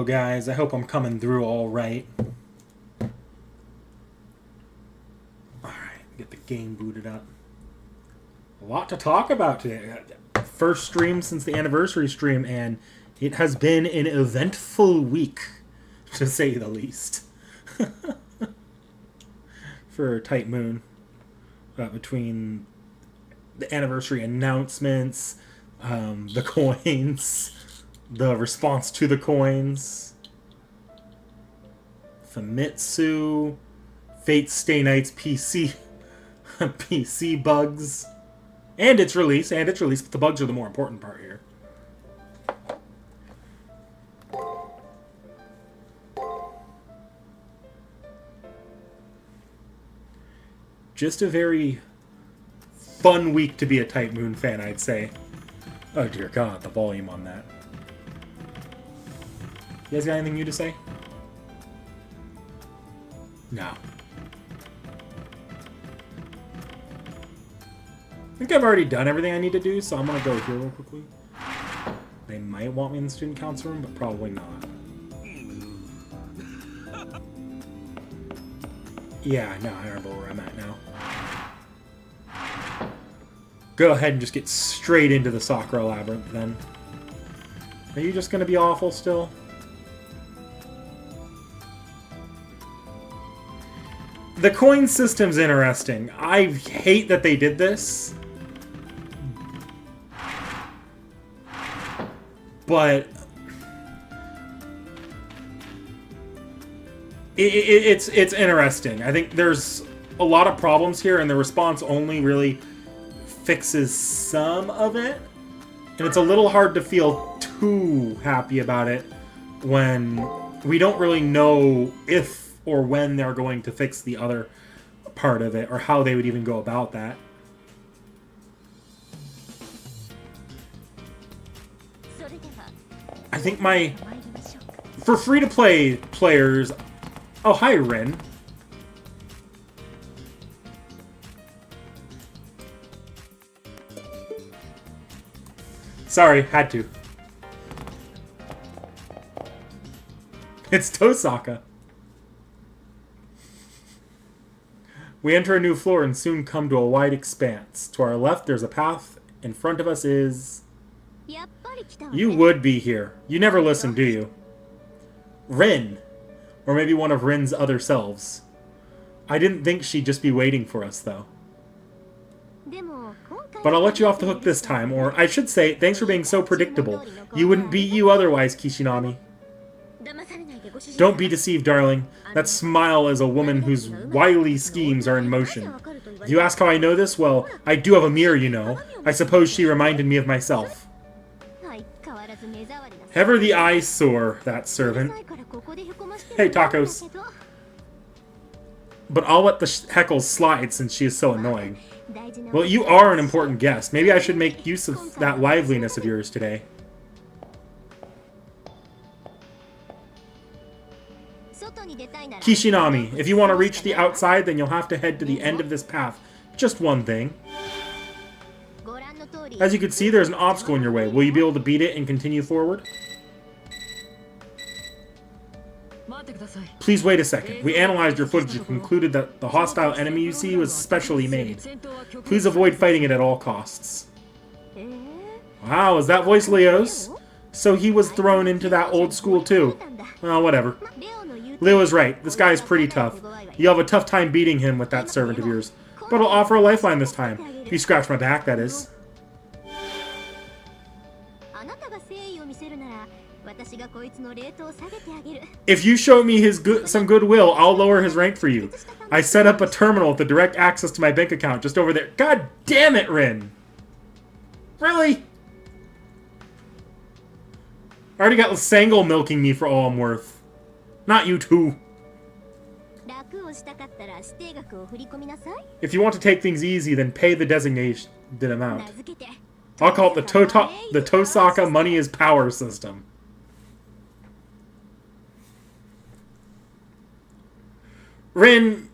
guys. I hope I'm coming through all right. Alright, get the game booted up. A lot to talk about today. First stream since the anniversary stream, and it has been an eventful week, to say the least. For Type Moon. Between the anniversary announcements, the coins, the response to the coins, Famitsu, Fate Stay Night's PC PC bugs, and its release, but the bugs are the more important part here. Just a very fun week to be a Type Moon fan, I'd say. Oh dear God, the volume on that. You guys got anything new to say? No. I think I've already done everything I need to do, so I'm gonna go here real quickly. They might want me in the student council room, but probably not. Yeah, no, I remember where I'm at now. Go ahead and just get straight into the Sakura Labyrinth, then. Are you just gonna be awful still? The coin system's interesting. I hate that they did this. But it's interesting. I think there's a lot of problems here, and the response only really fixes some of it. And it's a little hard to feel too happy about it when we don't really know if or when they're going to fix the other part of it, or how they would even go about that. I think for free-to-play players... Oh, hi, Rin. Sorry, had to. It's Tosaka. We enter a new floor and soon come to a wide expanse. To our left, there's a path. In front of us is... You would be here. You never listen, do you? Rin. Or maybe one of Rin's other selves. I didn't think she'd just be waiting for us, though. But I'll let you off the hook this time, or I should say, thanks for being so predictable. You wouldn't beat you otherwise, Kishinami. Don't be deceived, darling. That smile is a woman whose wily schemes are in motion. If you ask how I know this, well, I do have a mirror, you know. I suppose she reminded me of myself. Ever the eyesore, that servant. Hey, tacos. But I'll let the heckles slide since she is so annoying. Well, you are an important guest. Maybe I should make use of that liveliness of yours today. Kishinami, if you want to reach the outside, then you'll have to head to the end of this path. Just one thing. As you can see, there's an obstacle in your way. Will you be able to beat it and continue forward? Please wait a second. We analyzed your footage and concluded that the hostile enemy you see was specially made. Please avoid fighting it at all costs. Wow, is that voice Leo's? So he was thrown into that old school too. Well, whatever. Leo is right. This guy is pretty tough. You'll have a tough time beating him with that servant of yours. But I'll offer a lifeline this time. If you scratch my back, that is. If you show me some goodwill, I'll lower his rank for you. I set up a terminal with the direct access to my bank account just over there. God damn it, Rin! Really? I already got Sangle milking me for all I'm worth. Not you two. If you want to take things easy, then pay the designated amount. I'll call it the Tosaka Money is Power system. Rin,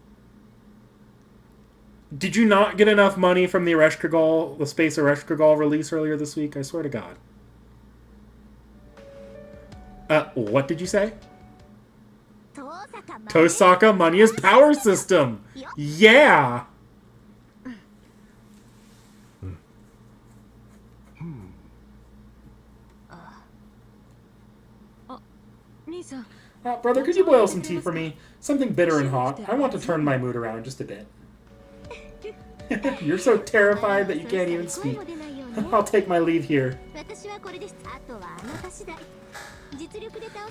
did you not get enough money from the Ereshkigal, the Space Ereshkigal release earlier this week? I swear to God. What did you say? Tosaka Mania's power system! Yeah! Brother, could you boil some tea for me? Something bitter and hot. I want to turn my mood around just a bit. You're so terrified that you can't even speak. I'll take my leave here.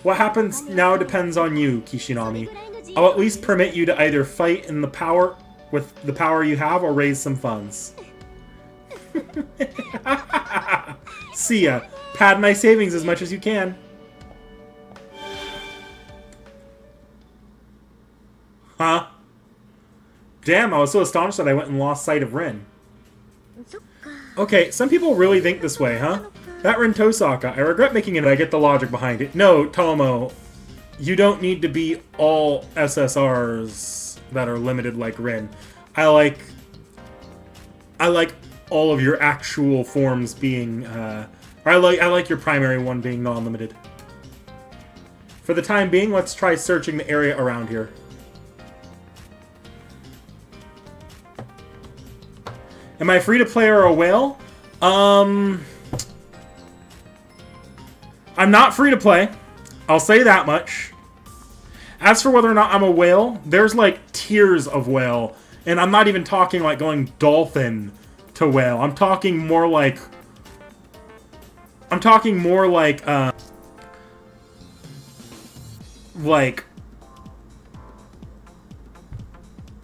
What happens now depends on you, Kishinami. I'll at least permit you to either fight in the power with the power you have or raise some funds. See ya. Pad my savings as much as you can. Huh? Damn, I was so astonished that I went and lost sight of Rin. Okay, some people really think this way, huh? That Rin Tosaka, I regret making it, I get the logic behind it. No, Tomo, you don't need to be all SSRs that are limited like Rin. I like all of your actual forms being, I like your primary one being non-limited. For the time being, let's try searching the area around here. Am I free to play or a whale? I'm not free to play. I'll say that much. As for whether or not I'm a whale, there's like tiers of whale. And I'm not even talking like going dolphin to whale. I'm talking more like...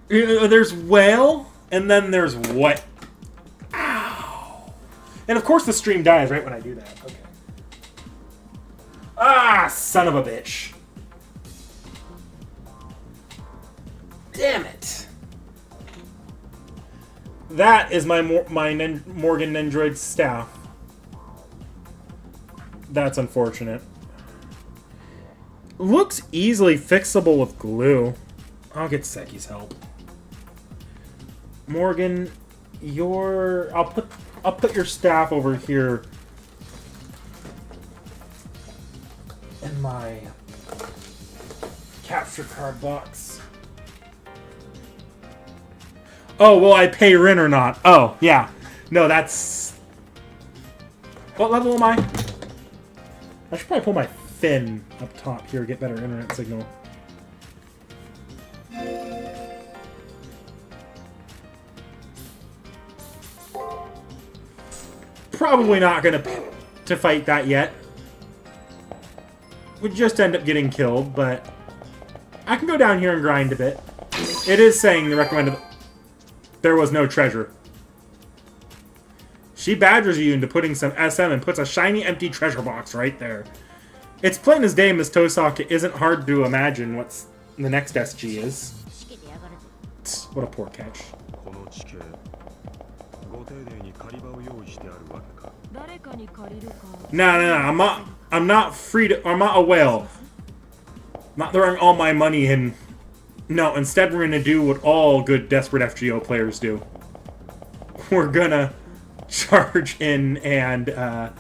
there's whale, and then there's what? Ow! And of course the stream dies right when I do that. Okay. Ah, son of a bitch. Damn it. That is my Morgan Nendroid staff. That's unfortunate. Looks easily fixable with glue. I'll get Seki's help. Morgan, I'll put your staff over here in my capture card box. Oh, will I pay Rin or not? Oh, yeah. No, that's... What level am I? I should probably pull my fin up top here to get better internet signal. Probably not gonna to fight that yet. Would just end up getting killed, but I can go down here and grind a bit. It is saying the recommended... There was no treasure. She badgers you into putting some SM and puts a shiny empty treasure box right there. It's plain as day Miss Tosaka isn't hard to imagine what's the next SG is. What a poor catch. No, I'm not free to... I'm not a whale. I'm not throwing all my money in... No, instead we're gonna do what all good Desperate FGO players do. We're gonna charge in and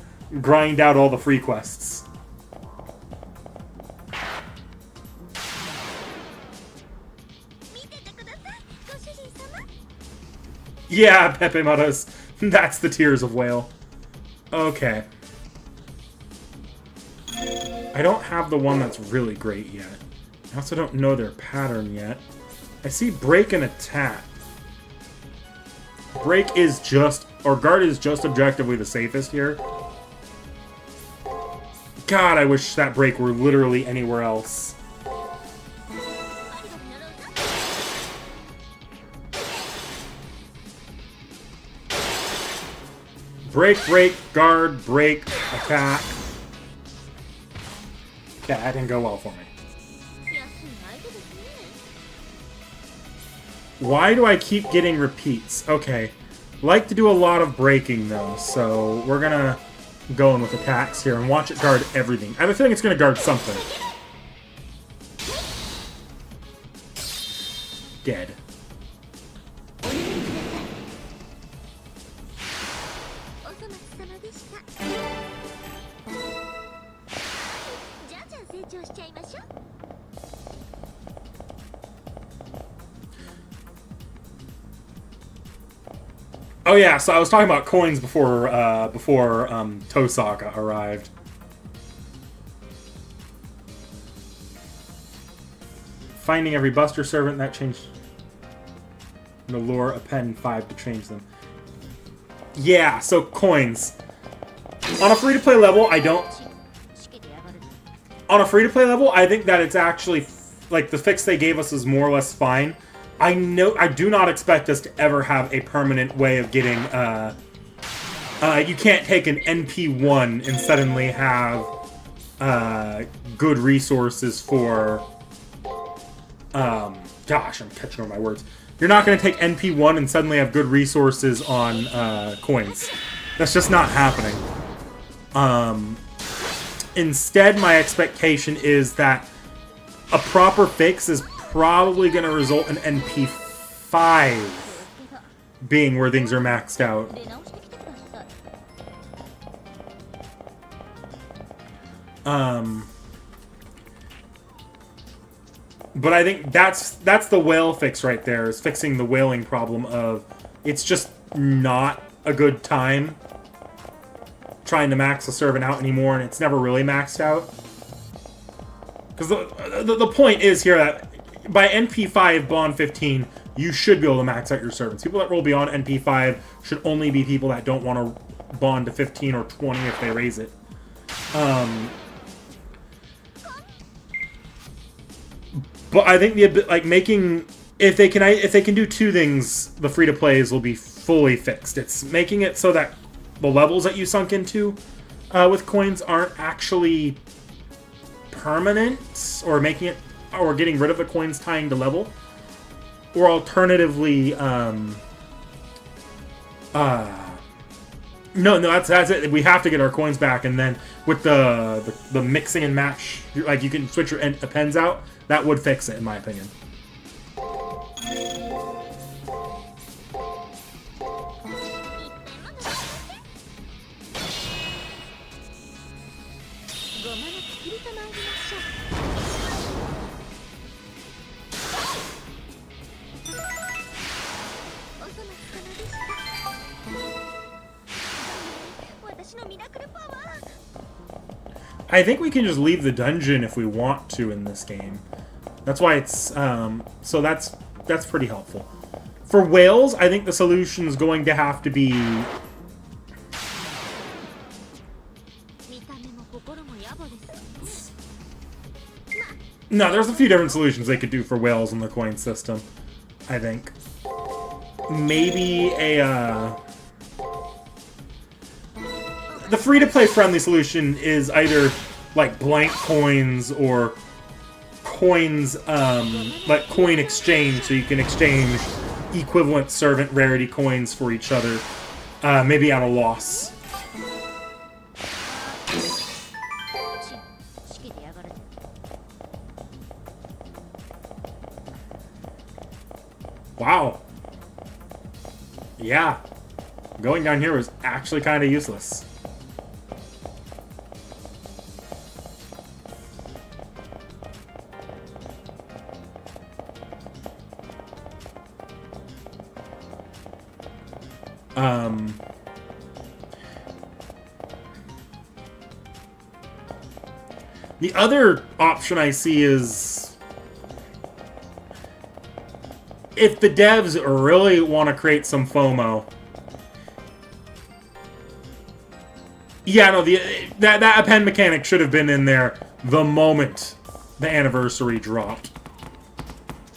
grind out all the free quests. Yeah, Pepe Motos. That's the Tears of Whale. Okay. I don't have the one that's really great yet. I also don't know their pattern yet. I see break and attack. Break is just... Or guard is just objectively the safest here. God, I wish that break were literally anywhere else. Break, break, guard, break, attack. Okay, that didn't go well for me. Why do I keep getting repeats? Okay. Like to do a lot of breaking, though, so we're gonna go in with attacks here and watch it guard everything. I have a feeling it's gonna guard something. Dead. Oh yeah, so I was talking about coins before Tosaka arrived. Finding every Buster servant, that changed the lure, append 5 to change them. Yeah, so coins. On a free-to-play level, I don't... On a free-to-play level, I think that it's actually... Like, the fix they gave us is more or less fine. I do not expect us to ever have a permanent way of getting, you can't take an NP1 and suddenly have, good resources for, gosh, I'm catching on my words. You're not going to take NP1 and suddenly have good resources on, coins. That's just not happening. Instead, my expectation is that a proper fix is probably going to result in NP5 being where things are maxed out. But I think that's the whale fix right there, is fixing the whaling problem of it's just not a good time trying to max a servant out anymore, and it's never really maxed out. Because the point is here that by NP5 Bond 15, you should be able to max out your servants. People that roll beyond NP5 should only be people that don't want to bond to 15 or 20 if they raise it. But I think if they can do two things, the free to plays will be fully fixed. It's making it so that the levels that you sunk into with coins aren't actually permanent, or making it, or getting rid of the coins tying to level, or alternatively, no, that's it. We have to get our coins back, and then with the mixing and match, like you can switch your appends out. That would fix it, in my opinion. I think we can just leave the dungeon if we want to in this game. That's why it's, so that's pretty helpful. For whales, I think the solution is going to have to be... No, there's a few different solutions they could do for whales in the coin system, I think. Maybe a, the free-to-play friendly solution is either, like, blank coins or coins, like coin exchange, so you can exchange equivalent servant rarity coins for each other, maybe at a loss. Wow. Yeah. Going down here was actually kind of useless. The other option I see is if the devs really want to create some FOMO. Yeah, no, that append mechanic should have been in there the moment the anniversary dropped.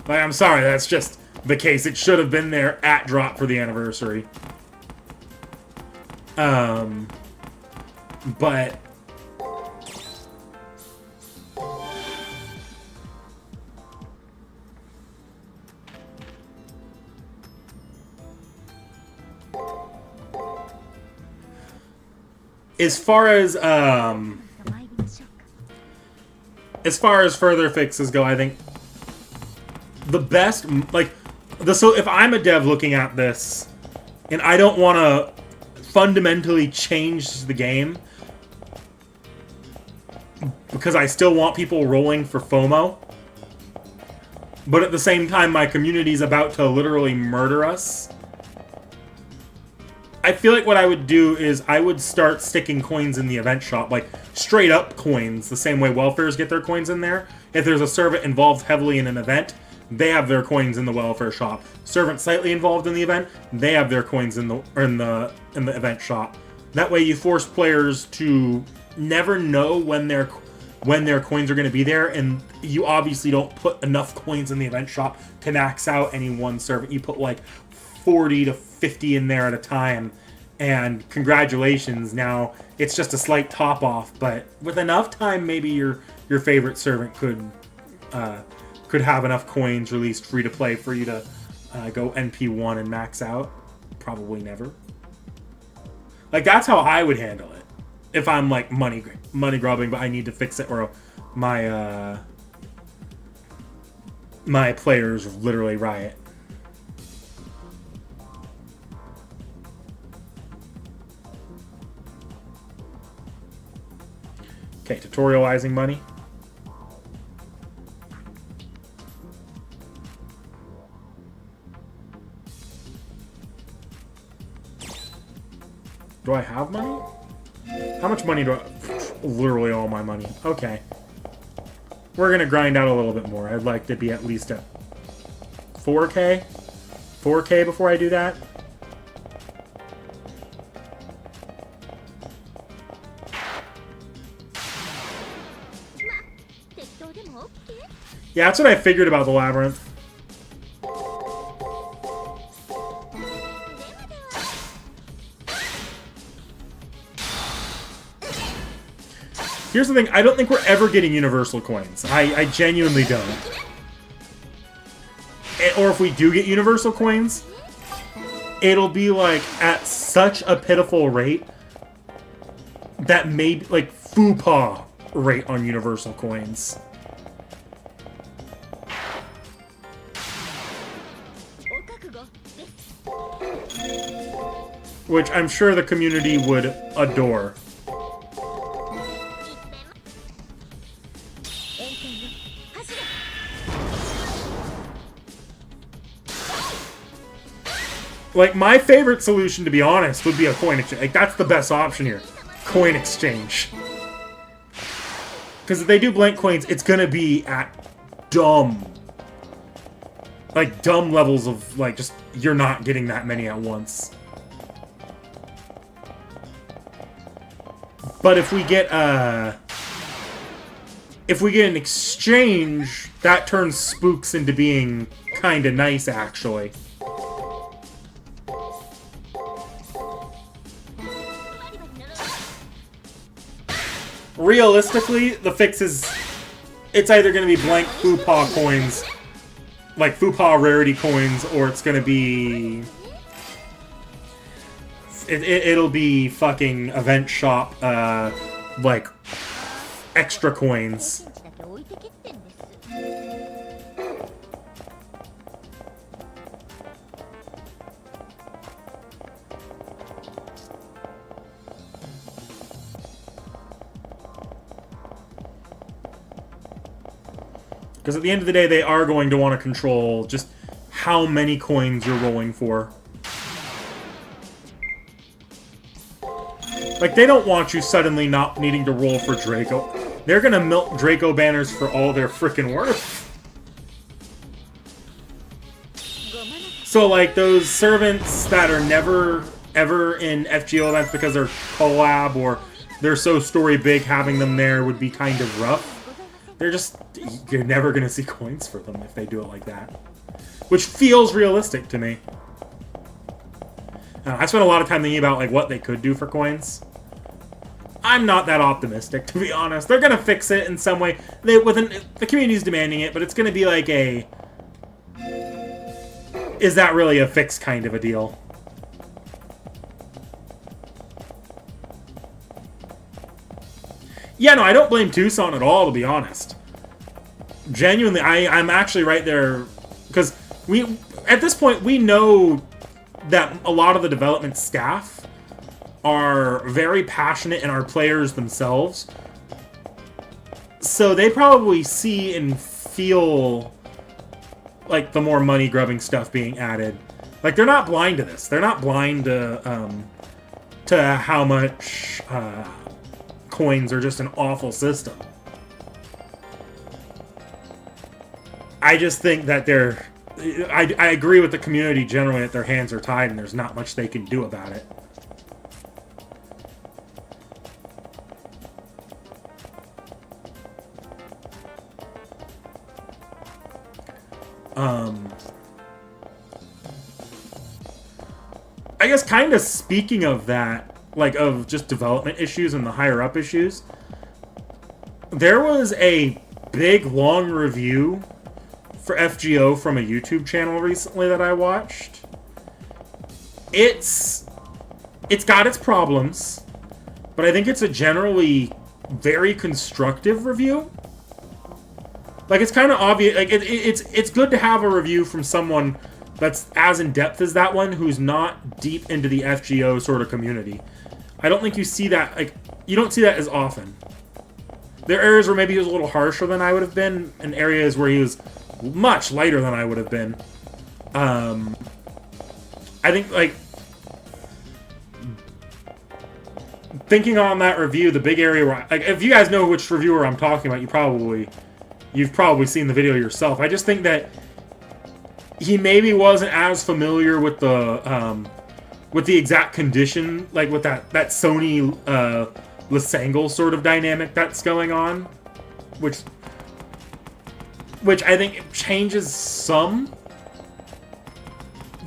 Like, I'm sorry, that's just the case. It should have been there at drop for the anniversary. But as far as further fixes go, I think the best, like, so if I'm a dev looking at this and I don't want to fundamentally change the game because I still want people rolling for FOMO, but at the same time my community's about to literally murder us, I feel like what I would do is I would start sticking coins in the event shop, like straight up coins, the same way welfares get their coins in there. If there's a servant involved heavily in an event, they have their coins in the welfare shop. Servant slightly involved in the event, they have their coins in the event shop. That way, you force players to never know when their coins are going to be there, and you obviously don't put enough coins in the event shop to max out any one servant. You put like 40 to 50 in there at a time, and congratulations, now it's just a slight top off, but with enough time, maybe your favorite servant could have enough coins released free to play for you to go NP1 and max out. Probably never. Like, that's how I would handle it if I'm like money grubbing, but I need to fix it, or my my players literally riot. Okay, tutorializing money. Do I have money? How much money do I... Literally all my money. Okay. We're gonna grind out a little bit more. I'd like to be at least at 4K? 4K before I do that? Yeah, that's what I figured about the labyrinth. Here's the thing, I don't think we're ever getting universal coins. I genuinely don't. Or if we do get universal coins, it'll be like at such a pitiful rate that maybe like FUPA rate on universal coins. Which I'm sure the community would adore. Like, my favorite solution, to be honest, would be a coin exchange. Like, that's the best option here. Coin exchange. Because if they do blank coins, it's gonna be at dumb. Like, dumb levels of, like, just, you're not getting that many at once. But if we get an exchange, that turns spooks into being kinda nice, actually. Realistically, the fix is, it's either going to be blank FUPA coins, like FUPA rarity coins, or it's going to be, it'll be fucking event shop, like, extra coins. Because at the end of the day, they are going to want to control just how many coins you're rolling for. Like, they don't want you suddenly not needing to roll for Draco. They're going to milk Draco banners for all their frickin' worth. So, like, those servants that are never, ever in FGO events because they're collab or they're so story big, having them there would be kind of rough. They're just... You're never going to see coins for them if they do it like that. Which feels realistic to me. I spent a lot of time thinking about like what they could do for coins. I'm not that optimistic, to be honest. They're going to fix it in some way. The community's demanding it, but it's going to be like a... Is that really a fix kind of a deal? Yeah, no, I don't blame Tucson at all, to be honest. Genuinely, I'm actually right there, because at this point, we know that a lot of the development staff are very passionate and are players themselves. So they probably see and feel like the more money-grubbing stuff being added. Like, they're not blind to this. They're not blind to how much coins are just an awful system. I just think that they're... I agree with the community generally that their hands are tied and there's not much they can do about it. I guess kind of speaking of that, like of just development issues and the higher up issues, there was a big long review for FGO from a YouTube channel recently that I watched. It's got its problems, but I think it's a generally very constructive review. Like, it's kind of obvious. Like, it's good to have a review from someone that's as in-depth as that one, who's not deep into the FGO sort of community. I don't think you see that, like, you don't see that as often. There are areas where maybe he was a little harsher than I would have been, and areas where he was much lighter than I would have been. I think, like, thinking on that review, the big area where, like, if you guys know which reviewer I'm talking about, you've probably seen the video yourself. I just think that he maybe wasn't as familiar with the exact condition, like with that Sony Lysangle sort of dynamic that's going on, which I think changes some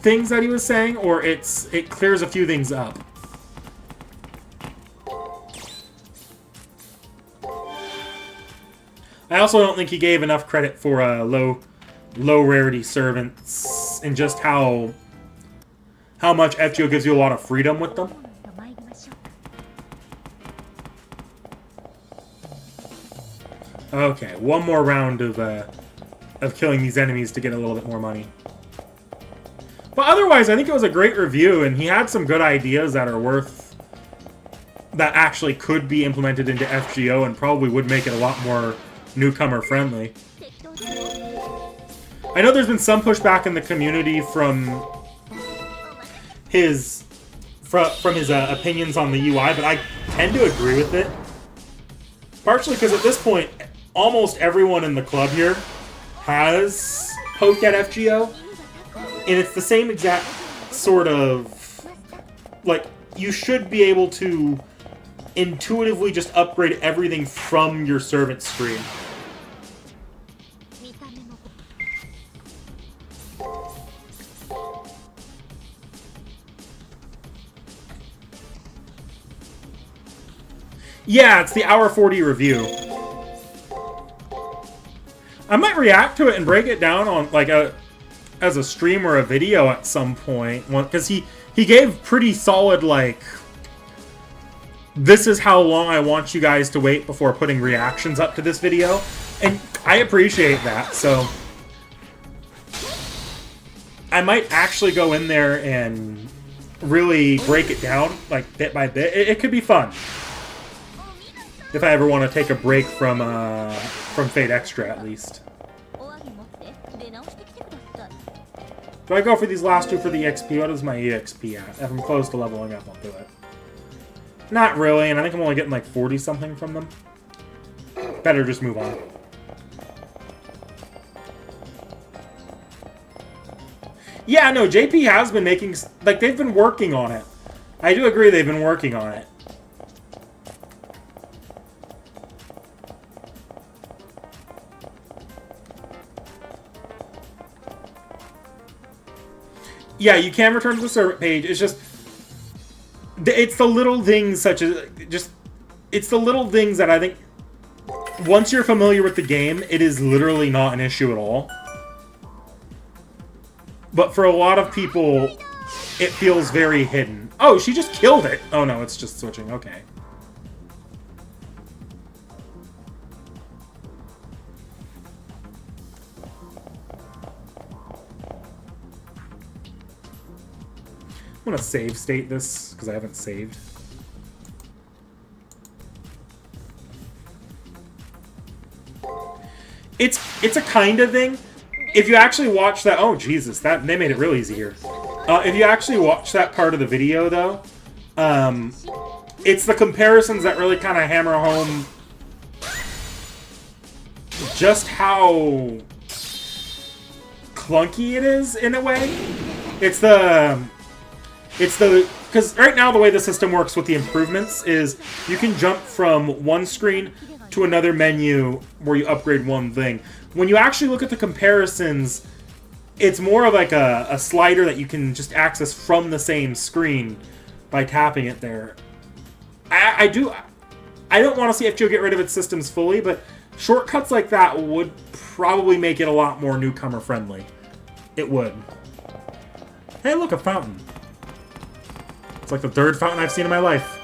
things that he was saying, or it clears a few things up. I also don't think he gave enough credit for low rarity servants and just how much FGO gives you a lot of freedom with them. Okay, one more round of killing these enemies to get a little bit more money. But otherwise, I think it was a great review, and he had some good ideas that actually could be implemented into FGO and probably would make it a lot more newcomer friendly. I know there's been some pushback in the community from his opinions on the UI, but I tend to agree with it. Partially because at this point, almost everyone in the club here has poked at FGO, and it's the same exact sort of, like, you should be able to intuitively just upgrade everything from your servant screen. Yeah, it's the hour 40 review. I might react to it and break it down on like as a stream or a video at some point, because he gave pretty solid, like, this is how long I want you guys to wait before putting reactions up to this video, and I appreciate that. So I might actually go in there and really break it down, like, bit by bit. It could be fun if I ever want to take a break from Fate Extra, at least. Do I go for these last two for the XP? What is my EXP at? If I'm close to leveling up, I'll do it. Not really, and I think I'm only getting like 40-something from them. Better just move on. Yeah, no, JP has been making... Like, they've been working on it. I do agree they've been working on it. Yeah, you can return to the servant page. It's just... It's the little things such as... It's the little things that I think... Once you're familiar with the game, it is literally not an issue at all. But for a lot of people, it feels very hidden. Oh, she just killed it! Oh no, it's just switching. Okay. I'm gonna save state this, because I haven't saved. It's a kind of thing. If you actually watch that... Oh, Jesus, they made it real easy here. If you actually watch that part of the video, though, it's the comparisons that really kind of hammer home just how clunky it is, in a way. It's the... Because right now the way the system works with the improvements is you can jump from one screen to another menu where you upgrade one thing. When you actually look at the comparisons, it's more of like a slider that you can just access from the same screen by tapping it there. I don't want to see FGO get rid of its systems fully, but shortcuts like that would probably make it a lot more newcomer friendly. It would. Hey, look, a fountain. It's like the third fountain I've seen in my life.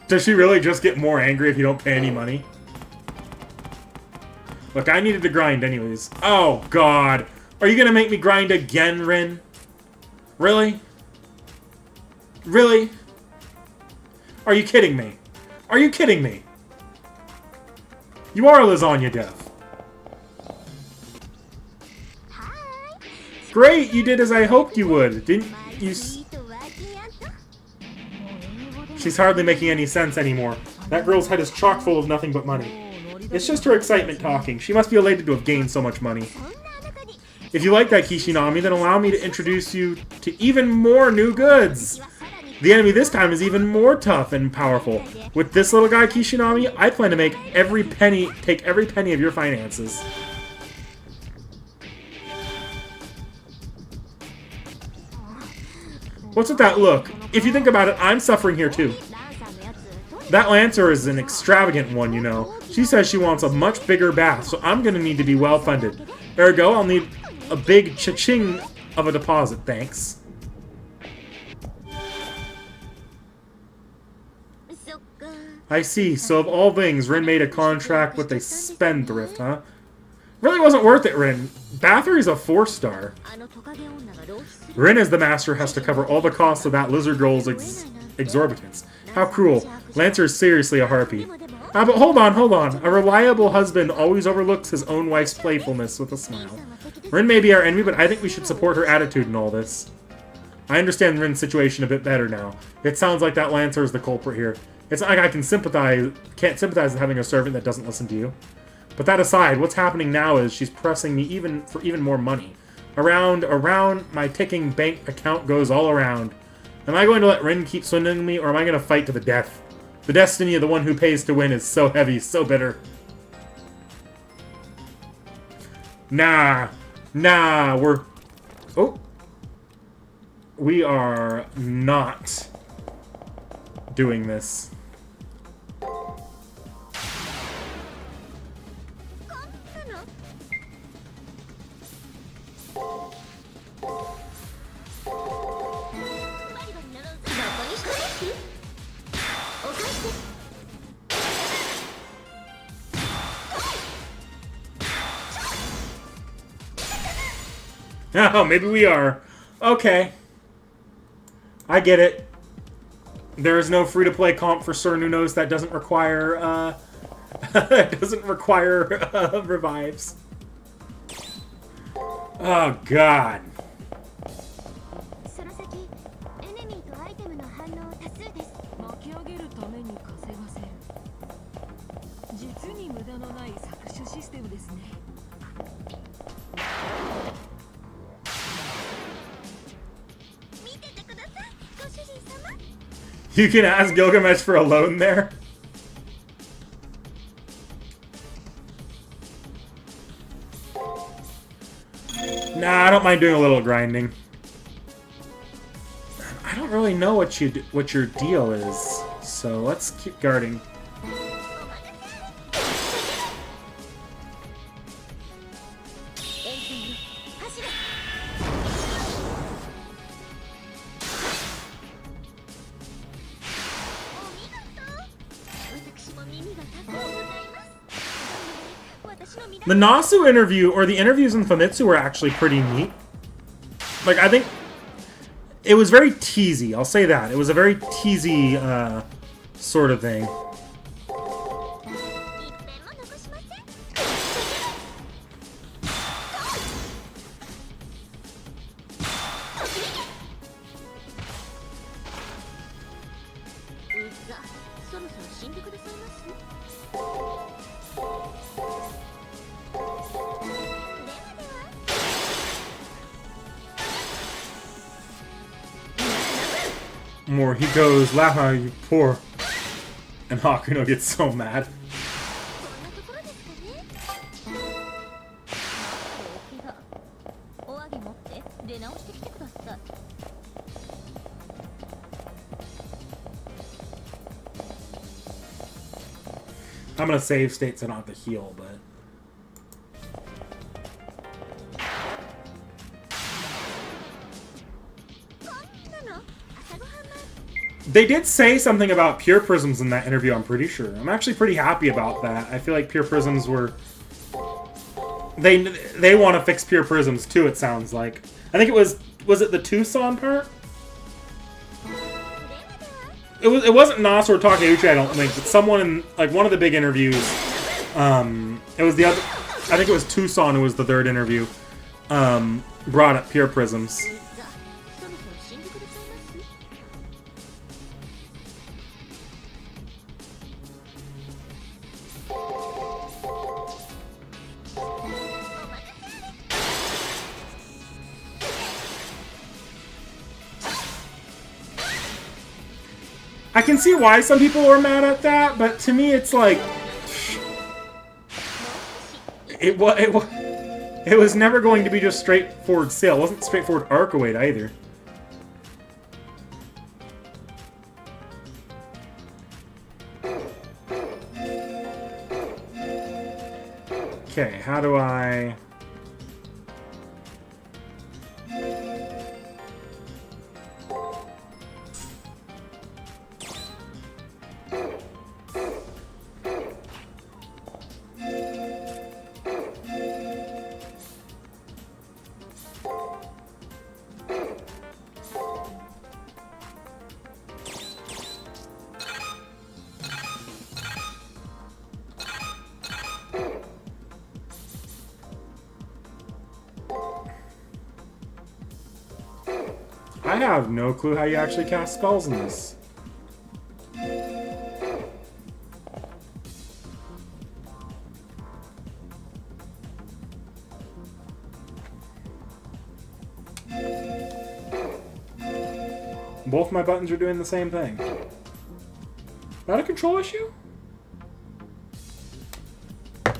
Does she really just get more angry if you don't pay any money? Look, I needed to grind anyways. Oh, God. Are you going to make me grind again, Rin? Really? Really? Are you kidding me? Are you kidding me? You are a lasagna dev. Great, you did as I hoped you would. Didn't you... She's hardly making any sense anymore. That girl's head is chock full of nothing but money. It's just her excitement talking. She must be elated to have gained so much money. If you like that, Kishinami, then allow me to introduce you to even more new goods. The enemy this time is even more tough and powerful. With this little guy, Kishinami, I plan to take every penny of your finances. What's with that look? If you think about it, I'm suffering here too. That Lancer is an extravagant one, you know. She says she wants a much bigger bath, so I'm gonna need to be well funded. Ergo, I'll need a big cha-ching of a deposit, thanks. I see, so of all things, Rin made a contract with a spendthrift, huh? Really wasn't worth it, Rin. Bathory's a 4-star. Rin as the master has to cover all the costs of that lizard girl's exorbitance. How cruel. Lancer is seriously a harpy. Ah, but hold on. A reliable husband always overlooks his own wife's playfulness with a smile. Rin may be our enemy, but I think we should support her attitude in all this. I understand Rin's situation a bit better now. It sounds like that Lancer is the culprit here. It's not like I can't sympathize with having a servant that doesn't listen to you. But that aside, what's happening now is she's pressing me for even more money. Around, my ticking bank account goes all around. Am I going to let Rin keep swindling me, or am I going to fight to the death? The destiny of the one who pays to win is so heavy, so bitter. Nah, we are not doing this. Oh, maybe we are. Okay. I get it. There is no free-to-play comp for Sir Nunos that doesn't require, revives. Oh, God. You can ask Gilgamesh for a loan there? Nah, I don't mind doing a little grinding. I don't really know what your deal is, so let's keep guarding. The Nasu interview, or the interviews in Famitsu, were actually pretty neat. Like, I think it was very teasy, I'll say that. It was a very teasy sort of thing. More he goes, laugh how you poor. And Hakuno gets so mad. I'm gonna save state so I don't have to heal, but... They did say something about pure prisms in that interview, I'm pretty sure. I'm actually pretty happy about that. I feel like pure prisms were... They want to fix pure prisms too, it sounds like. I think it was... Was it the Tucson part? It wasn't Nas or Takeuchi, I don't think, but someone in, like, one of the big interviews, it was the other, I think it was Tucson who was the third interview, brought up pure prisms. I can see why some people were mad at that, but to me it's like... It was never going to be just straightforward Sail. It wasn't straightforward Arcoade either. Okay, how do I... I have no clue how you actually cast spells in this. Both my buttons are doing the same thing. Is that a control issue? It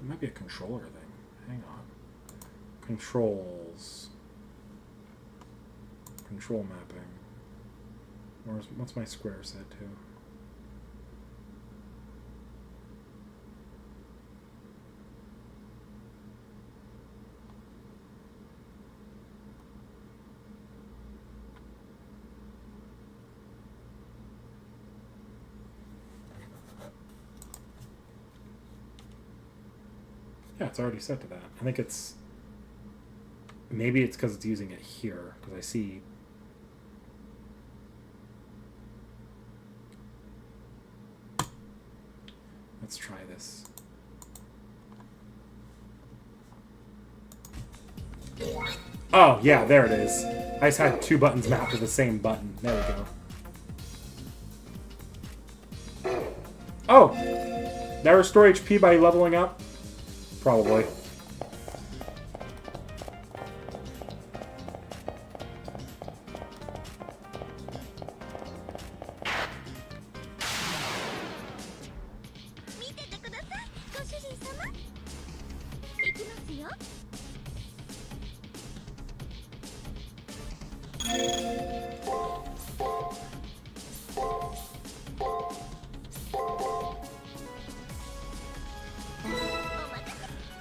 might be a controller thing. Hang on. Controls. Control mapping. What's my square set to? Yeah, it's already set to that. I think it's... Maybe it's because it's using it here, because I see... Let's try this. Oh, yeah, there it is. I just had two buttons mapped to the same button. There we go. Oh! Did I restore HP by leveling up? Probably.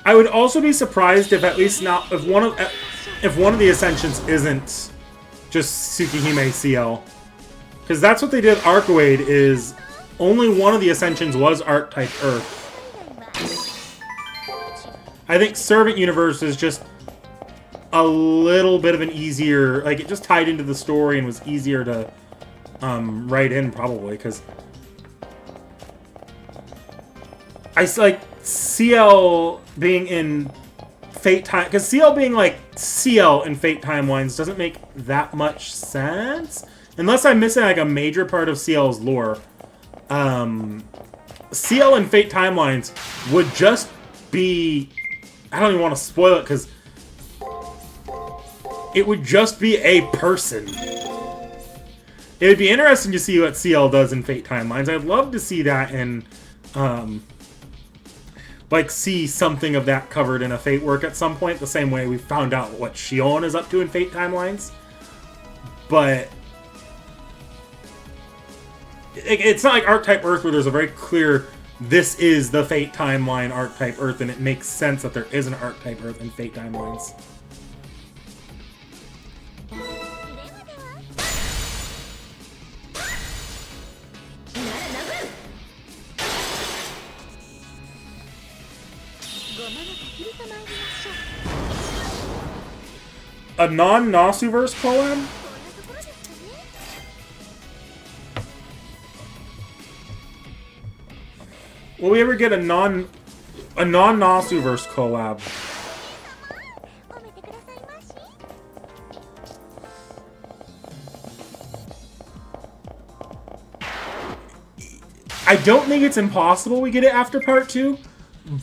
I would also be surprised if at least not if one of the Ascensions isn't just Tsukihime CL, because that's what they did. Arcoade is only one of the Ascensions was Archetype Earth. I think Servant Universe is just a little bit of an easier, like it just tied into the story and was easier to write in probably because I like CL being in Fate time, because CL being like CL in Fate timelines doesn't make that much sense unless I'm missing like a major part of CL's lore. CL in Fate timelines would just be, I don't even want to spoil it because it would just be a person. It would be interesting to see what CL does in Fate Timelines. I'd love to see that and, like, see something of that covered in a Fate work at some point, the same way we found out what Shion is up to in Fate Timelines. But it's not like Archetype Earth where there's a very clear, this is the Fate Timeline Archetype Earth, and it makes sense that there is an Archetype Earth in Fate Timelines. A non-Nasuverse collab? Will we ever get a non-Nasuverse collab? I don't think it's impossible we get it after part 2,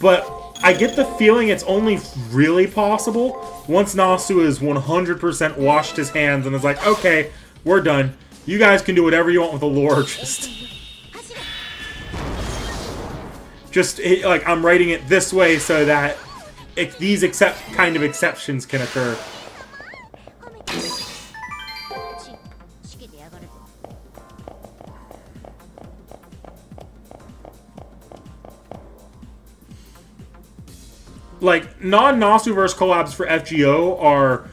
but I get the feeling it's only really possible once Nasu has 100% washed his hands and is like, okay, we're done. You guys can do whatever you want with the lore, just like, I'm writing it this way so that these kind of exceptions can occur. Like, non-Nasuverse collabs for FGO are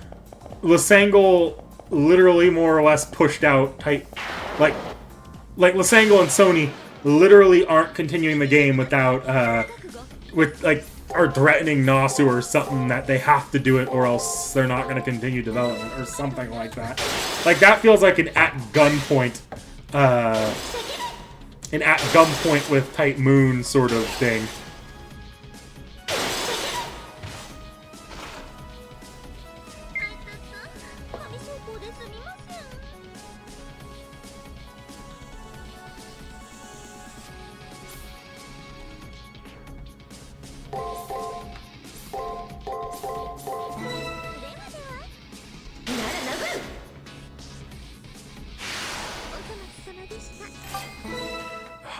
Lysangle literally more or less pushed out type. Like Lysangle and Sony literally aren't continuing the game without, are threatening Nasu or something that they have to do it or else they're not going to continue development or something like that. Like, that feels like an at gunpoint with Type Moon sort of thing.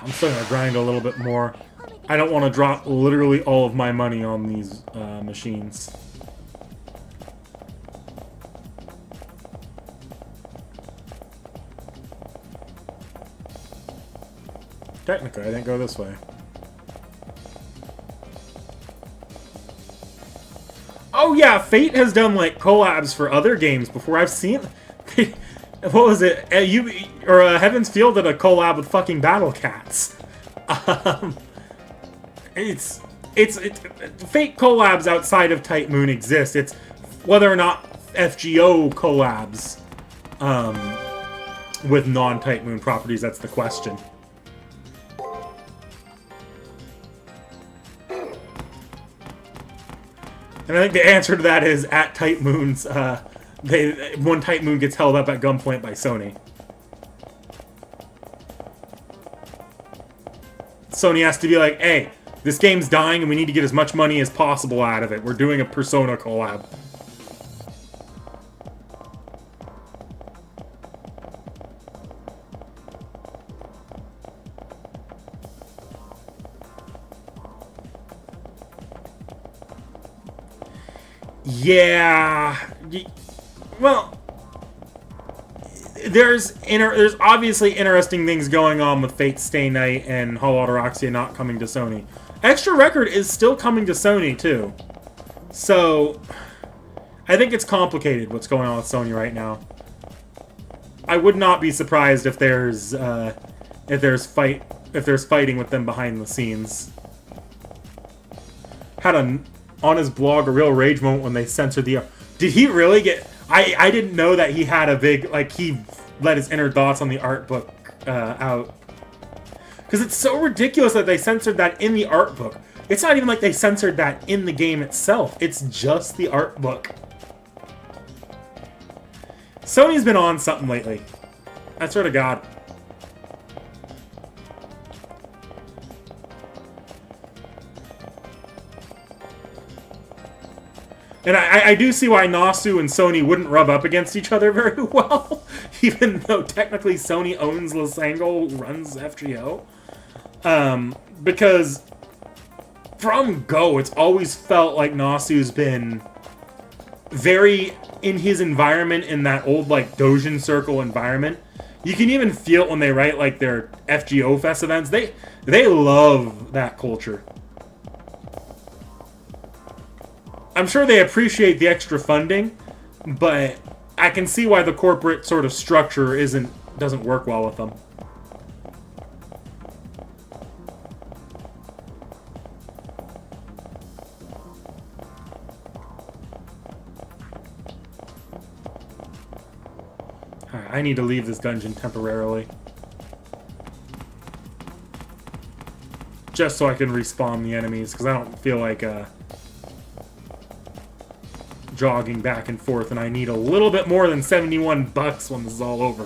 I'm still gonna grind a little bit more. I don't want to drop literally all of my money on these machines. Technically, I didn't go this way. Oh yeah, Fate has done like collabs for other games before. I've seen. What was it? Heaven's Field did a collab with fucking Battle Cats. It's Fate collabs outside of Type Moon exist. It's whether or not FGO collabs with non-Type Moon properties. That's the question. And I think the answer to that is at Type Moon's. One Type Moon gets held up at gunpoint by Sony. Sony has to be like, hey, this game's dying and we need to get as much money as possible out of it. We're doing a Persona collab. Yeah. Well, there's obviously interesting things going on with Fate Stay Night and Hollow Ataraxia not coming to Sony. Extra Record is still coming to Sony too. So I think it's complicated what's going on with Sony right now. I would not be surprised if there's fighting with them behind the scenes. Had on his blog a real rage moment when they censored the. Did he really get? I didn't know that he had a big, like, he let his inner thoughts on the art book out. Because it's so ridiculous that they censored that in the art book. It's not even like they censored that in the game itself. It's just the art book. Sony's been on something lately. I swear to God. And I do see why Nasu and Sony wouldn't rub up against each other very well, even though technically Sony owns Losango, runs FGO. Because from Go, it's always felt like Nasu's been very in his environment, in that old, like, Dojin Circle environment. You can even feel it when they write, like, their FGO Fest events. They love that culture. I'm sure they appreciate the extra funding, but I can see why the corporate sort of structure doesn't work well with them. Alright, I need to leave this dungeon temporarily. Just so I can respawn the enemies, because I don't feel like jogging back and forth, and I need a little bit more than 71 bucks when this is all over.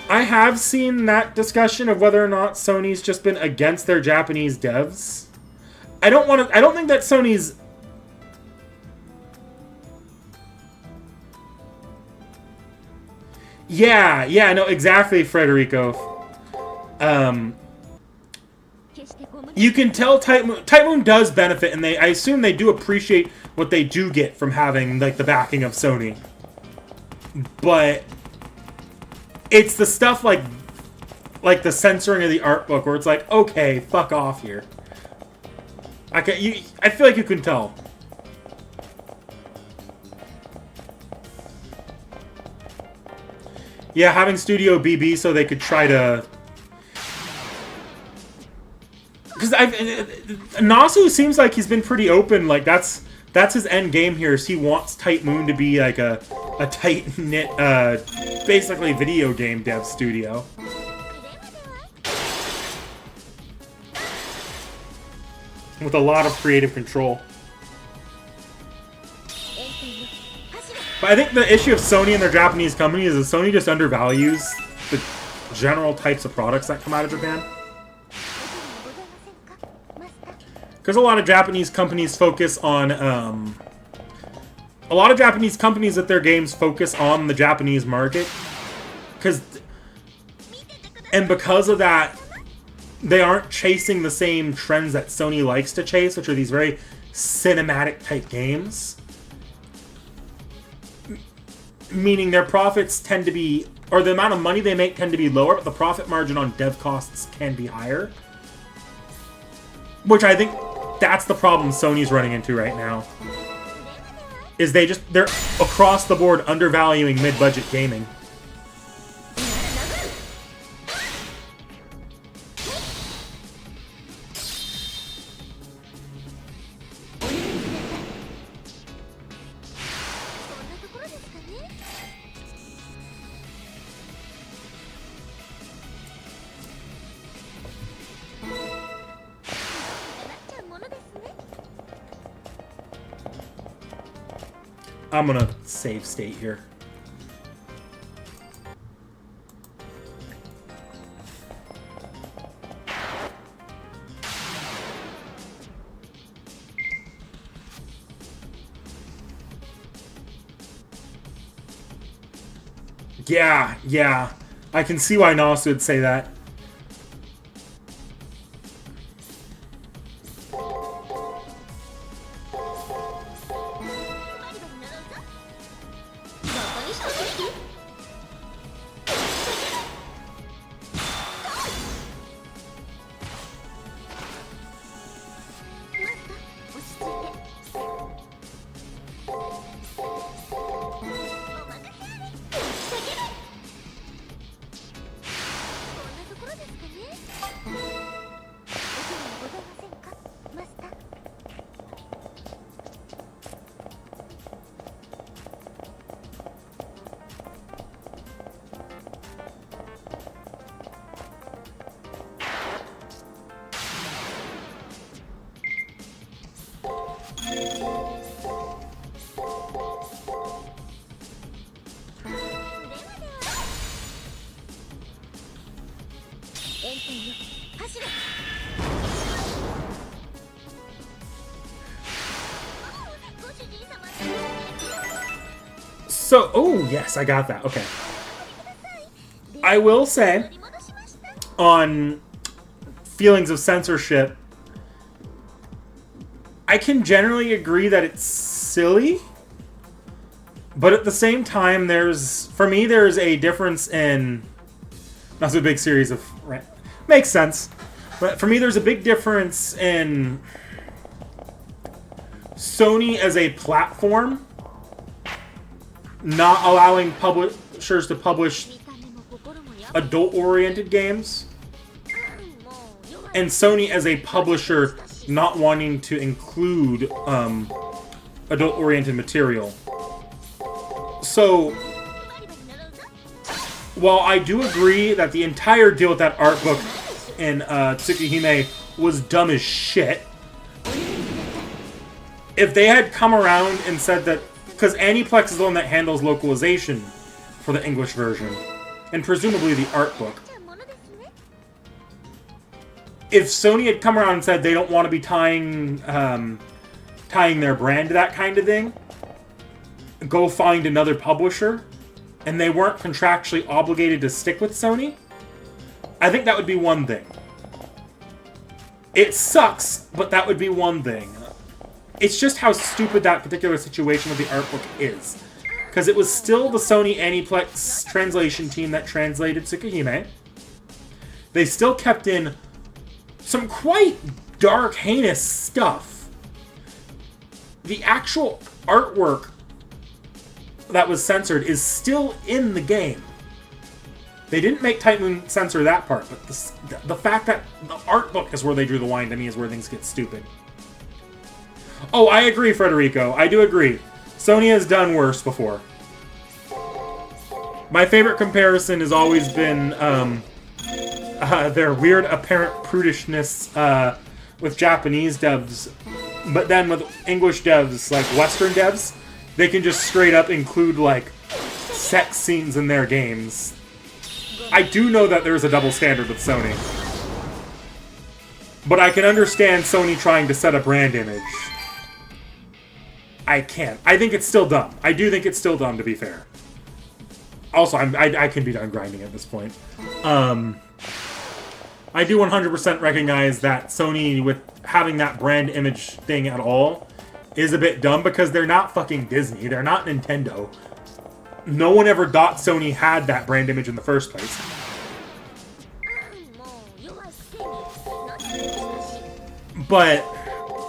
I have seen that discussion of whether or not Sony's just been against their Japanese devs. I don't think that Sony's... Yeah, no, exactly, Frederico. You can tell T.H.E does benefit, and I assume they do appreciate what they do get from having, like, the backing of Sony. But it's the stuff like the censoring of the art book, where it's like, okay, fuck off here. I feel like you can tell. Yeah, having Studio BB so they could try to... Because Nasu seems like he's been pretty open. Like, that's his end game here, is he wants Tight Moon to be like a tight-knit, basically video game dev studio. With a lot of creative control. But I think the issue of Sony and their Japanese company is that Sony just undervalues the general types of products that come out of Japan. Because a lot of Japanese companies focus on, a lot of Japanese companies at their games focus on the Japanese market. And because of that, they aren't chasing the same trends that Sony likes to chase, which are these very cinematic type games. Meaning their profits tend to be, or the amount of money they make tend to be lower, but the profit margin on dev costs can be higher. Which I think that's the problem Sony's running into right now. Is they're across the board undervaluing mid-budget gaming. I'm gonna save state here. Yeah. I can see why Nasu would say that. So, oh, yes, I got that. Okay. I will say, on feelings of censorship, I can generally agree that it's silly, but at the same time, for me, there's a difference in, that's a big series of, right, makes sense, but for me, there's a big difference in Sony as a platform not allowing publishers to publish adult-oriented games, and Sony as a publisher not wanting to include adult-oriented material. So, while I do agree that the entire deal with that art book in T.H.E was dumb as shit, if they had come around and said that, because Aniplex is the one that handles localization for the English version, and presumably the art book. If Sony had come around and said they don't want to be tying their brand to that kind of thing, go find another publisher, and they weren't contractually obligated to stick with Sony, I think that would be one thing. It sucks, but that would be one thing. It's just how stupid that particular situation with the art book is. Because it was still the Sony Aniplex translation team that translated Tsukihime. They still kept in some quite dark, heinous stuff. The actual artwork that was censored is still in the game. They didn't make Type Moon censor that part, but the fact that the art book is where they drew the line, to me, is where things get stupid. Oh, I agree, Federico. I do agree. Sony has done worse before. My favorite comparison has always been their weird apparent prudishness with Japanese devs, but then with English devs, like Western devs, they can just straight up include, like, sex scenes in their games. I do know that there's a double standard with Sony. But I can understand Sony trying to set a brand image. I can't. I think it's still dumb. I do think it's still dumb, to be fair. Also, I can be done grinding at this point. I do 100% recognize that Sony, with having that brand image thing at all, is a bit dumb, because they're not fucking Disney. They're not Nintendo. No one ever thought Sony had that brand image in the first place. But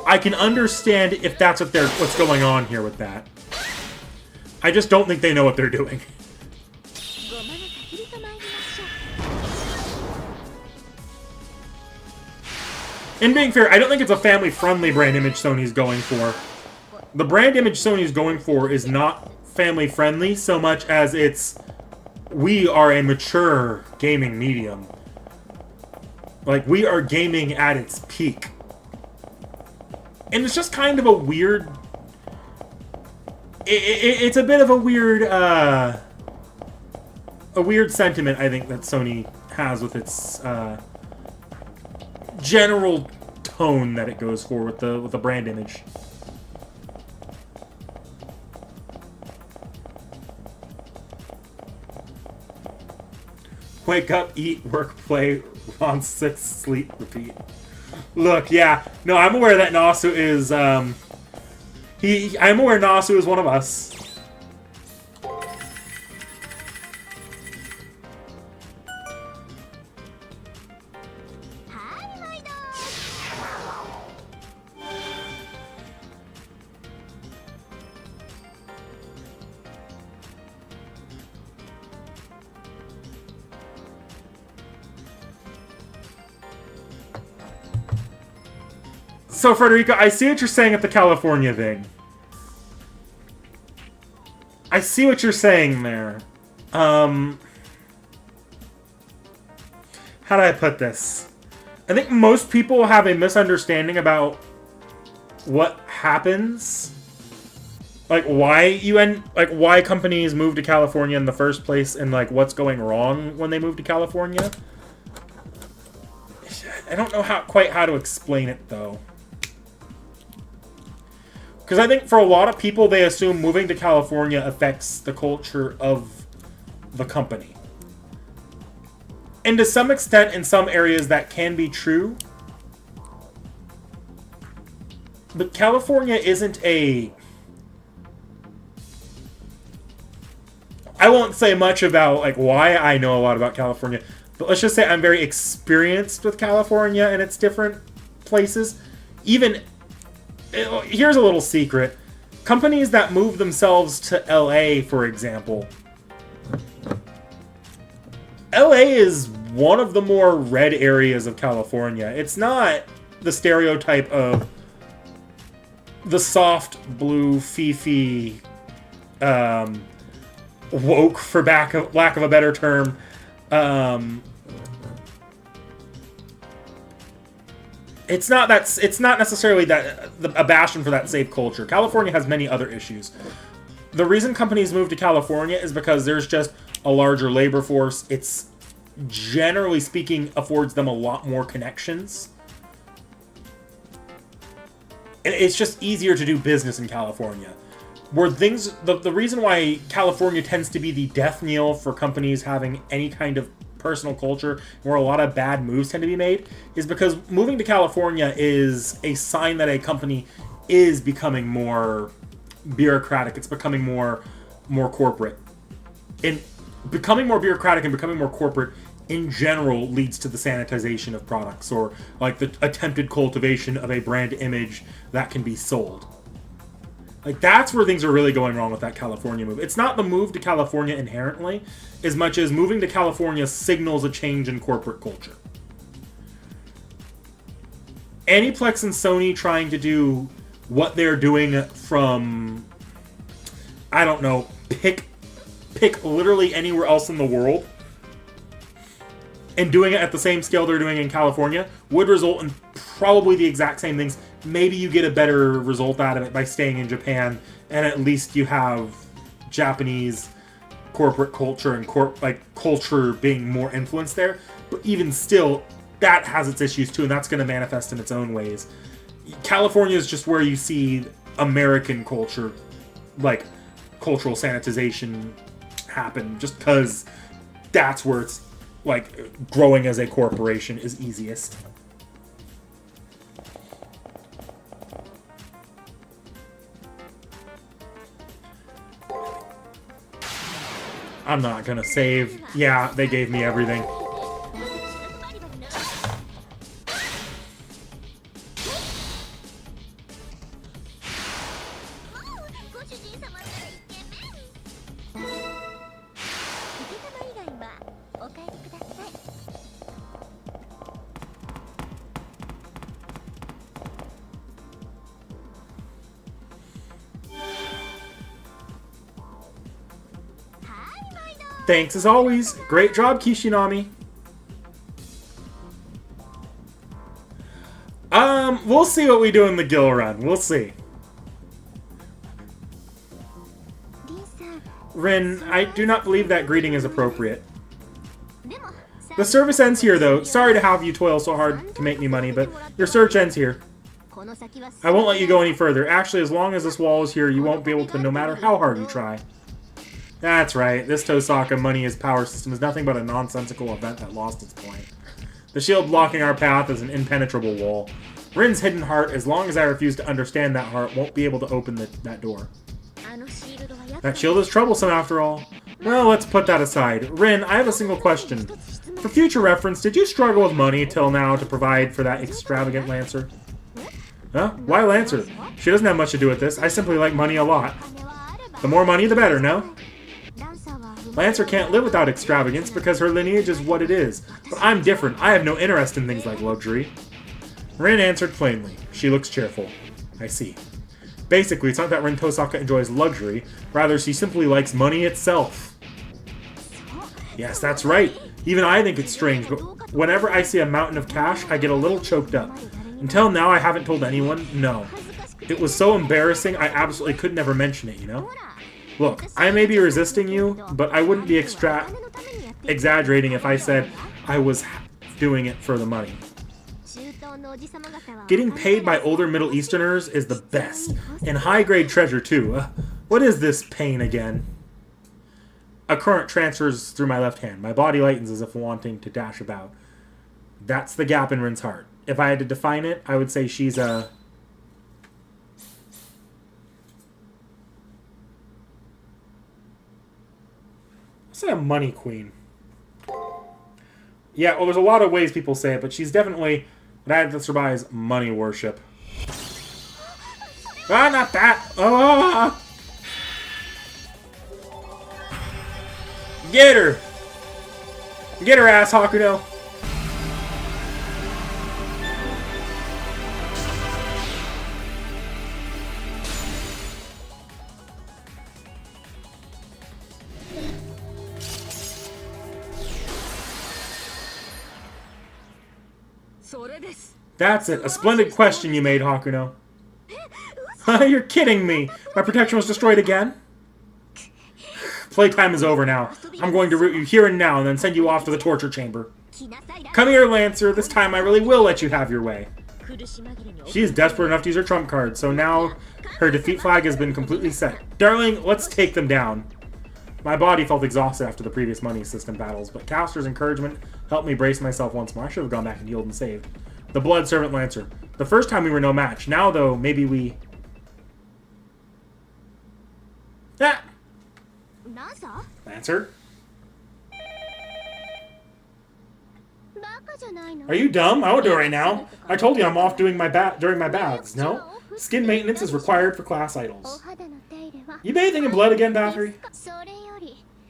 I can understand if that's what's going on here with that. I just don't think they know what they're doing. And being fair, I don't think it's a family-friendly brand image Sony's going for. The brand image Sony's going for is not family-friendly so much as we are a mature gaming medium. Like, we are gaming at its peak. And it's just kind of a weird... It's a bit of a weird sentiment, I think, that Sony has with its general tone that it goes for with the brand image. Wake up, eat, work, play, on 6, sleep, repeat. Look, yeah. No, I'm aware that Nasu is, I'm aware Nasu is one of us. So, Frederico, I see what you're saying at the California thing. I see what you're saying there. How do I put this? I think most people have a misunderstanding about what happens. Like, why companies move to California in the first place, and, like, what's going wrong when they move to California. I don't know quite how to explain it, though. Because I think for a lot of people, they assume moving to California affects the culture of the company. And to some extent, in some areas, that can be true. But California isn't a... I won't say much about like why I know a lot about California, but let's just say I'm very experienced with California and its different places. Even... Here's a little secret. Companies that move themselves to LA, for example... LA is one of the more red areas of California. It's not the stereotype of the soft blue fifi woke, for lack of a better term. It's not necessarily that a bastion for that safe culture. California has many other issues. The reason companies move to California is because there's just a larger labor force. It's, generally speaking, affords them a lot more connections. And it's just easier to do business in California. Where things... The reason why California tends to be the death knell for companies having any kind of personal culture, where a lot of bad moves tend to be made, is because moving to California is a sign that a company is becoming more bureaucratic. It's becoming more corporate. And becoming more bureaucratic and becoming more corporate in general leads to the sanitization of products, or like the attempted cultivation of a brand image that can be sold. Like, that's where things are really going wrong with that California move. It's not the move to California inherently, as much as moving to California signals a change in corporate culture. Aniplex and Sony trying to do what they're doing from, I don't know, pick literally anywhere else in the world, and doing it at the same scale they're doing in California, would result in probably the exact same things. Maybe you get a better result out of it by staying in Japan, and at least you have Japanese corporate culture and culture being more influenced there. But even still, that has its issues too, and that's going to manifest in its own ways. California is just where you see American culture, like cultural sanitization, happen, just because that's where it's like growing as a corporation is easiest. I'm not gonna save. Yeah, they gave me everything. Thanks as always. Great job, Kishinami. We'll see what we do in the Gil run. We'll see. Rin, I do not believe that greeting is appropriate. The service ends here, though. Sorry to have you toil so hard to make me money, but your search ends here. I won't let you go any further. Actually, as long as this wall is here, you won't be able to, no matter how hard you try. That's right. This Tosaka money is power system is nothing but a nonsensical event that lost its point. The shield blocking our path is an impenetrable wall. Rin's hidden heart, as long as I refuse to understand that heart, won't be able to open that door. That shield is troublesome after all. Well, let's put that aside. Rin, I have a single question. For future reference, did you struggle with money till now to provide for that extravagant Lancer? Huh? Why Lancer? She doesn't have much to do with this. I simply like money a lot. The more money, the better, no? Lancer can't live without extravagance because her lineage is what it is. But I'm different. I have no interest in things like luxury. Rin answered plainly. She looks cheerful. I see. Basically, it's not that Rin Tosaka enjoys luxury. Rather, she simply likes money itself. Yes, that's right. Even I think it's strange, but whenever I see a mountain of cash, I get a little choked up. Until now, I haven't told anyone. No. It was so embarrassing, I absolutely could never mention it, you know? Look, I may be resisting you, but I wouldn't be exaggerating if I said I was doing it for the money. Getting paid by older Middle Easterners is the best. And high-grade treasure, too. What is this pain again? A current transfers through my left hand. My body lightens as if wanting to dash about. That's the gap in Rin's heart. If I had to define it, I would say she's a... I'll say a money queen. Yeah, well, there's a lot of ways people say it, but she's definitely what I had to surmise money worship. Ah, not that! Ah! Get her! Get her, ass, Hakuno! That's it. A splendid question you made, Hakuno. You're kidding me! My protection was destroyed again? Playtime is over now. I'm going to root you here and now and then send you off to the torture chamber. Come here, Lancer. This time I really will let you have your way. She is desperate enough to use her trump card, so now her defeat flag has been completely set. Darling, let's take them down. My body felt exhausted after the previous money system battles, but Castor's encouragement helped me brace myself once more. I should have gone back and healed and saved. The Blood Servant Lancer. The first time we were no match. Now, though, maybe we... Ah! Lancer? Are you dumb? I would do it right now. I told you I'm off doing during my baths, no? Skin maintenance is required for class idols. You bathing in blood again, Bathory?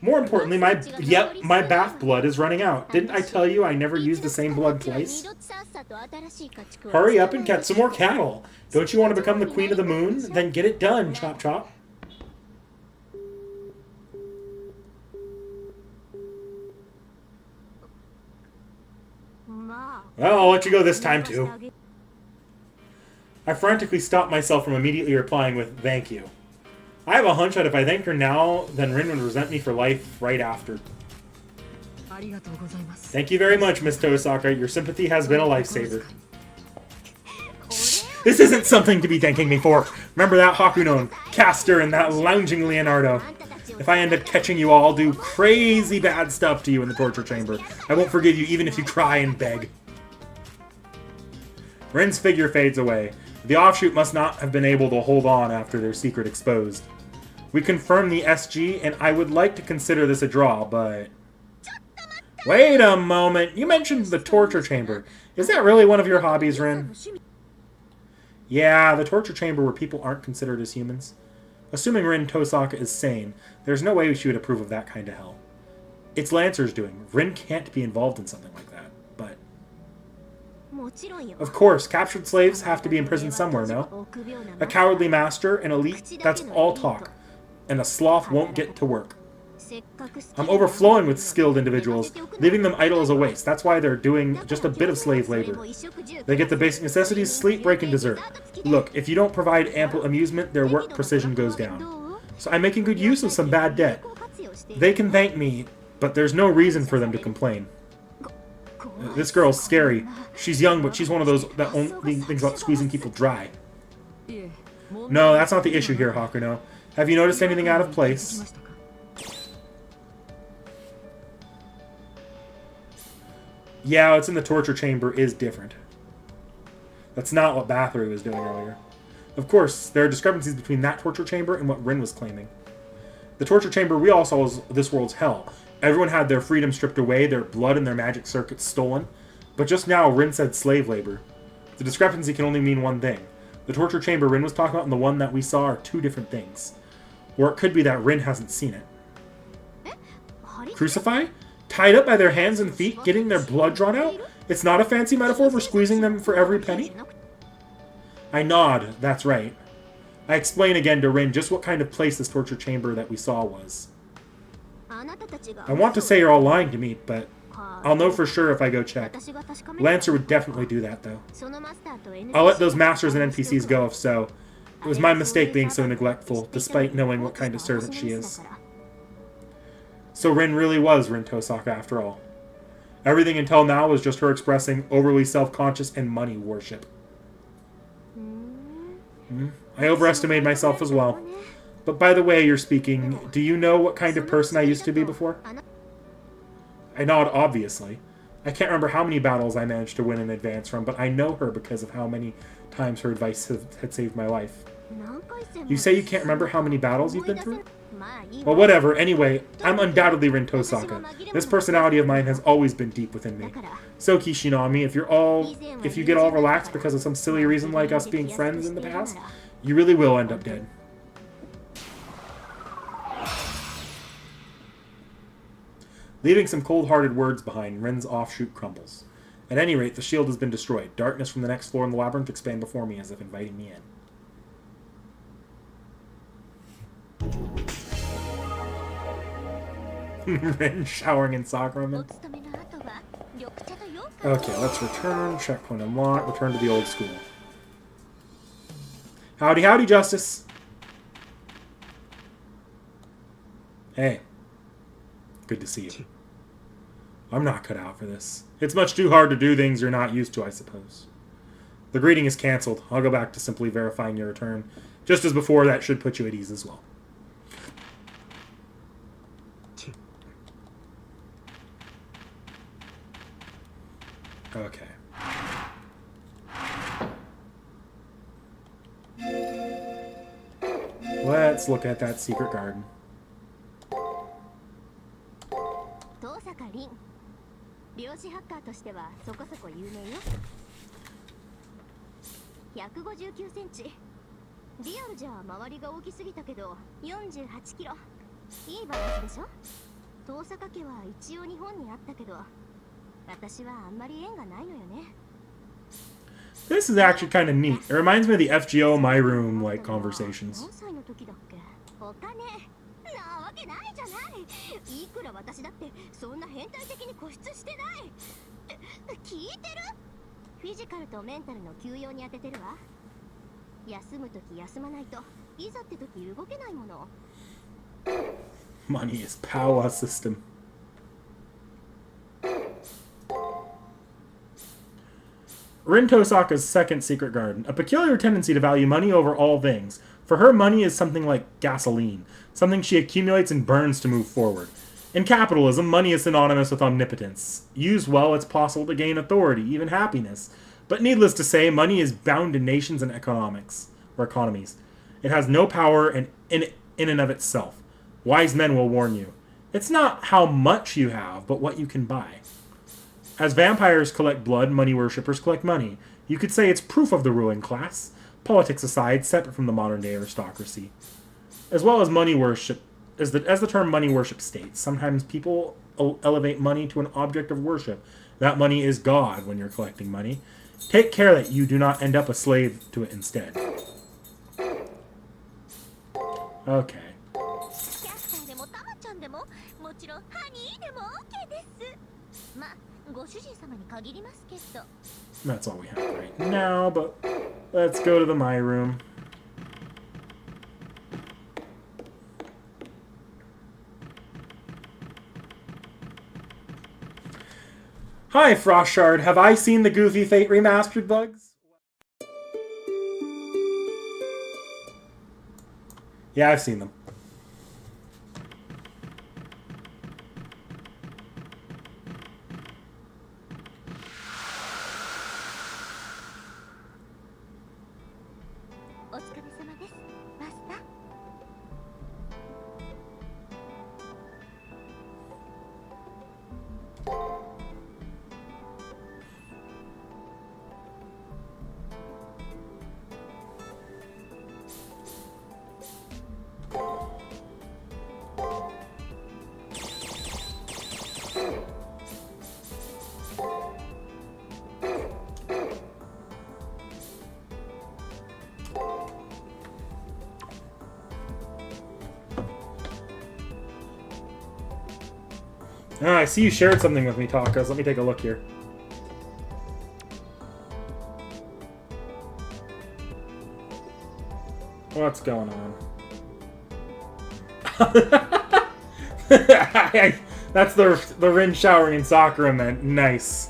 More importantly, my bath blood is running out. Didn't I tell you I never use the same blood twice? Hurry up and catch some more cattle. Don't you want to become the Queen of the Moon? Then get it done, Chop Chop. Well, I'll let you go this time, too. I frantically stopped myself from immediately replying with, thank you. I have a hunch that if I thanked her now, then Rin would resent me for life right after. Thank you very much, Miss Tosaka. Your sympathy has been a lifesaver. This isn't something to be thanking me for. Remember that, Hakuno, Castor, and that lounging Leonardo. If I end up catching you all, I'll do crazy bad stuff to you in the torture chamber. I won't forgive you even if you cry and beg. Rin's figure fades away. The offshoot must not have been able to hold on after their secret exposed. We confirmed the SG, and I would like to consider this a draw, but... Wait a moment! You mentioned the torture chamber. Is that really one of your hobbies, Rin? Yeah, the torture chamber where people aren't considered as humans. Assuming Rin Tosaka is sane, there's no way she would approve of that kind of hell. It's Lancer's doing. Rin can't be involved in something like that, but... Of course, captured slaves have to be imprisoned somewhere, no? A cowardly master, an elite, that's all talk. And a sloth won't get to work. I'm overflowing with skilled individuals. Leaving them idle is a waste. That's why they're doing just a bit of slave labor. They get the basic necessities, sleep, break, and dessert. Look, if you don't provide ample amusement, their work precision goes down. So I'm making good use of some bad debt. They can thank me, but there's no reason for them to complain. This girl's scary. She's young, but she's one of those that only thinks about squeezing people dry. No, that's not the issue here, Hakuno. Have you noticed anything out of place? Yeah, what's in the torture chamber is different. That's not what Bathory was doing earlier. Of course, there are discrepancies between that torture chamber and what Rin was claiming. The torture chamber we all saw was this world's hell. Everyone had their freedom stripped away, their blood and their magic circuits stolen. But just now, Rin said slave labor. The discrepancy can only mean one thing. The torture chamber Rin was talking about and the one that we saw are two different things. Or it could be that Rin hasn't seen it. Crucify? Tied up by their hands and feet, getting their blood drawn out? It's not a fancy metaphor for squeezing them for every penny? I nod. That's right. I explain again to Rin just what kind of place this torture chamber that we saw was. I want to say you're all lying to me, but I'll know for sure if I go check. Lancer would definitely do that, though. I'll let those masters and NPCs go if so. It was my mistake being so neglectful, despite knowing what kind of servant she is. So Rin really was Rin Tosaka after all. Everything until now was just her expressing overly self-conscious and money worship. I overestimated myself as well. But by the way you're speaking, do you know what kind of person I used to be before? I nod obviously. I can't remember how many battles I managed to win in advance from, but I know her because of how many times her advice had saved my life. You say you can't remember how many battles you've been through? Well, whatever. Anyway, I'm undoubtedly Rin Tosaka. This personality of mine has always been deep within me. So, Kishinami, if you get all relaxed because of some silly reason like us being friends in the past, you really will end up dead. Leaving some cold-hearted words behind, Rin's offshoot crumbles. At any rate, the shield has been destroyed. Darkness from the next floor in the labyrinth expand before me as if inviting me in. Rin showering in sacrament. Okay, let's return. Checkpoint unlocked. Return to the old school. Howdy, howdy, Justice. Hey. Good to see you. I'm not cut out for this. It's much too hard to do things you're not used to, I suppose. The greeting is cancelled. I'll go back to simply verifying your return. Just as before, that should put you at ease as well. Okay. Let's look at that secret garden. This is actually kind of neat. It reminds me of the FGO My Room like conversations. Money is power system. Rin Tosaka's second secret garden. A peculiar tendency to value money over all things. For her, money is something like gasoline, something she accumulates and burns to move forward. In capitalism, money is synonymous with omnipotence. Used well, it's possible to gain authority, even happiness. But needless to say, money is bound to nations and economies. It has no power in and of itself. Wise men will warn you. It's not how much you have, but what you can buy. As vampires collect blood, money worshippers collect money. You could say it's proof of the ruling class, politics aside, separate from the modern-day aristocracy. As well as money worship, as the term money worship states, sometimes people elevate money to an object of worship. That money is God when you're collecting money. Take care that you do not end up a slave to it instead. Okay. That's all we have right now, but let's go to the My Room. Hi, Frostshard. Have I seen the Goofy Fate Remastered bugs? Yeah, I've seen them. Ah, I see you shared something with me, Tacos. Let me take a look here. What's going on? That's the Rin showering in Sakura meant. Nice.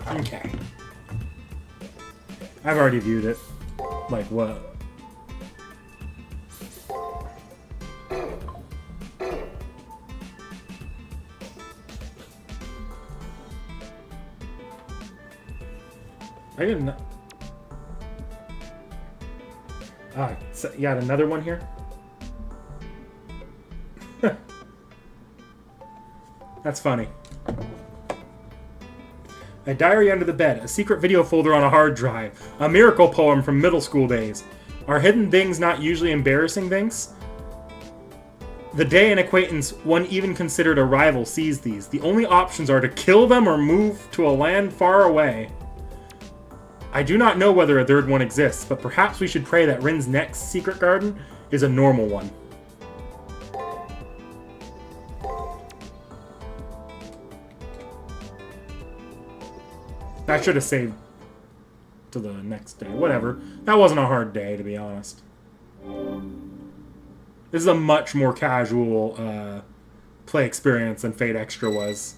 Okay. I've already viewed it. Like what? I didn't. Ah, so you got another one here? That's funny. A diary under the bed, a secret video folder on a hard drive, a miracle poem from middle school days. Are hidden things not usually embarrassing things? The day an acquaintance, one even considered a rival, sees these. The only options are to kill them or move to a land far away. I do not know whether a third one exists, but perhaps we should pray that Rin's next secret garden is a normal one. I should have saved to the next day. Whatever. That wasn't a hard day, to be honest. This is a much more casual play experience than Fate Extra was.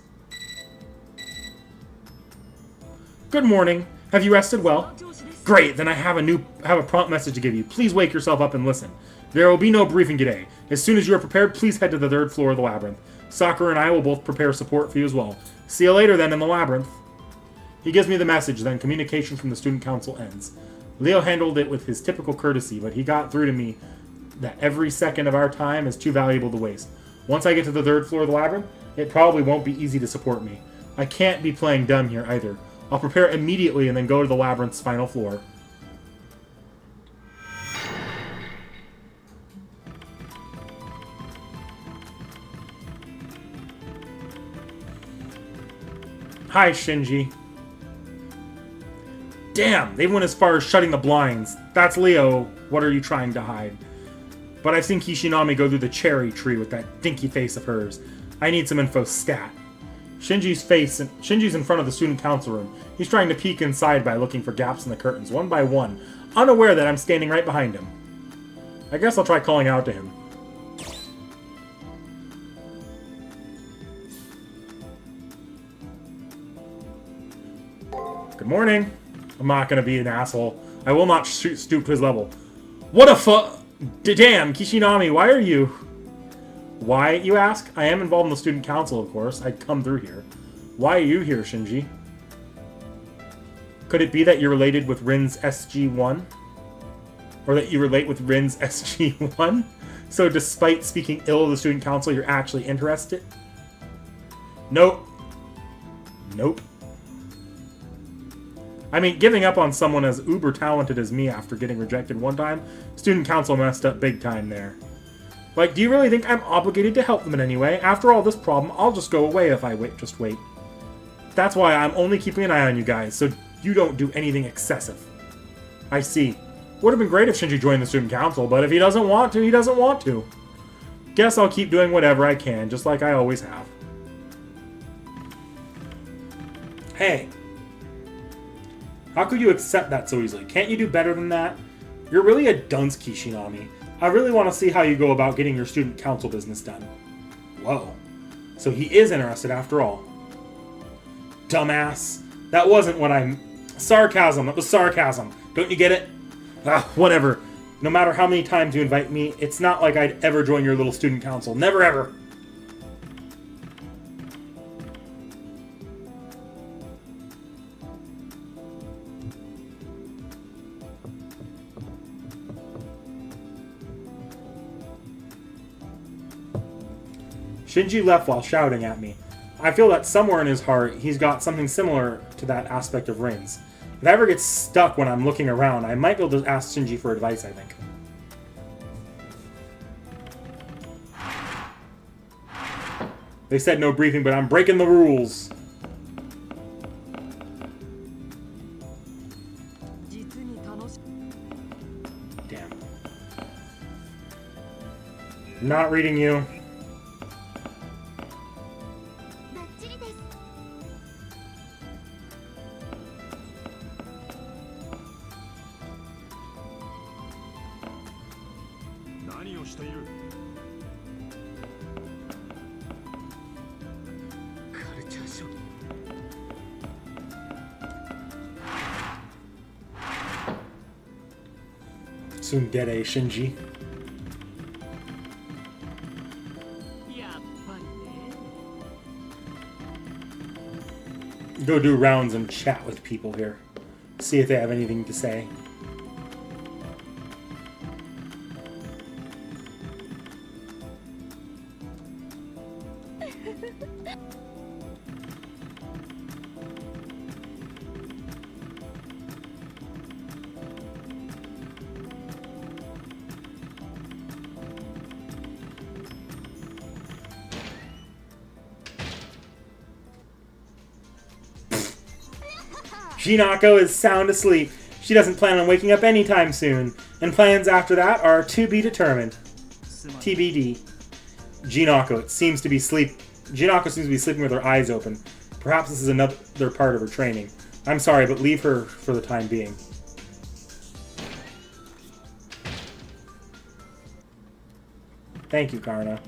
Good morning. Have you rested well? Great, then I have a prompt message to give you. Please wake yourself up and listen. There will be no briefing today. As soon as you are prepared, please head to the 3rd floor of the labyrinth. Sakura and I will both prepare support for you as well. See you later then in the labyrinth. He gives me the message, then communication from the student council ends. Leo handled it with his typical courtesy, but he got through to me that every second of our time is too valuable to waste. Once I get to the 3rd floor of the labyrinth, it probably won't be easy to support me. I can't be playing dumb here either. I'll prepare immediately and then go to the labyrinth's final floor. Hi, Shinji. Damn, they went as far as shutting the blinds. That's Leo. What are you trying to hide? But I've seen Kishinami go through the cherry tree with that dinky face of hers. I need some info stat. Shinji's in front of the student council room. He's trying to peek inside by looking for gaps in the curtains, one by one, unaware that I'm standing right behind him. I guess I'll try calling out to him. Good morning. I'm not gonna be an asshole. I will not stoop to his level. What a damn, Kishinami, why are you... Why, you ask? I am involved in the student council, of course. I'd come through here. Why are you here, Shinji? Could it be that you're related with Rin's SG-1? Or that you relate with Rin's SG-1? So despite speaking ill of the student council, you're actually interested? Nope. Nope. I mean, giving up on someone as uber talented as me after getting rejected one time, student council messed up big time there. Like, do you really think I'm obligated to help them in any way? After all this problem, I'll just go away if I just wait. That's why I'm only keeping an eye on you guys, so you don't do anything excessive. I see. Would have been great if Shinji joined the student council, but if he doesn't want to, he doesn't want to. Guess I'll keep doing whatever I can, just like I always have. Hey. How could you accept that so easily? Can't you do better than that? You're really a dunce, Kishinami. I really want to see how you go about getting your student council business done. Whoa. So he is interested after all. Dumbass. That wasn't what I'm... Sarcasm. That was sarcasm. Don't you get it? Ah, whatever. No matter how many times you invite me, it's not like I'd ever join your little student council. Never ever. Shinji left while shouting at me. I feel that somewhere in his heart, he's got something similar to that aspect of Rin's. If I ever get stuck when I'm looking around, I might be able to ask Shinji for advice, I think. They said no briefing, but I'm breaking the rules. Damn. Not reading you. Tsundere Shinji. Go do rounds and chat with people here. See if they have anything to say. Jinako is sound asleep. She doesn't plan on waking up anytime soon, and plans after that are to be determined. TBD. Jinako seems to be sleeping with her eyes open. Perhaps this is another part of her training. I'm sorry, but leave her for the time being. Thank you, Karna.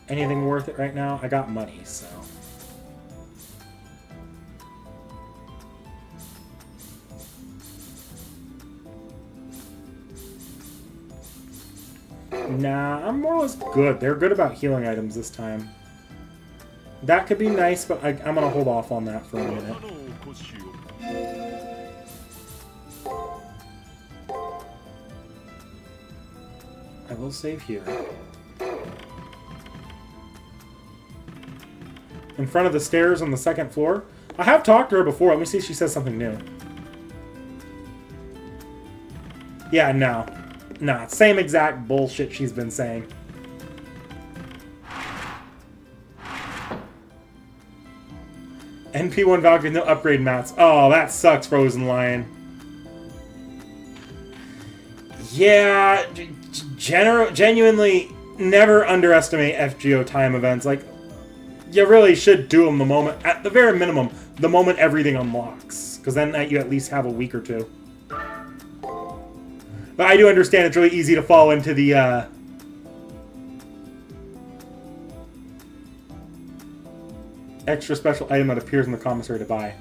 Anything worth it right now? I got money, so... Nah, I'm more or less good. They're good about healing items this time. That could be nice, but I'm going to hold off on that for a minute. I will save here. In front of the stairs on the second floor. I have talked to her before. Let me see if she says something new. Yeah, no. Nah, same exact bullshit she's been saying. NP1 Valkyrie, no upgrade mats. Oh, that sucks, Frozen Lion. Yeah, genuinely, never underestimate FGO time events. Like, you really should do them the moment, at the very minimum, the moment everything unlocks. Because then you at least have a week or two. But I do understand it's really easy to fall into the, extra special item that appears in the commissary to buy.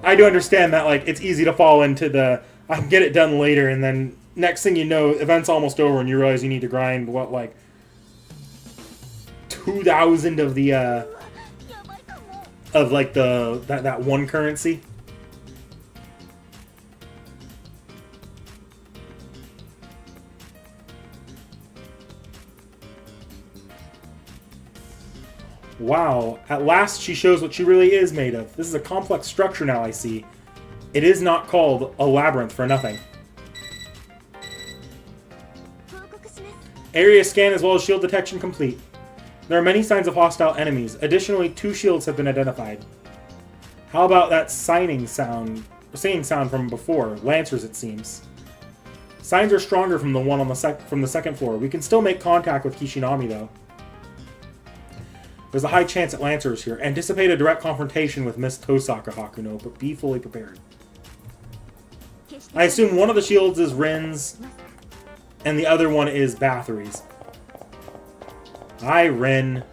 I do understand that, like, it's easy to fall into the, I can get it done later, and then next thing you know, event's almost over, and you realize you need to grind, what, like, 2,000 of the, of, like, that one currency. Wow, at last she shows what she really is made of. This is a complex structure now, I see. It is not called a labyrinth for nothing. Area scan as well as shield detection complete. There are many signs of hostile enemies. Additionally, 2 shields have been identified. How about that singing sound from before? Lancers, it seems. Signs are stronger from the one on from the second floor. We can still make contact with Kishinami, though. There's a high chance that Lancer is here. Anticipate a direct confrontation with Miss Tosaka Hakuno, but be fully prepared. I assume one of the shields is Rin's, and the other one is Bathory's. Hi, Rin.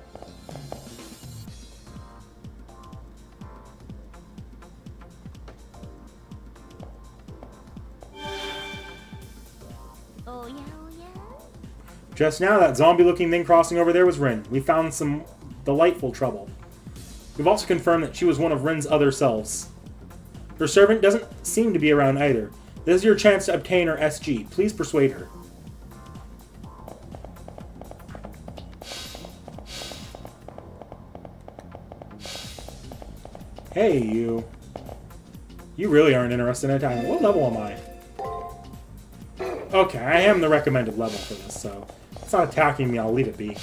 Just now, that zombie-looking thing crossing over there was Rin. We found some delightful trouble. We've also confirmed that she was one of Rin's other selves. Her servant doesn't seem to be around either. This is your chance to obtain her SG. Please persuade her. Hey, you. You really aren't interested in attacking. What level am I? Okay, I am the recommended level for this, so if it's not attacking me, I'll leave it be.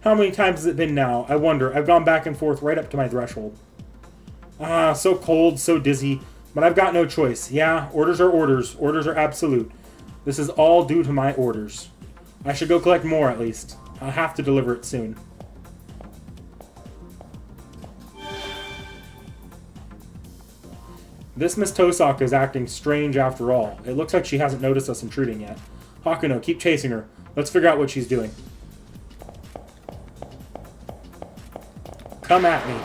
How many times has it been now? I wonder. I've gone back and forth right up to my threshold. Ah, so cold, so dizzy. But I've got no choice. Yeah, orders are orders. Orders are absolute. This is all due to my orders. I should go collect more, at least. I'll have to deliver it soon. This Miss Tosaka is acting strange after all. It looks like she hasn't noticed us intruding yet. Hakuno, keep chasing her. Let's figure out what she's doing. Come at me.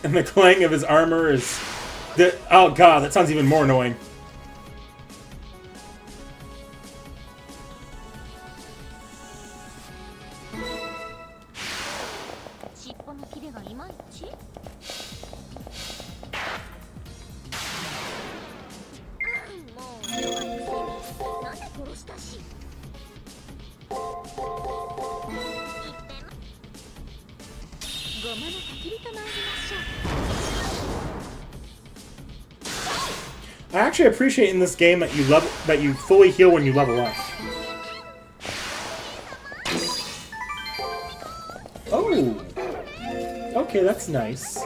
And the clang of his armor is... Oh god, that sounds even more annoying. I actually appreciate in this game that you fully heal when you level up. Oh, okay, that's nice.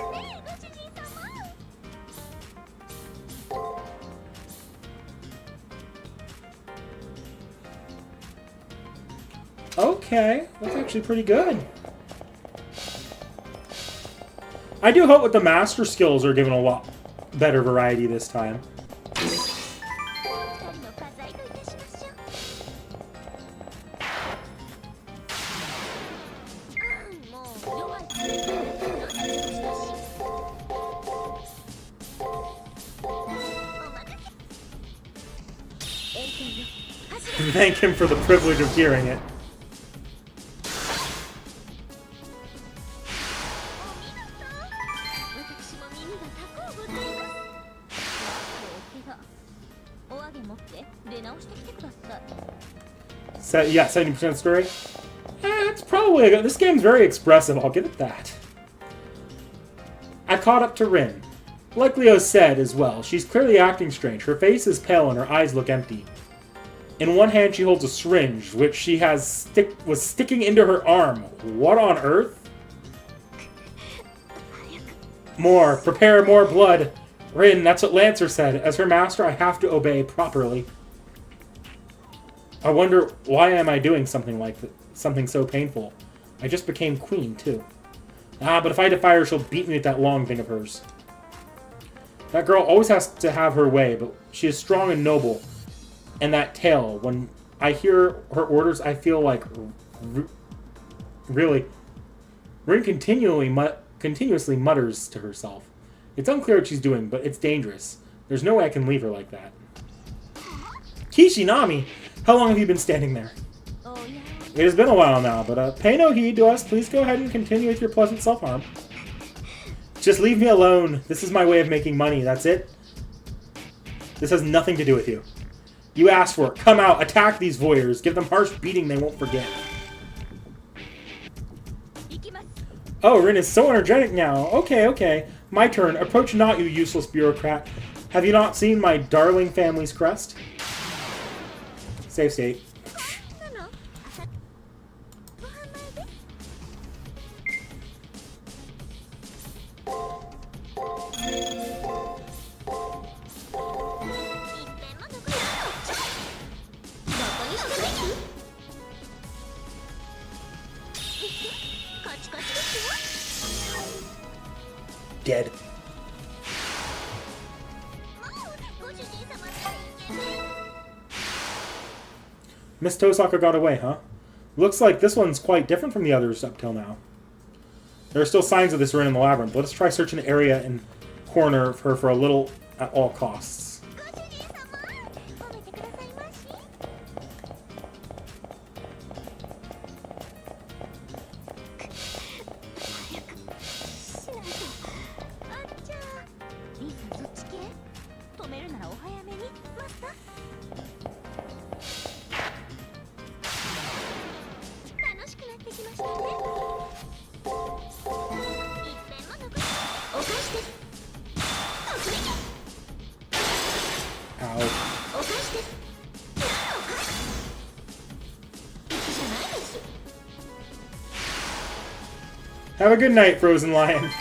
Okay, that's actually pretty good. I do hope with the master skills are given a lot better variety this time. Thank him for the privilege of hearing it. Yeah, 70% story. It's probably this game's very expressive. I'll give it that. I caught up to Rin. Like Leo said as well, she's clearly acting strange. Her face is pale and her eyes look empty. In one hand, she holds a syringe, which she was sticking into her arm. What on earth? More. Prepare more blood. Rin, that's what Lancer said. As her master, I have to obey properly. I wonder, why am I doing something like that? Something so painful? I just became queen, too. Ah, but if I defy her, she'll beat me with that long thing of hers. That girl always has to have her way, but she is strong and noble. And that tail, when I hear her orders, I feel like... Really? Rin continuously mutters to herself. It's unclear what she's doing, but it's dangerous. There's no way I can leave her like that. Kishinami! How long have you been standing there? It has been a while now, but pay no heed to us. Please go ahead and continue with your pleasant self-harm. Just leave me alone. This is my way of making money, that's it. This has nothing to do with you. You asked for it. Come out, attack these voyeurs. Give them harsh beating they won't forget. Oh, Rin is so energetic now. Okay, okay. My turn. Approach not, you useless bureaucrat. Have you not seen my darling family's crest? Save state. Dead. Miss Tosaka got away, huh? Looks like this one's quite different from the others up till now. There are still signs of this Rin in the labyrinth. Let us try searching the area and corner of her for a little at all costs. Have a good night, Frozen Lion.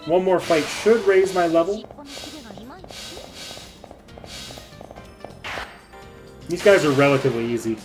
One more fight should raise my level. These guys are relatively easy.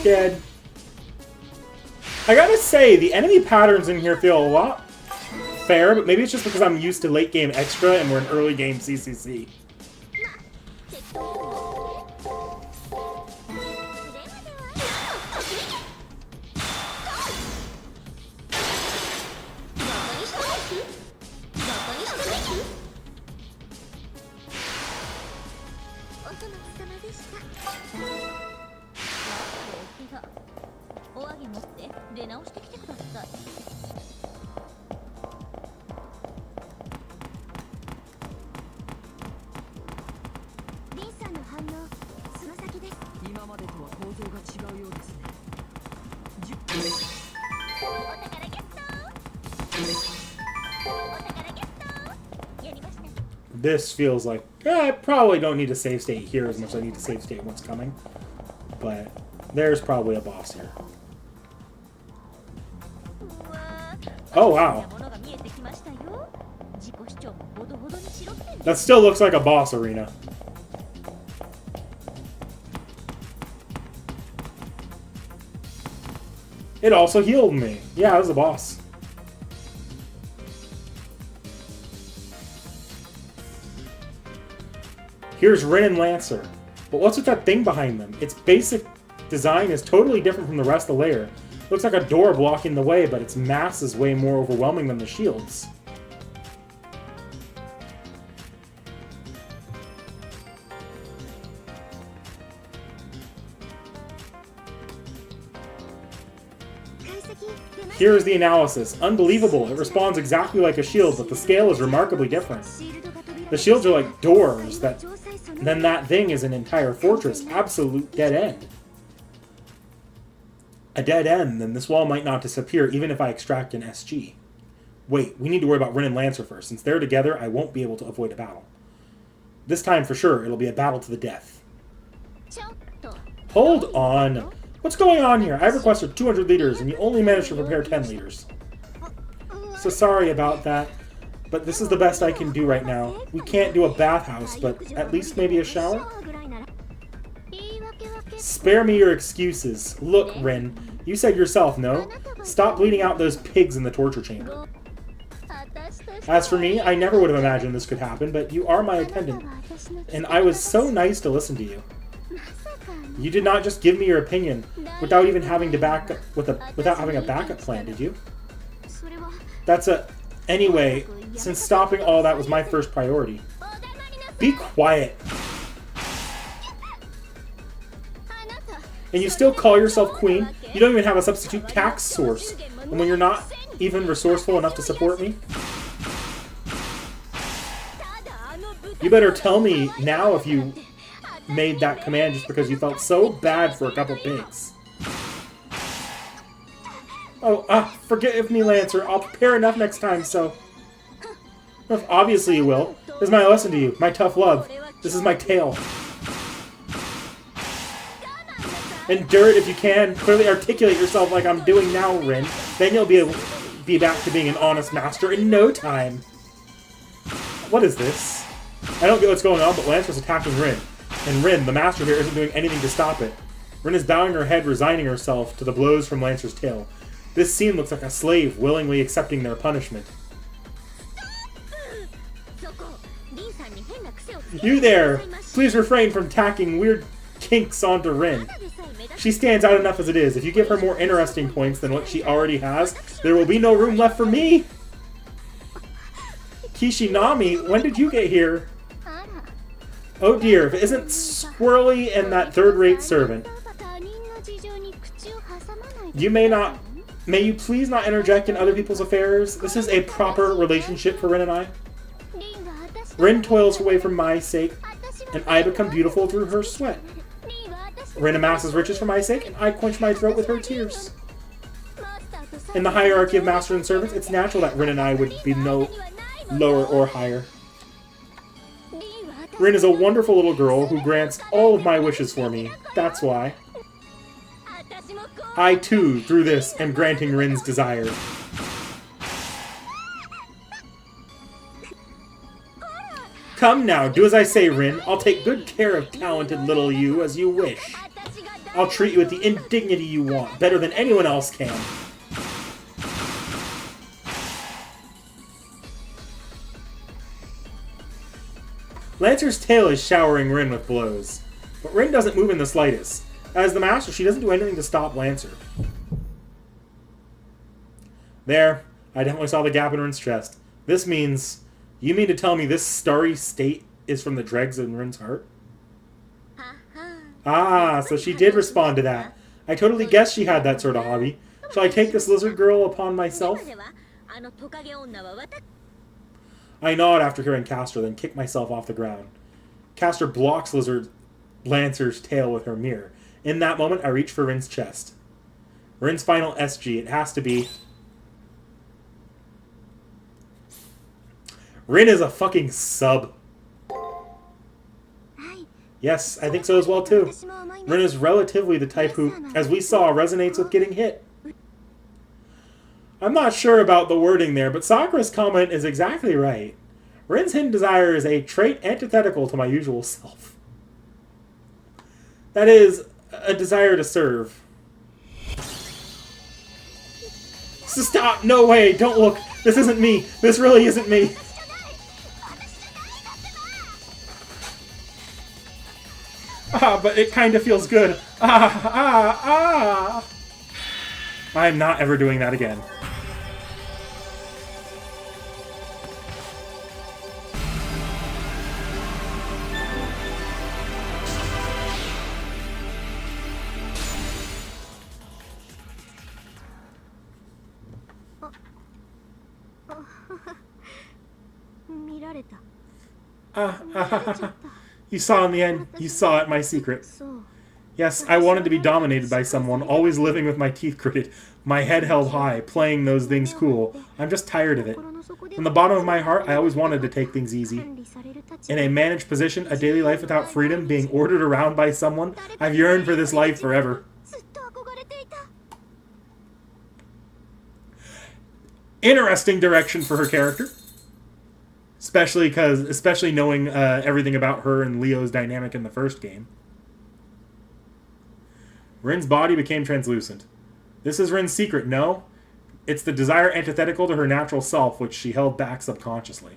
Dead. I gotta say, the enemy patterns in here feel a lot fair, but maybe it's just because I'm used to late game extra and we're in early game CCC. This feels like, I probably don't need to save state here as much as I need to save state what's coming. But there's probably a boss here. Oh, wow. That still looks like a boss arena. It also healed me. Yeah, it was a boss. Here's Rin and Lancer. But what's with that thing behind them? Its basic design is totally different from the rest of the layer. Looks like a door blocking the way, but its mass is way more overwhelming than the shields. Here's the analysis. Unbelievable. It responds exactly like a shield, but the scale is remarkably different. The shields are like doors, then that thing is an entire fortress. Absolute dead end. A dead end, then this wall might not disappear even if I extract an SG. Wait, we need to worry about Rin and Lancer first. Since they're together, I won't be able to avoid a battle. This time for sure, it'll be a battle to the death. Hold on. What's going on here? I've requested 200 liters and you only managed to prepare 10 liters. So sorry about that, but this is the best I can do right now. We can't do a bathhouse, but at least maybe a shower? Spare me your excuses. Look, Rin, you said yourself, no? Stop bleeding out those pigs in the torture chamber. As for me, I never would have imagined this could happen, but you are my attendant, and I was so nice to listen to you. You did not just give me your opinion without even having to without having a backup plan, did you? Anyway, since stopping all that was my first priority. Be quiet. And you still call yourself queen? You don't even have a substitute tax source. And when you're not even resourceful enough to support me? You better tell me now if you made that command just because you felt so bad for a couple pigs. Oh, forgive me, Lancer. I'll prepare enough next time, so... Well, obviously you will. This is my lesson to you. My tough love. This is my tale. Endure it if you can. Clearly articulate yourself like I'm doing now, Rin. Then you'll be back to being an honest master in no time. What is this? I don't get what's going on, but Lancer's attacking Rin. And Rin, the master here, isn't doing anything to stop it. Rin is bowing her head, resigning herself to the blows from Lancer's tail. This scene looks like a slave willingly accepting their punishment. You there! Please refrain from tacking weird kinks onto Rin. She stands out enough as it is. If you give her more interesting points than what she already has, there will be no room left for me! Kishinami, when did you get here? Oh dear, if it isn't Squirrely and that third-rate servant. May you please not interject in other people's affairs? This is a proper relationship for Rin and I. Rin toils away for my sake, and I become beautiful through her sweat. Rin amasses riches for my sake, and I quench my throat with her tears. In the hierarchy of masters and servants, it's natural that Rin and I would be no lower or higher. Rin is a wonderful little girl who grants all of my wishes for me. That's why. I, too, through this, am granting Rin's desire. Come now, do as I say, Rin. I'll take good care of talented little you as you wish. I'll treat you with the indignity you want, better than anyone else can. Lancer's tail is showering Rin with blows, but Rin doesn't move in the slightest. As the master, she doesn't do anything to stop Lancer. There, I definitely saw the gap in Rin's chest. This means... You mean to tell me this starry state is from the dregs in Rin's heart? Ah, so she did respond to that. I totally guessed she had that sort of hobby. Shall I take this lizard girl upon myself? I nod after hearing Castor, then kick myself off the ground. Castor blocks Lancer's tail with her mirror. In that moment, I reach for Rin's chest. Rin's final SG, it has to be... Rin is a fucking sub. Yes, I think so as well too. Rin is relatively the type who, as we saw, resonates with getting hit. I'm not sure about the wording there, but Sakura's comment is exactly right. Rin's hidden desire is a trait antithetical to my usual self. That is, a desire to serve. So stop! No way! Don't look! This isn't me! This really isn't me! Ah, but it kind of feels good. I'm not ever doing that again. You saw in the end. You saw it, my secret. Yes, I wanted to be dominated by someone, always living with my teeth gritted, my head held high, playing those things cool. I'm just tired of it. From the bottom of my heart, I always wanted to take things easy. In a managed position, a daily life without freedom, being ordered around by someone, I've yearned for this life forever. Interesting direction for her character. Especially knowing everything about her and Leo's dynamic in the first game. Rin's body became translucent. This is Rin's secret, no? It's the desire antithetical to her natural self, which she held back subconsciously.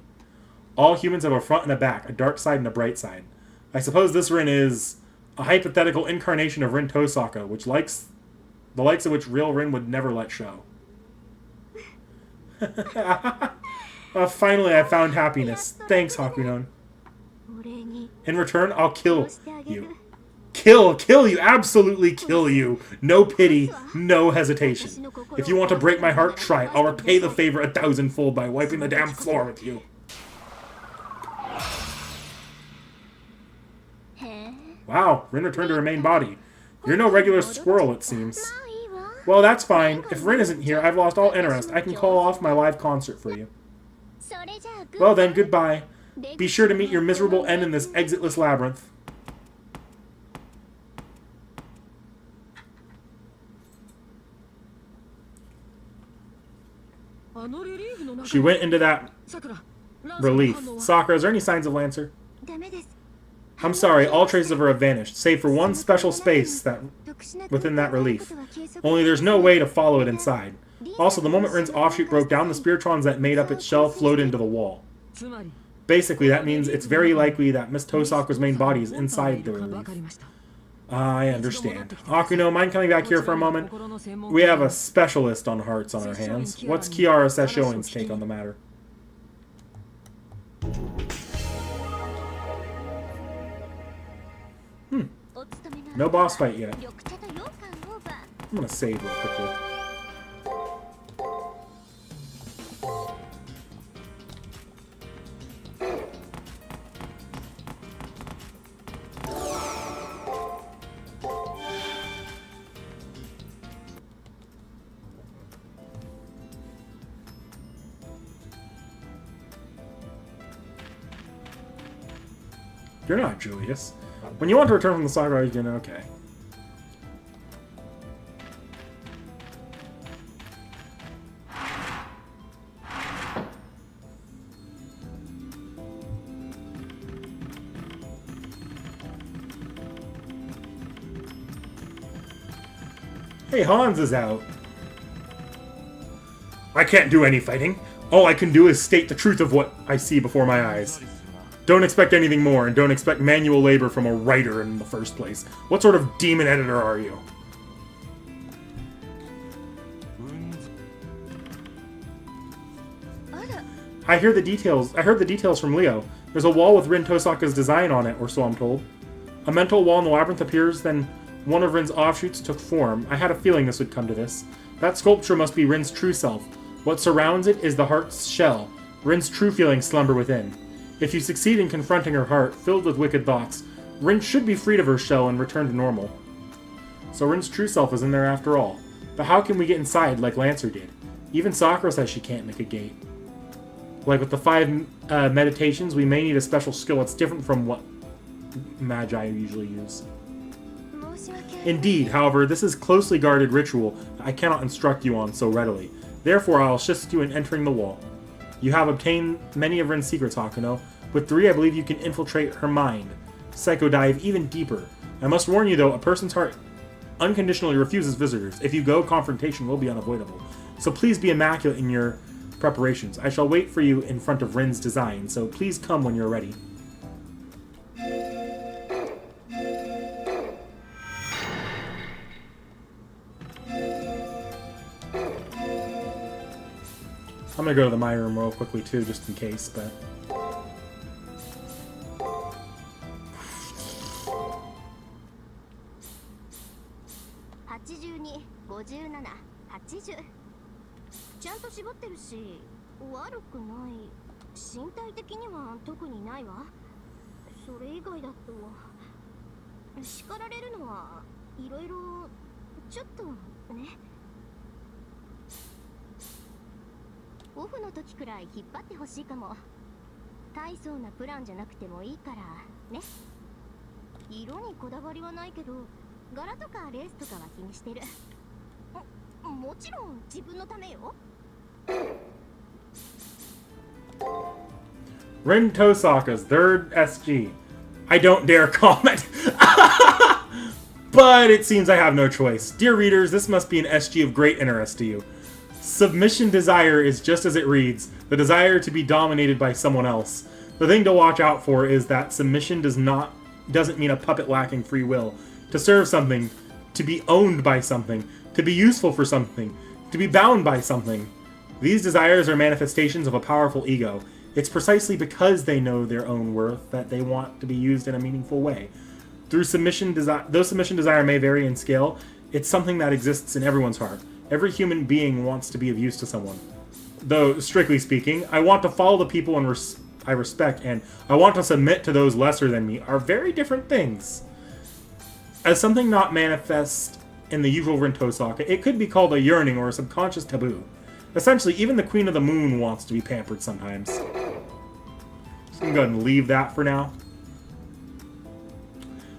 All humans have a front and a back, a dark side and a bright side. I suppose this Rin is a hypothetical incarnation of Rin Tosaka, the likes of which real Rin would never let show. Finally, I found happiness. Thanks, Hakunon. In return, I'll kill you. Kill you, absolutely kill you. No pity, no hesitation. If you want to break my heart, try it. I'll repay the favor 1,000-fold by wiping the damn floor with you. Wow, Rin returned to her main body. You're no regular squirrel, it seems. Well, that's fine. If Rin isn't here, I've lost all interest. I can call off my live concert for you. Well then, goodbye. Be sure to meet your miserable end in this exitless labyrinth. She went into that relief. Sakura, is there any signs of Lancer? I'm sorry, all traces of her have vanished, save for one special space that within that relief. Only there's no way to follow it inside. Also, the moment Rin's offshoot broke down, the spiritrons that made up its shell flowed into the wall. Basically, that means it's very likely that Miss Tosaka's main body is inside the relief. I understand. Akuno, mind coming back here for a moment? We have a specialist on hearts on our hands. What's Kiara Sesshoin's take on the matter? No boss fight yet. I'm gonna save real quickly. You're not Julius. When you want to return from the saga, you know, okay. Hey, Hans is out. I can't do any fighting. All I can do is state the truth of what I see before my eyes. Don't expect anything more, and don't expect manual labor from a writer in the first place. What sort of demon editor are you? I heard the details from Leo. There's a wall with Rin Tosaka's design on it, or so I'm told. A mental wall in the labyrinth appears, then one of Rin's offshoots took form. I had a feeling this would come to this. That sculpture must be Rin's true self. What surrounds it is the heart's shell. Rin's true feelings slumber within. If you succeed in confronting her heart, filled with wicked thoughts, Rin should be freed of her shell and return to normal. So Rin's true self is in there after all. But how can we get inside like Lancer did? Even Sakura says she can't make a gate. Like with the 5 meditations, we may need a special skill that's different from what Magi usually use. Indeed, however, this is closely guarded ritual I cannot instruct you on so readily. Therefore, I'll assist you in entering the wall. You have obtained many of Rin's secrets, Hakuno. With 3, I believe you can infiltrate her mind. Psycho dive even deeper. I must warn you, though, a person's heart unconditionally refuses visitors. If you go, confrontation will be unavoidable. So please be immaculate in your preparations. I shall wait for you in front of Rin's design, so please come when you're ready. I'm gonna go to the my room real quickly too, just in case, but... Rin Tosaka's 3rd SG. I don't dare comment. But it seems I have no choice. Dear readers, this must be an SG of great interest to you. Submission desire is just as it reads, the desire to be dominated by someone else. The thing to watch out for is that submission doesn't mean a puppet lacking free will. To serve something, to be owned by something, to be useful for something, to be bound by something. These desires are manifestations of a powerful ego. It's precisely because they know their own worth that they want to be used in a meaningful way. Though submission desire may vary in scale, it's something that exists in everyone's heart. Every human being wants to be of use to someone. Though, strictly speaking, I want to follow the people I respect, and I want to submit to those lesser than me, are very different things. As something not manifest in the usual Rin Tosaka, it could be called a yearning or a subconscious taboo. Essentially, even the Queen of the Moon wants to be pampered sometimes. So I'm going to go ahead and leave that for now.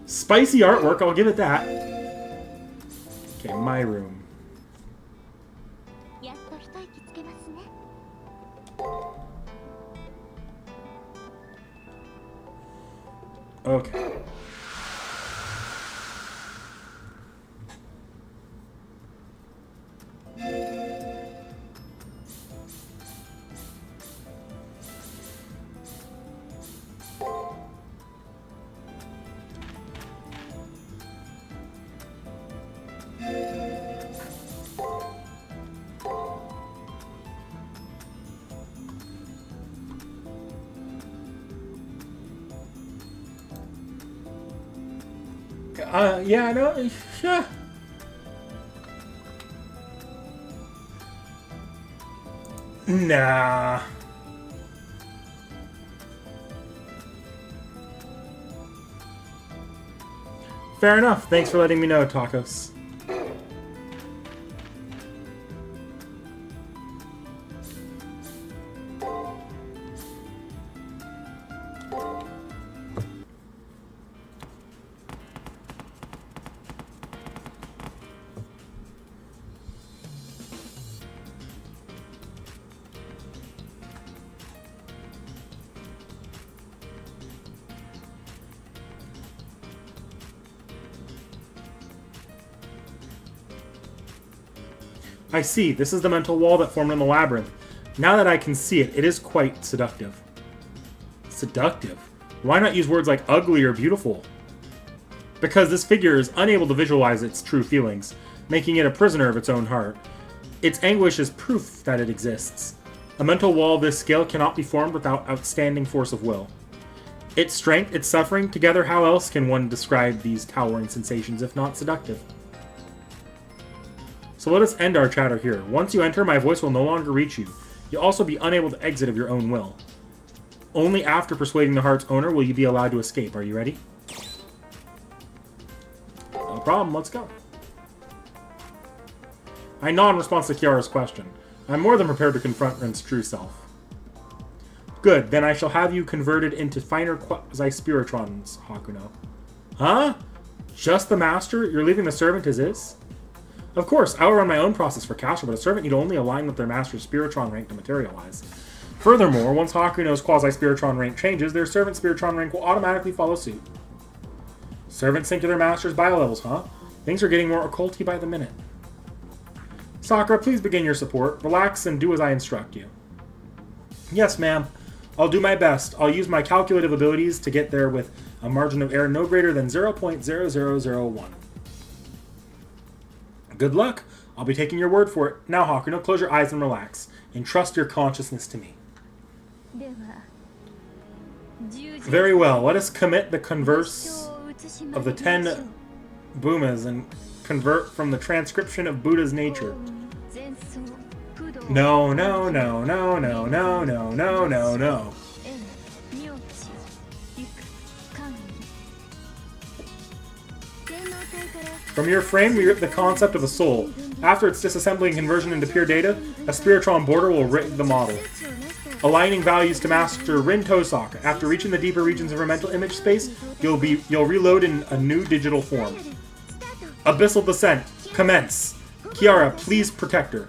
Spicy artwork, I'll give it that. Okay, my room. Okay. Yeah, no, yeah. Nah. Fair enough. Thanks for letting me know, Tacos. I see. This is the mental wall that formed in the labyrinth. Now that I can see it, it is quite seductive. Seductive? Why not use words like ugly or beautiful? Because this figure is unable to visualize its true feelings, making it a prisoner of its own heart. Its anguish is proof that it exists. A mental wall of this scale cannot be formed without outstanding force of will. Its strength, its suffering, together how else can one describe these towering sensations if not seductive? So let us end our chatter here. Once you enter, my voice will no longer reach you. You'll also be unable to exit of your own will. Only after persuading the heart's owner will you be allowed to escape. Are you ready? No problem, let's go. I nod in response to Kiara's question. I'm more than prepared to confront Rin's true self. Good, then I shall have you converted into finer quasi-spiritrons, Hakuno. Huh? Just the master? You're leaving the servant as is? Of course, I will run my own process for Castro, but a servant need only align with their master's Spiritron rank to materialize. Furthermore, once Hakuno's quasi-Spiritron rank changes, their servant Spiritron rank will automatically follow suit. Servants sync to their master's biolevels, huh? Things are getting more occulty by the minute. Sakura, please begin your support. Relax and do as I instruct you. Yes, ma'am. I'll do my best. I'll use my calculative abilities to get there with a margin of error no greater than 0.0001. Good luck. I'll be taking your word for it. Now, Hakuno, close your eyes and relax. Entrust your consciousness to me. Very well. Let us commit the converse of the 10 Bumas and convert from the transcription of Buddha's nature. No, no, no, no, no, no, no, no, no, no. From your frame, we rip the concept of a soul. After its disassembly and conversion into pure data, a Spiritron border will rig the model. Aligning values to Master Rin Tosaka. After reaching the deeper regions of her mental image space, you'll reload in a new digital form. Abyssal Descent. Commence. Kiara, please protect her.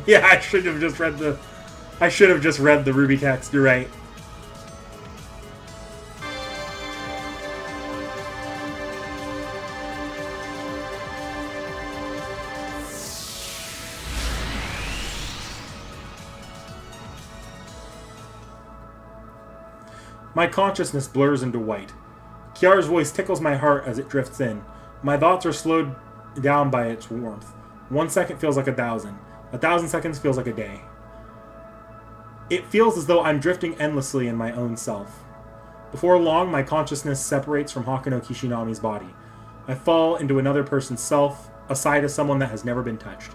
Yeah, I should have just read the Ruby text, you're right. My consciousness blurs into white. Kiara's voice tickles my heart as it drifts in. My thoughts are slowed down by its warmth. 1 second feels like 1,000. 1,000 seconds feels like a day. It feels as though I'm drifting endlessly in my own self. Before long, my consciousness separates from Hakuno Kishinami's body. I fall into another person's self, a side of someone that has never been touched.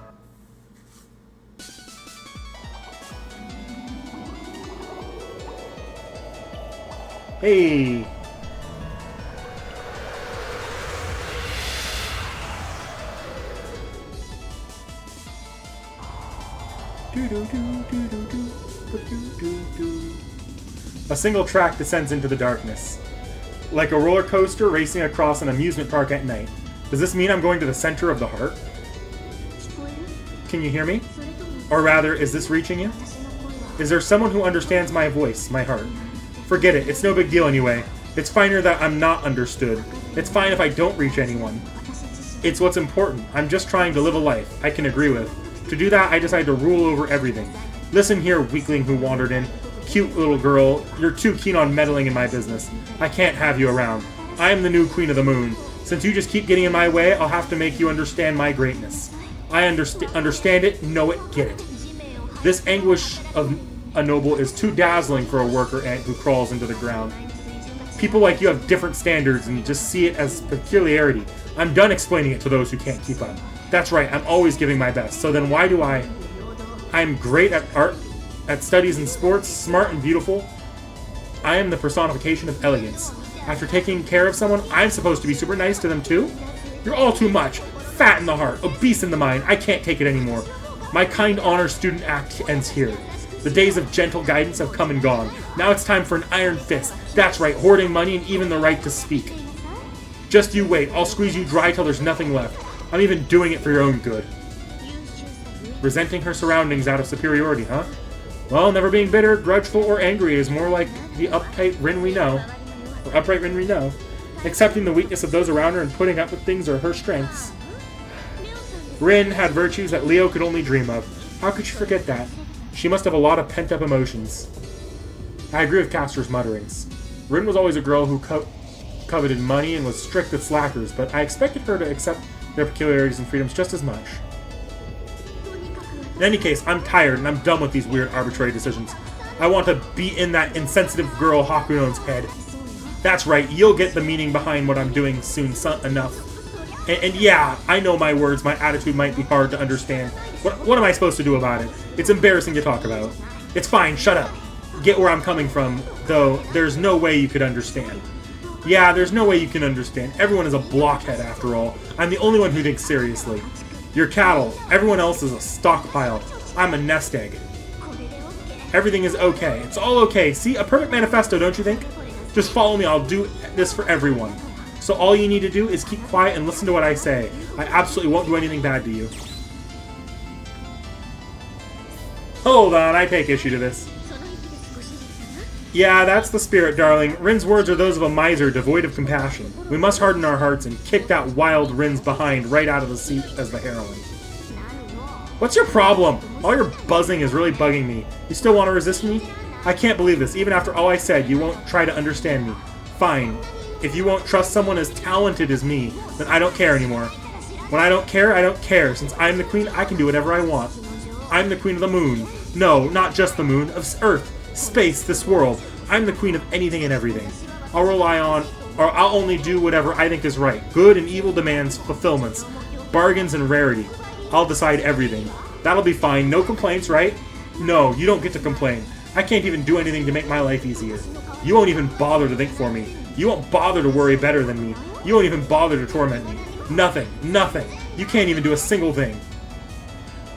Hey! A single track descends into the darkness. Like a roller coaster racing across an amusement park at night. Does this mean I'm going to the center of the heart? Can you hear me? Or rather, is this reaching you? Is there someone who understands my voice, my heart? Forget it, it's no big deal anyway. It's finer that I'm not understood. It's fine if I don't reach anyone. It's what's important. I'm just trying to live a life I can agree with. To do that, I decide to rule over everything. Listen here, weakling who wandered in. Cute little girl, you're too keen on meddling in my business. I can't have you around. I am the new Queen of the Moon. Since you just keep getting in my way, I'll have to make you understand my greatness. I understand it, know it, get it. This anguish of a noble is too dazzling for a worker ant who crawls into the ground. People like you have different standards and just see it as peculiarity. I'm done explaining it to those who can't keep up. That's right, I'm always giving my best. So then why do I'm great at art, at studies and sports, smart and beautiful. I am the personification of elegance. After taking care of someone, I'm supposed to be super nice to them too? You're all too much. Fat in the heart, obese in the mind. I can't take it anymore. My kind honor student act ends here. The days of gentle guidance have come and gone. Now it's time for an iron fist. That's right, hoarding money and even the right to speak. Just you wait. I'll squeeze you dry till there's nothing left. I'm even doing it for your own good. Resenting her surroundings out of superiority, huh? Well, never being bitter, grudgeful, or angry is more like the uptight Rin we know. Or upright Rin we know. Accepting the weakness of those around her and putting up with things are her strengths. Rin had virtues that Leo could only dream of. How could she forget that? She must have a lot of pent-up emotions. I agree with Castor's mutterings. Rin was always a girl who coveted money and was strict with slackers, but I expected her to accept their peculiarities and freedoms just as much. In any case, I'm tired and I'm done with these weird arbitrary decisions. I want to be in that insensitive girl Hakuno's head. That's right, you'll get the meaning behind what I'm doing soon enough. And yeah, I know my words, my attitude might be hard to understand. What am I supposed to do about it? It's embarrassing to talk about. It's fine, shut up. Get where I'm coming from, though there's no way you could understand. Yeah, there's no way you can understand. Everyone is a blockhead after all. I'm the only one who thinks seriously. You're cattle. Everyone else is a stockpile. I'm a nest egg. Everything is okay. It's all okay. See, a perfect manifesto, don't you think? Just follow me. I'll do this for everyone. So all you need to do is keep quiet and listen to what I say. I absolutely won't do anything bad to you. Hold on, I take issue to this. Yeah, that's the spirit, darling. Rin's words are those of a miser devoid of compassion. We must harden our hearts and kick that wild Rin's behind right out of the seat as the heroine. What's your problem? All your buzzing is really bugging me. You still want to resist me? I can't believe this. Even after all I said, you won't try to understand me. Fine. If you won't trust someone as talented as me, then I don't care anymore. When I don't care, I don't care. Since I'm the queen, I can do whatever I want. I'm the queen of the moon. No, not just the moon, of Earth, space, this world. I'm the queen of anything and everything. I'll only do whatever I think is right. Good and evil demands fulfillments, bargains and rarity. I'll decide everything. That'll be fine. No complaints, right? No, you don't get to complain. I can't even do anything to make my life easier. You won't even bother to think for me. You won't bother to worry better than me. You won't even bother to torment me. Nothing. Nothing. You can't even do a single thing.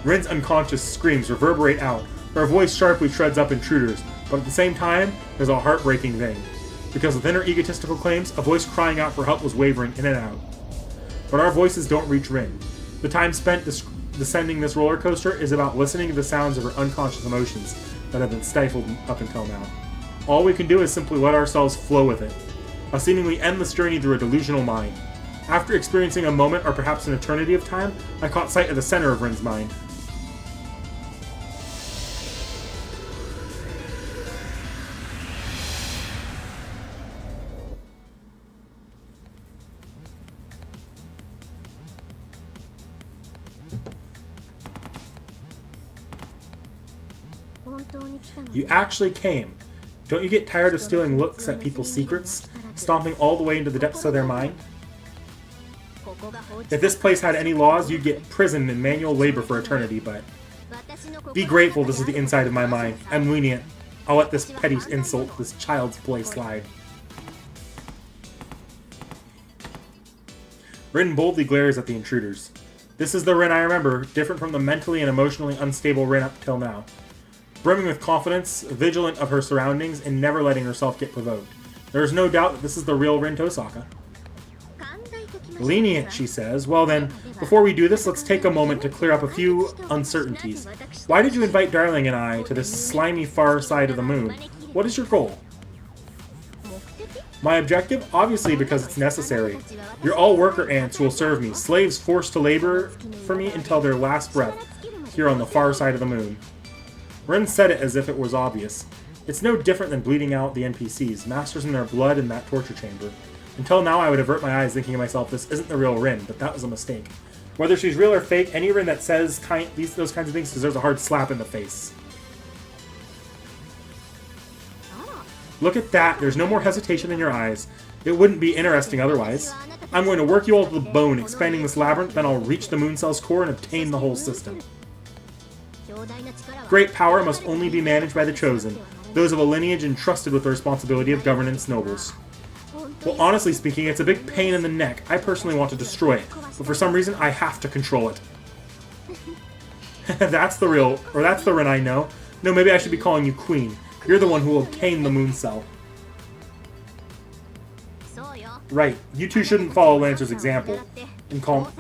Rin's unconscious screams reverberate out. Her voice sharply treads up intruders, but at the same time, there's a heartbreaking thing. Because within her egotistical claims, a voice crying out for help was wavering in and out. But our voices don't reach Rin. The time spent descending this roller coaster is about listening to the sounds of her unconscious emotions that have been stifled up until now. All we can do is simply let ourselves flow with it. A seemingly endless journey through a delusional mind. After experiencing a moment or perhaps an eternity of time, I caught sight of the center of Rin's mind. You actually came. Don't you get tired of stealing looks at people's secrets? Stomping all the way into the depths of their mind? If this place had any laws, you'd get prison and manual labor for eternity, but... Be grateful this is the inside of my mind. I'm lenient. I'll let this petty insult, this child's play slide. Rin boldly glares at the intruders. This is the Rin I remember, different from the mentally and emotionally unstable Rin up till now. Brimming with confidence, vigilant of her surroundings, and never letting herself get provoked. There is no doubt that this is the real Rin Tosaka. Lenient, she says. Well then, before we do this, let's take a moment to clear up a few uncertainties. Why did you invite Darling and I to this slimy far side of the moon? What is your goal? My objective? Obviously because it's necessary. You're all worker ants who will serve me, slaves forced to labor for me until their last breath, here on the far side of the moon. Rin said it as if it was obvious. It's no different than bleeding out the NPCs, masters in their blood in that torture chamber. Until now I would avert my eyes thinking to myself, this isn't the real Rin, but that was a mistake. Whether she's real or fake, any Rin that says those kinds of things deserves a hard slap in the face. Look at that, there's no more hesitation in your eyes. It wouldn't be interesting otherwise. I'm going to work you all to the bone, expanding this labyrinth, then I'll reach the moon cell's core and obtain the whole system. Great power must only be managed by the chosen, those of a lineage entrusted with the responsibility of governance nobles. Well, honestly speaking, it's a big pain in the neck. I personally want to destroy it, but for some reason I have to control it. That's the Rin I know. No, maybe I should be calling you Queen. You're the one who will obtain the moon cell. Right, you two shouldn't follow Lancer's example.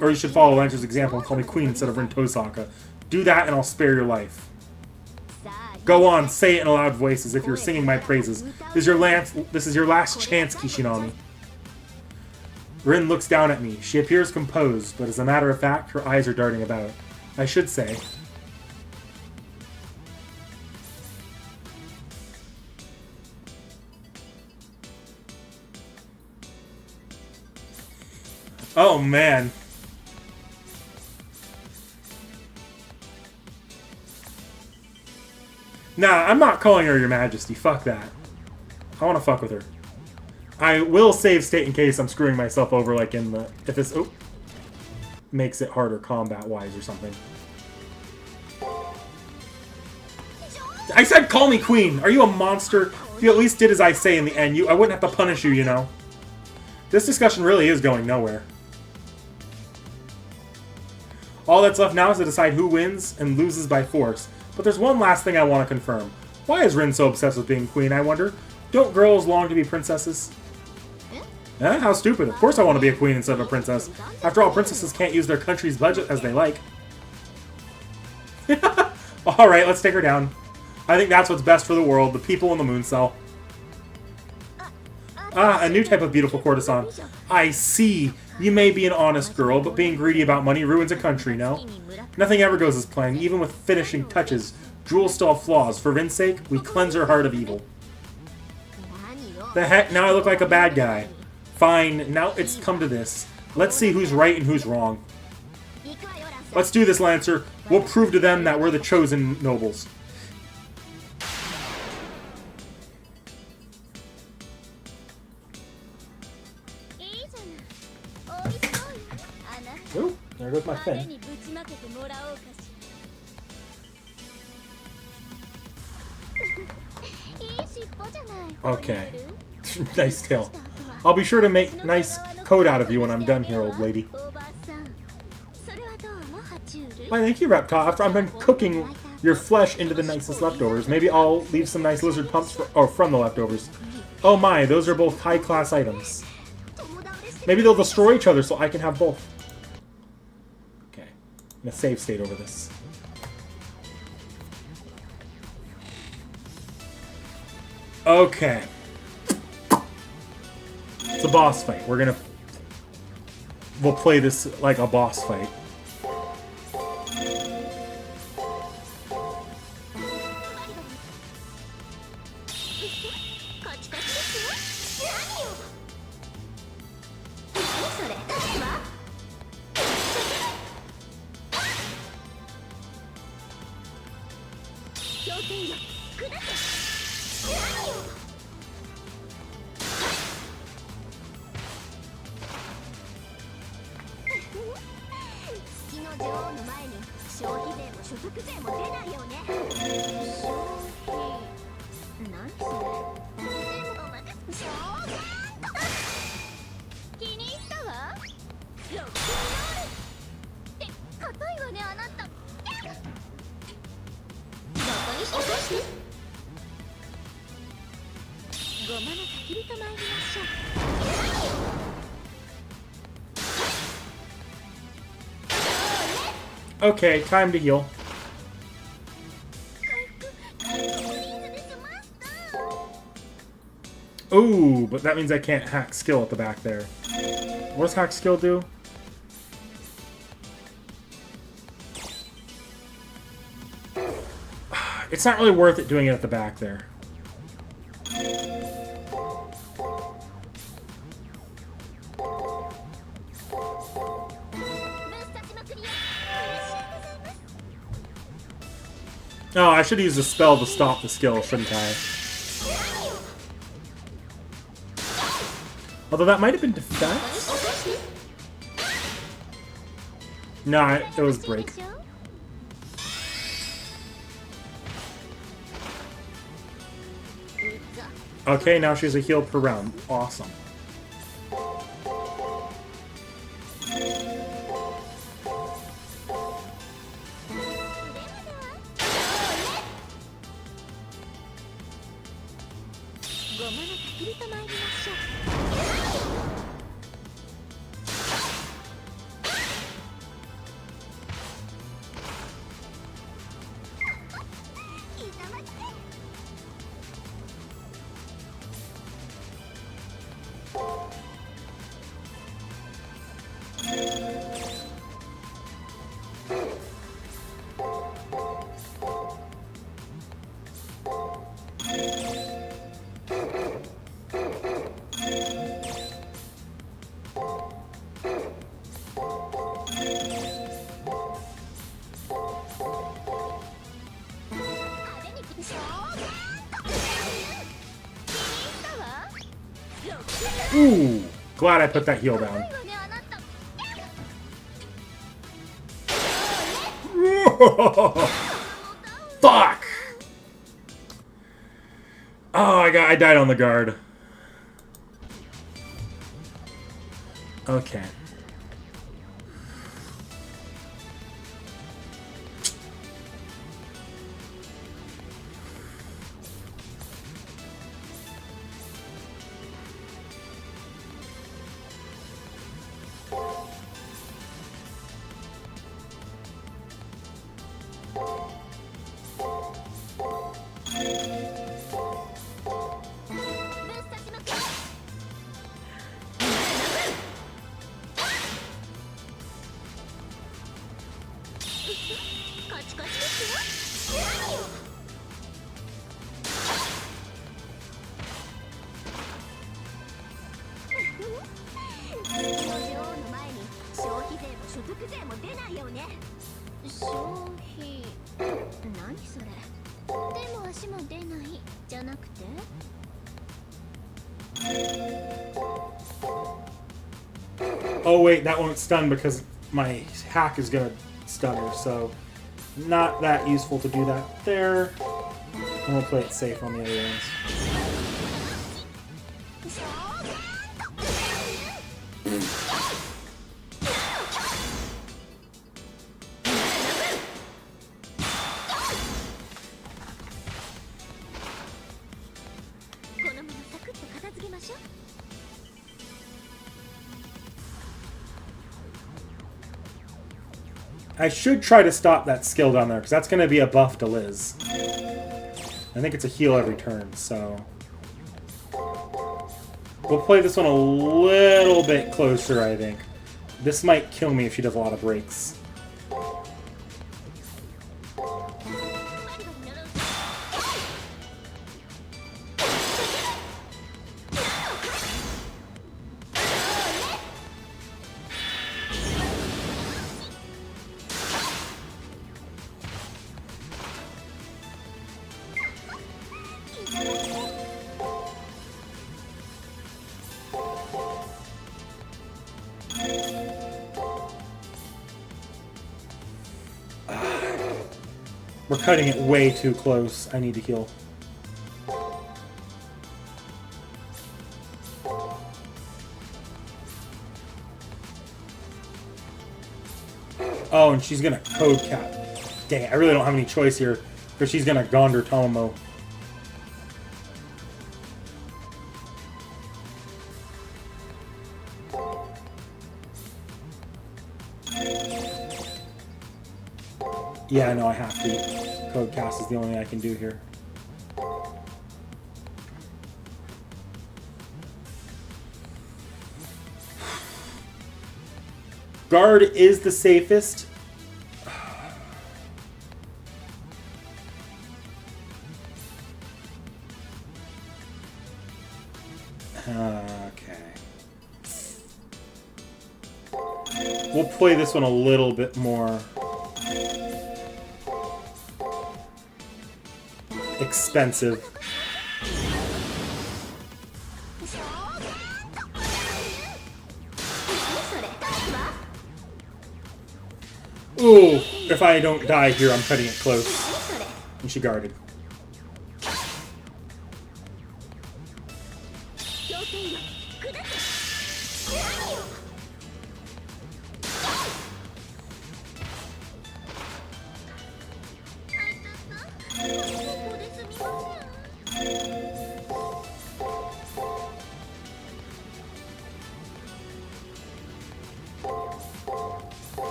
Or you should follow Lancer's example and call me Queen instead of Rin Tosaka. Do that and I'll spare your life. Go on, say it in a loud voice as if you're singing my praises. This is your last chance, Kishinami. Rin looks down at me. She appears composed, but as a matter of fact, her eyes are darting about. I should say. Oh, man. Nah, I'm not calling her Your Majesty. Fuck that. I want to fuck with her. I will save state in case I'm screwing myself over, like in the... If this... Oh, makes it harder combat-wise or something. I said call me Queen! Are you a monster? If you at least did as I say in the end, I wouldn't have to punish you, you know. This discussion really is going nowhere. All that's left now is to decide who wins and loses by force. But there's one last thing I want to confirm. Why is Rin so obsessed with being queen, I wonder? Don't girls long to be princesses? Eh? How stupid. Of course I want to be a queen instead of a princess. After all, princesses can't use their country's budget as they like. Alright, let's take her down. I think that's what's best for the world, the people in the moon cell. Ah, a new type of beautiful courtesan. I see. You may be an honest girl, but being greedy about money ruins a country, no? Nothing ever goes as planned, even with finishing touches. Jewels still have flaws. For Rin's sake, we cleanse her heart of evil. The heck? Now I look like a bad guy. Fine, now it's come to this. Let's see who's right and who's wrong. Let's do this, Lancer. We'll prove to them that we're the chosen nobles. Ooh, there goes my fin. Okay. Nice tail. I'll be sure to make nice coat out of you when I'm done here, old lady. Why, thank you, Reptile. After I'm done cooking your flesh into the nicest leftovers, maybe I'll leave some nice lizard pumps from the leftovers. Oh my, those are both high-class items. Maybe they'll destroy each other so I can have both. Okay. I'm in a save state over this. Okay. It's a boss fight. We'll play this like a boss fight. Okay, time to heal. Ooh, but that means I can't hack skill at the back there. What does hack skill do? It's not really worth it doing it at the back there. Oh, I should use a spell to stop the skill, shouldn't I? Although that might have been defense? No, it was break. Okay, now she's a heal per round. Awesome. Ooh, glad I put that heal down. Fuck! Oh, I died on the guard. Okay. Oh wait, that won't stun because my hack is gonna stun her, so not that useful to do that there. And we'll play it safe on the other ones. I should try to stop that skill down there, because that's going to be a buff to Liz. I think it's a heal every turn, so... We'll play this one a little bit closer, I think. This might kill me if she does a lot of breaks. We're cutting it way too close. I need to heal. Oh, and she's gonna code cap. Dang it, I really don't have any choice here, because she's gonna Gonder Tomo. Yeah, no, I have to. Code cast is the only thing I can do here. Guard is the safest. Okay. We'll play this one a little bit more expensive. Ooh, if I don't die here, I'm cutting it close. And she guarded.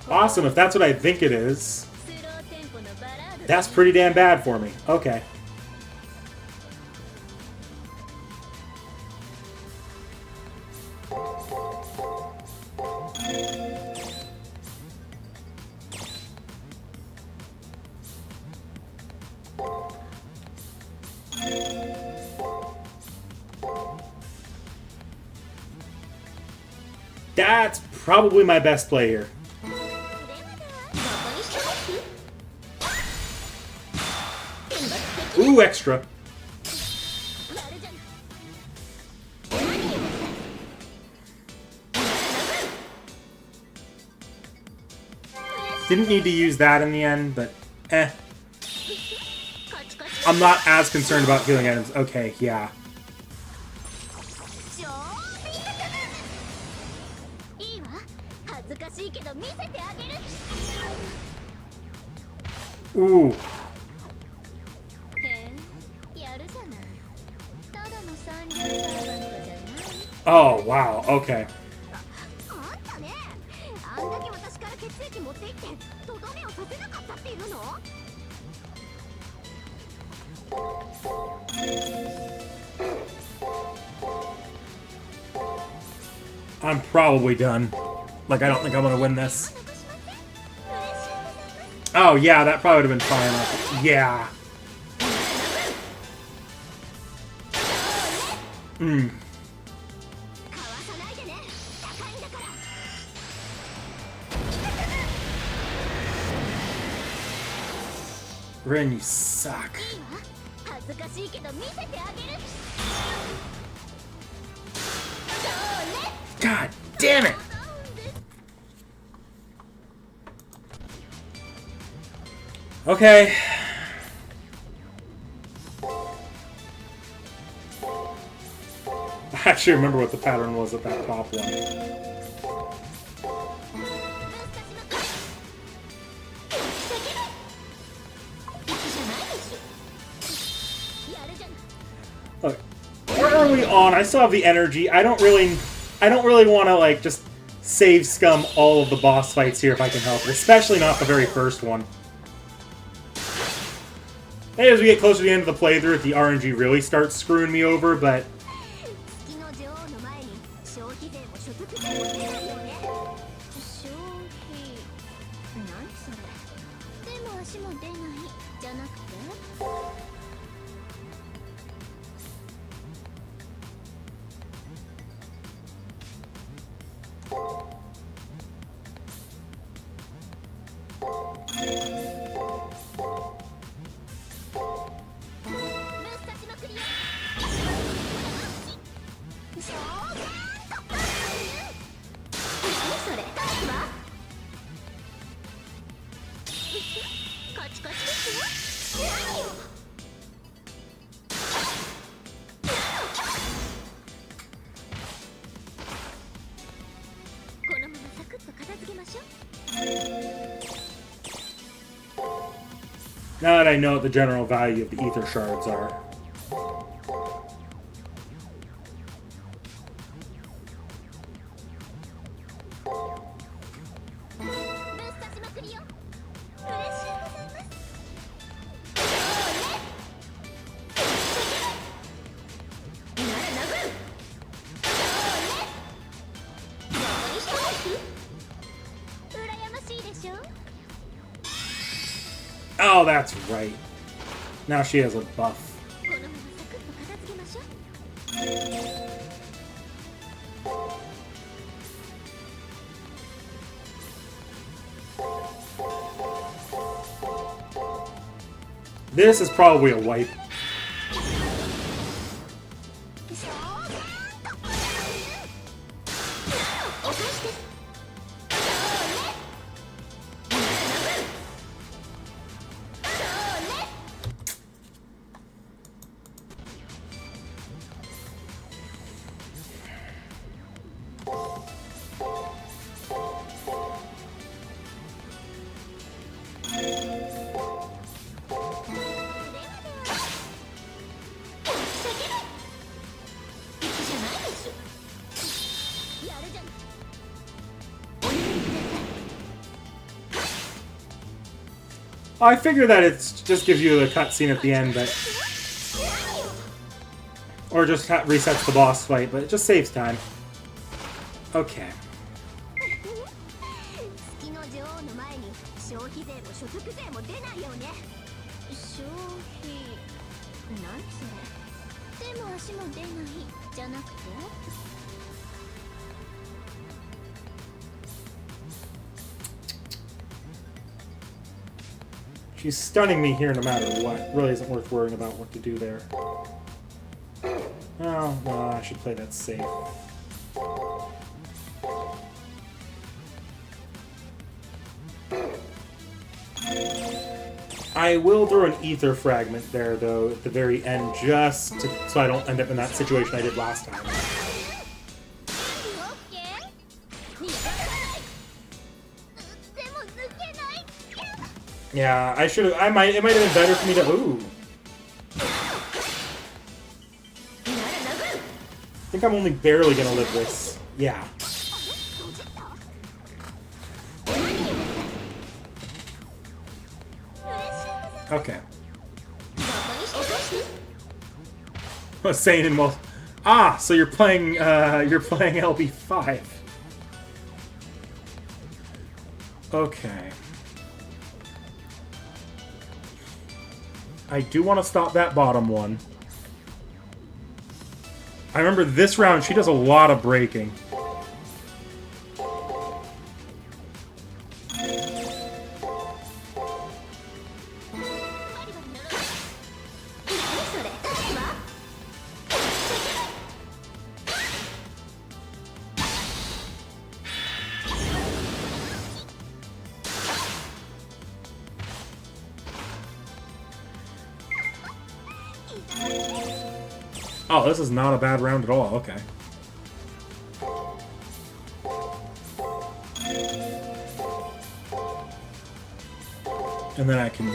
Awesome, if that's what I think it is. That's pretty damn bad for me. Okay. That's probably my best play here. Ooh, extra. Didn't need to use that in the end, but eh. I'm not as concerned about healing items. Okay, yeah. Ooh. Oh, wow, okay. I'm probably done. Like, I don't think I'm gonna win this. Oh, yeah, that probably would have been fine. Yeah. Hmm. Rin, you suck. God damn it! Okay. I actually remember what the pattern was at that top one. Look, we're early on. I still have the energy. I don't really want to like just save scum all of the boss fights here if I can help it, especially not the very first one. And as we get closer to the end of the playthrough, the RNG really starts screwing me over, but Now that I know what the general value of the ether shards are. Oh, that's right. Now she has a buff. This is probably a wipe. I figure that it just gives you the cutscene at the end, but or just resets the boss fight, but it just saves time. Okay. She's stunning me here no matter what. It really isn't worth worrying about what to do there. Oh, no, I should play that safe. I will throw an ether fragment there, though, at the very end, just so I don't end up in that situation I did last time. Yeah, I should have. It might have been better for me to. Ooh. I think I'm only barely gonna live this. Yeah. Okay. I was saying in most. Ah, so you're playing LB5. Okay. I do want to stop that bottom one. I remember this round, she does a lot of braking. Oh, this is not a bad round at all. Okay. And then I can...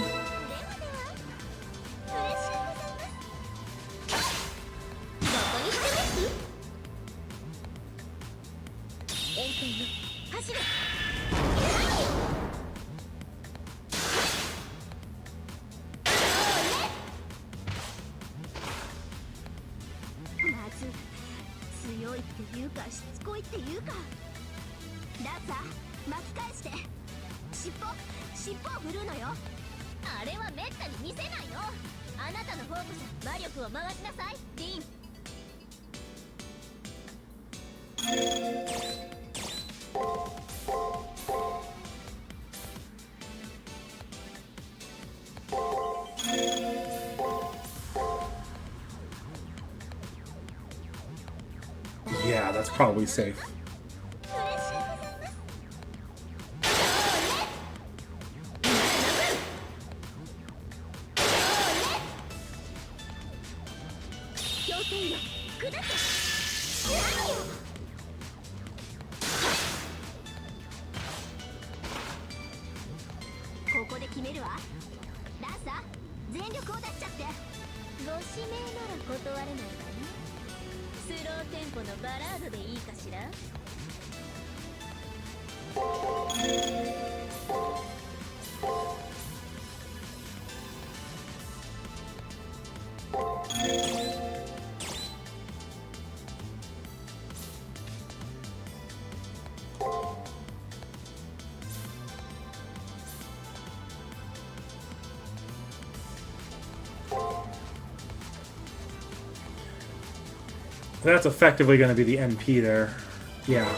Yeah, that's probably safe. That's effectively going to be the NP there. Yeah.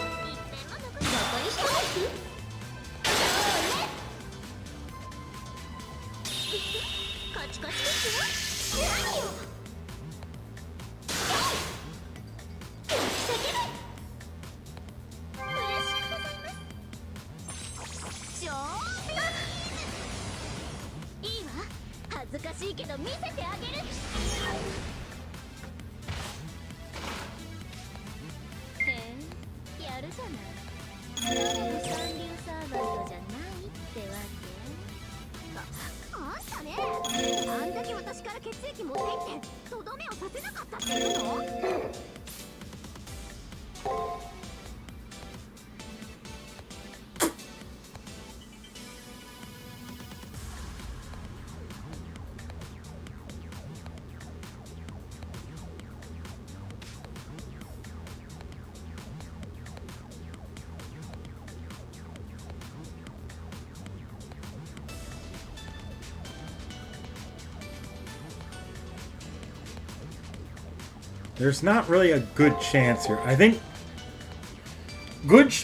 There's not really a good chance here. I think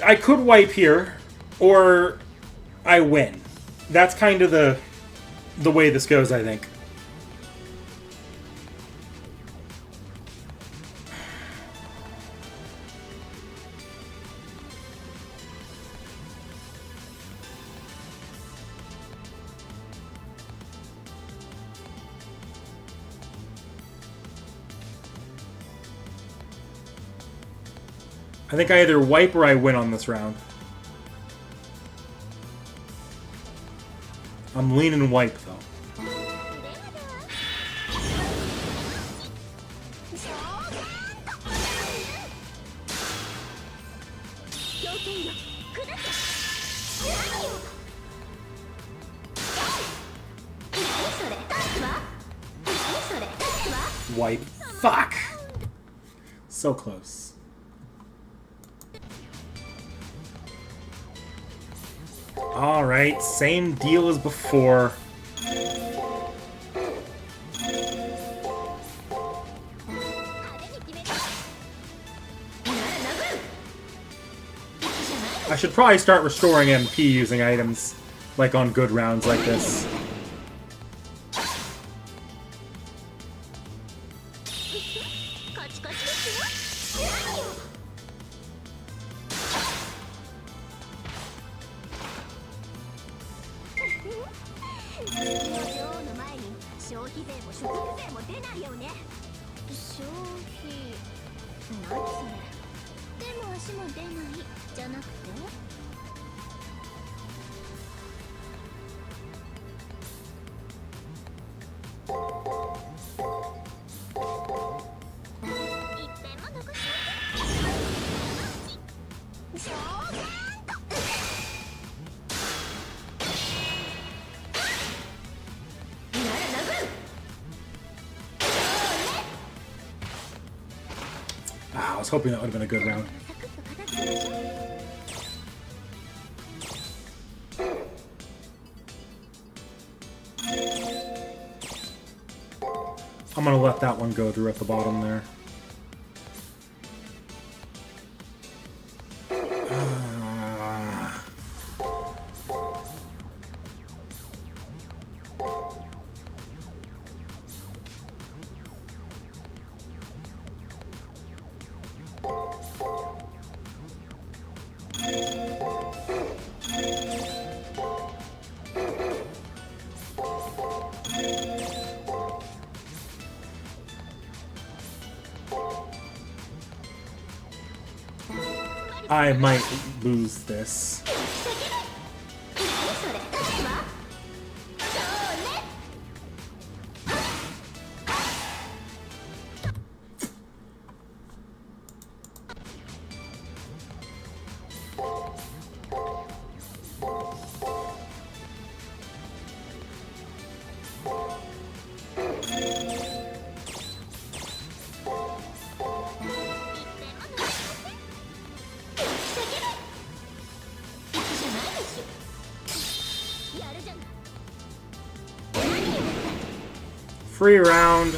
I could wipe here, or I win. That's kind of the way this goes, I think. I think I either wipe or I win on this round. I'm leaning wipe, though. Wipe. Fuck! So close. Alright, same deal as before. I should probably start restoring MP using items, like on good rounds like this. I was hoping that would have been a good round. I'm gonna let that one go through at the bottom there. I might lose this. Free round.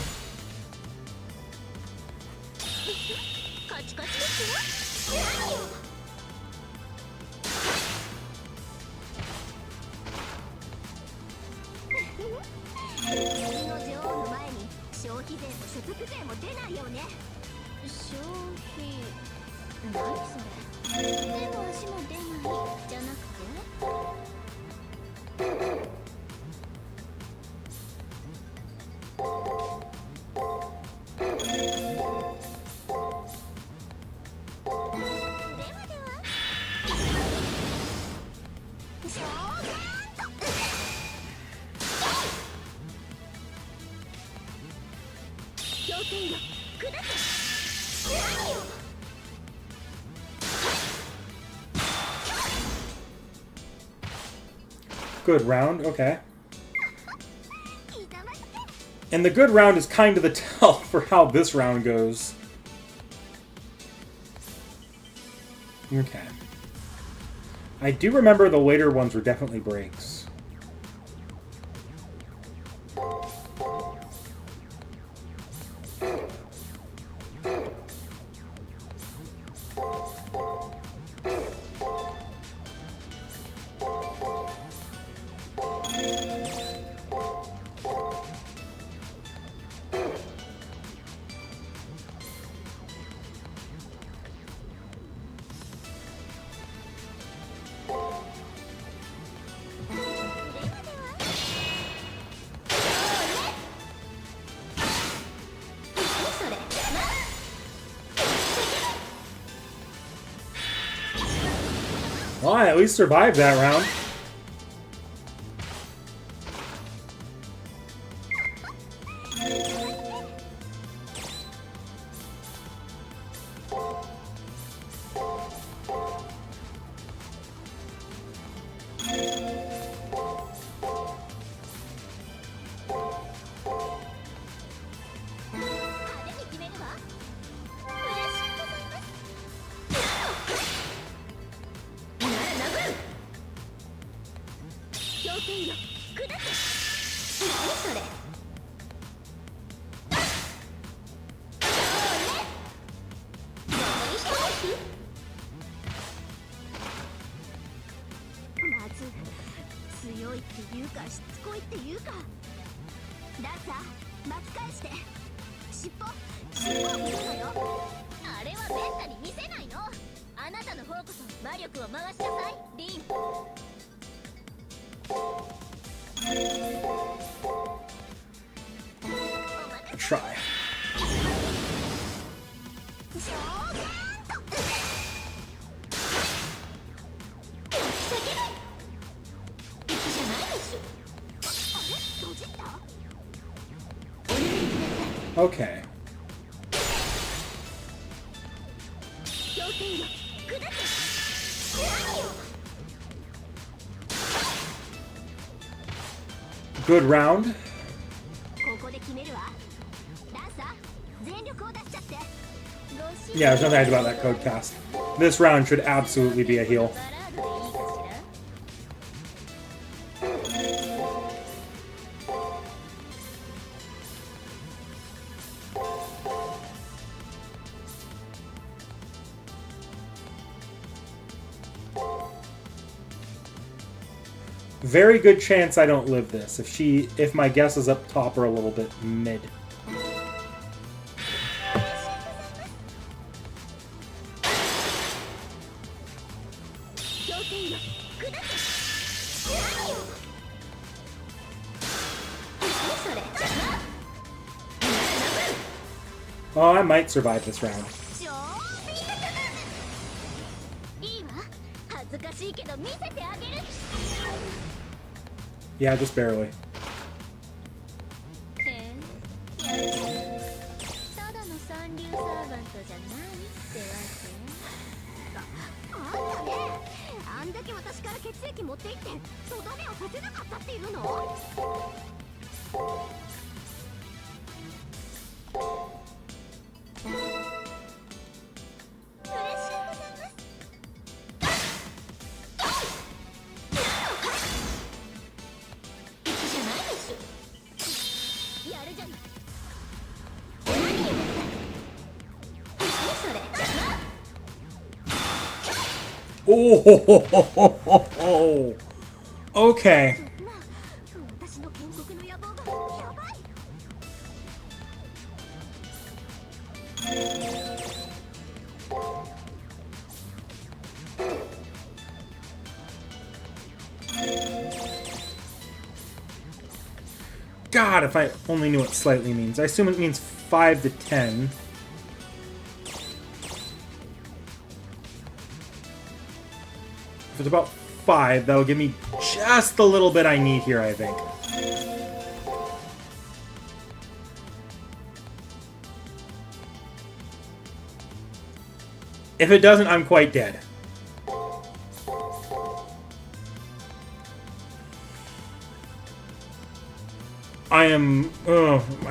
Good round, okay. And the good round is kind of the tell for how this round goes. Okay. I do remember the later ones were definitely breaks. Well, I at least survived that round. Try. Okay. Good round. Yeah, there's nothing about that code cast. This round should absolutely be a heal. Very good chance I don't live this if my guess is up top or a little bit mid. Oh, I might survive this round. Yeah, just barely. Oh, okay. God, if I only knew what slightly means. I assume it means 5 to 10. If it's about 5, that'll give me just the little bit I need here, I think. If it doesn't, I'm quite dead. I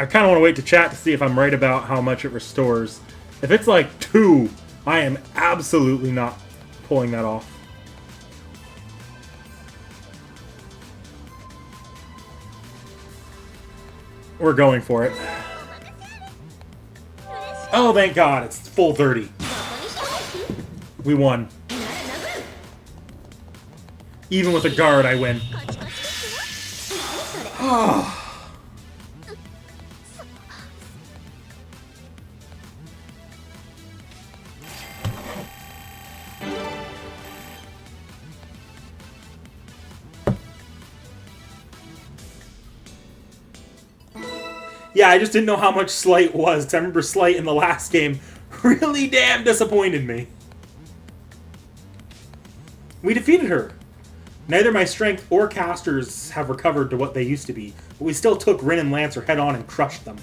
kind of want to wait to chat to see if I'm right about how much it restores. If it's like 2, I am absolutely not pulling that off. We're going for it. Oh, thank God, it's full 30. We won. Even with a guard, I win. Oh. Yeah, I just didn't know how much Slight was. I remember Slight in the last game really damn disappointed me. We defeated her. Neither my strength or casters have recovered to what they used to be, but we still took Rin and Lancer head on and crushed them.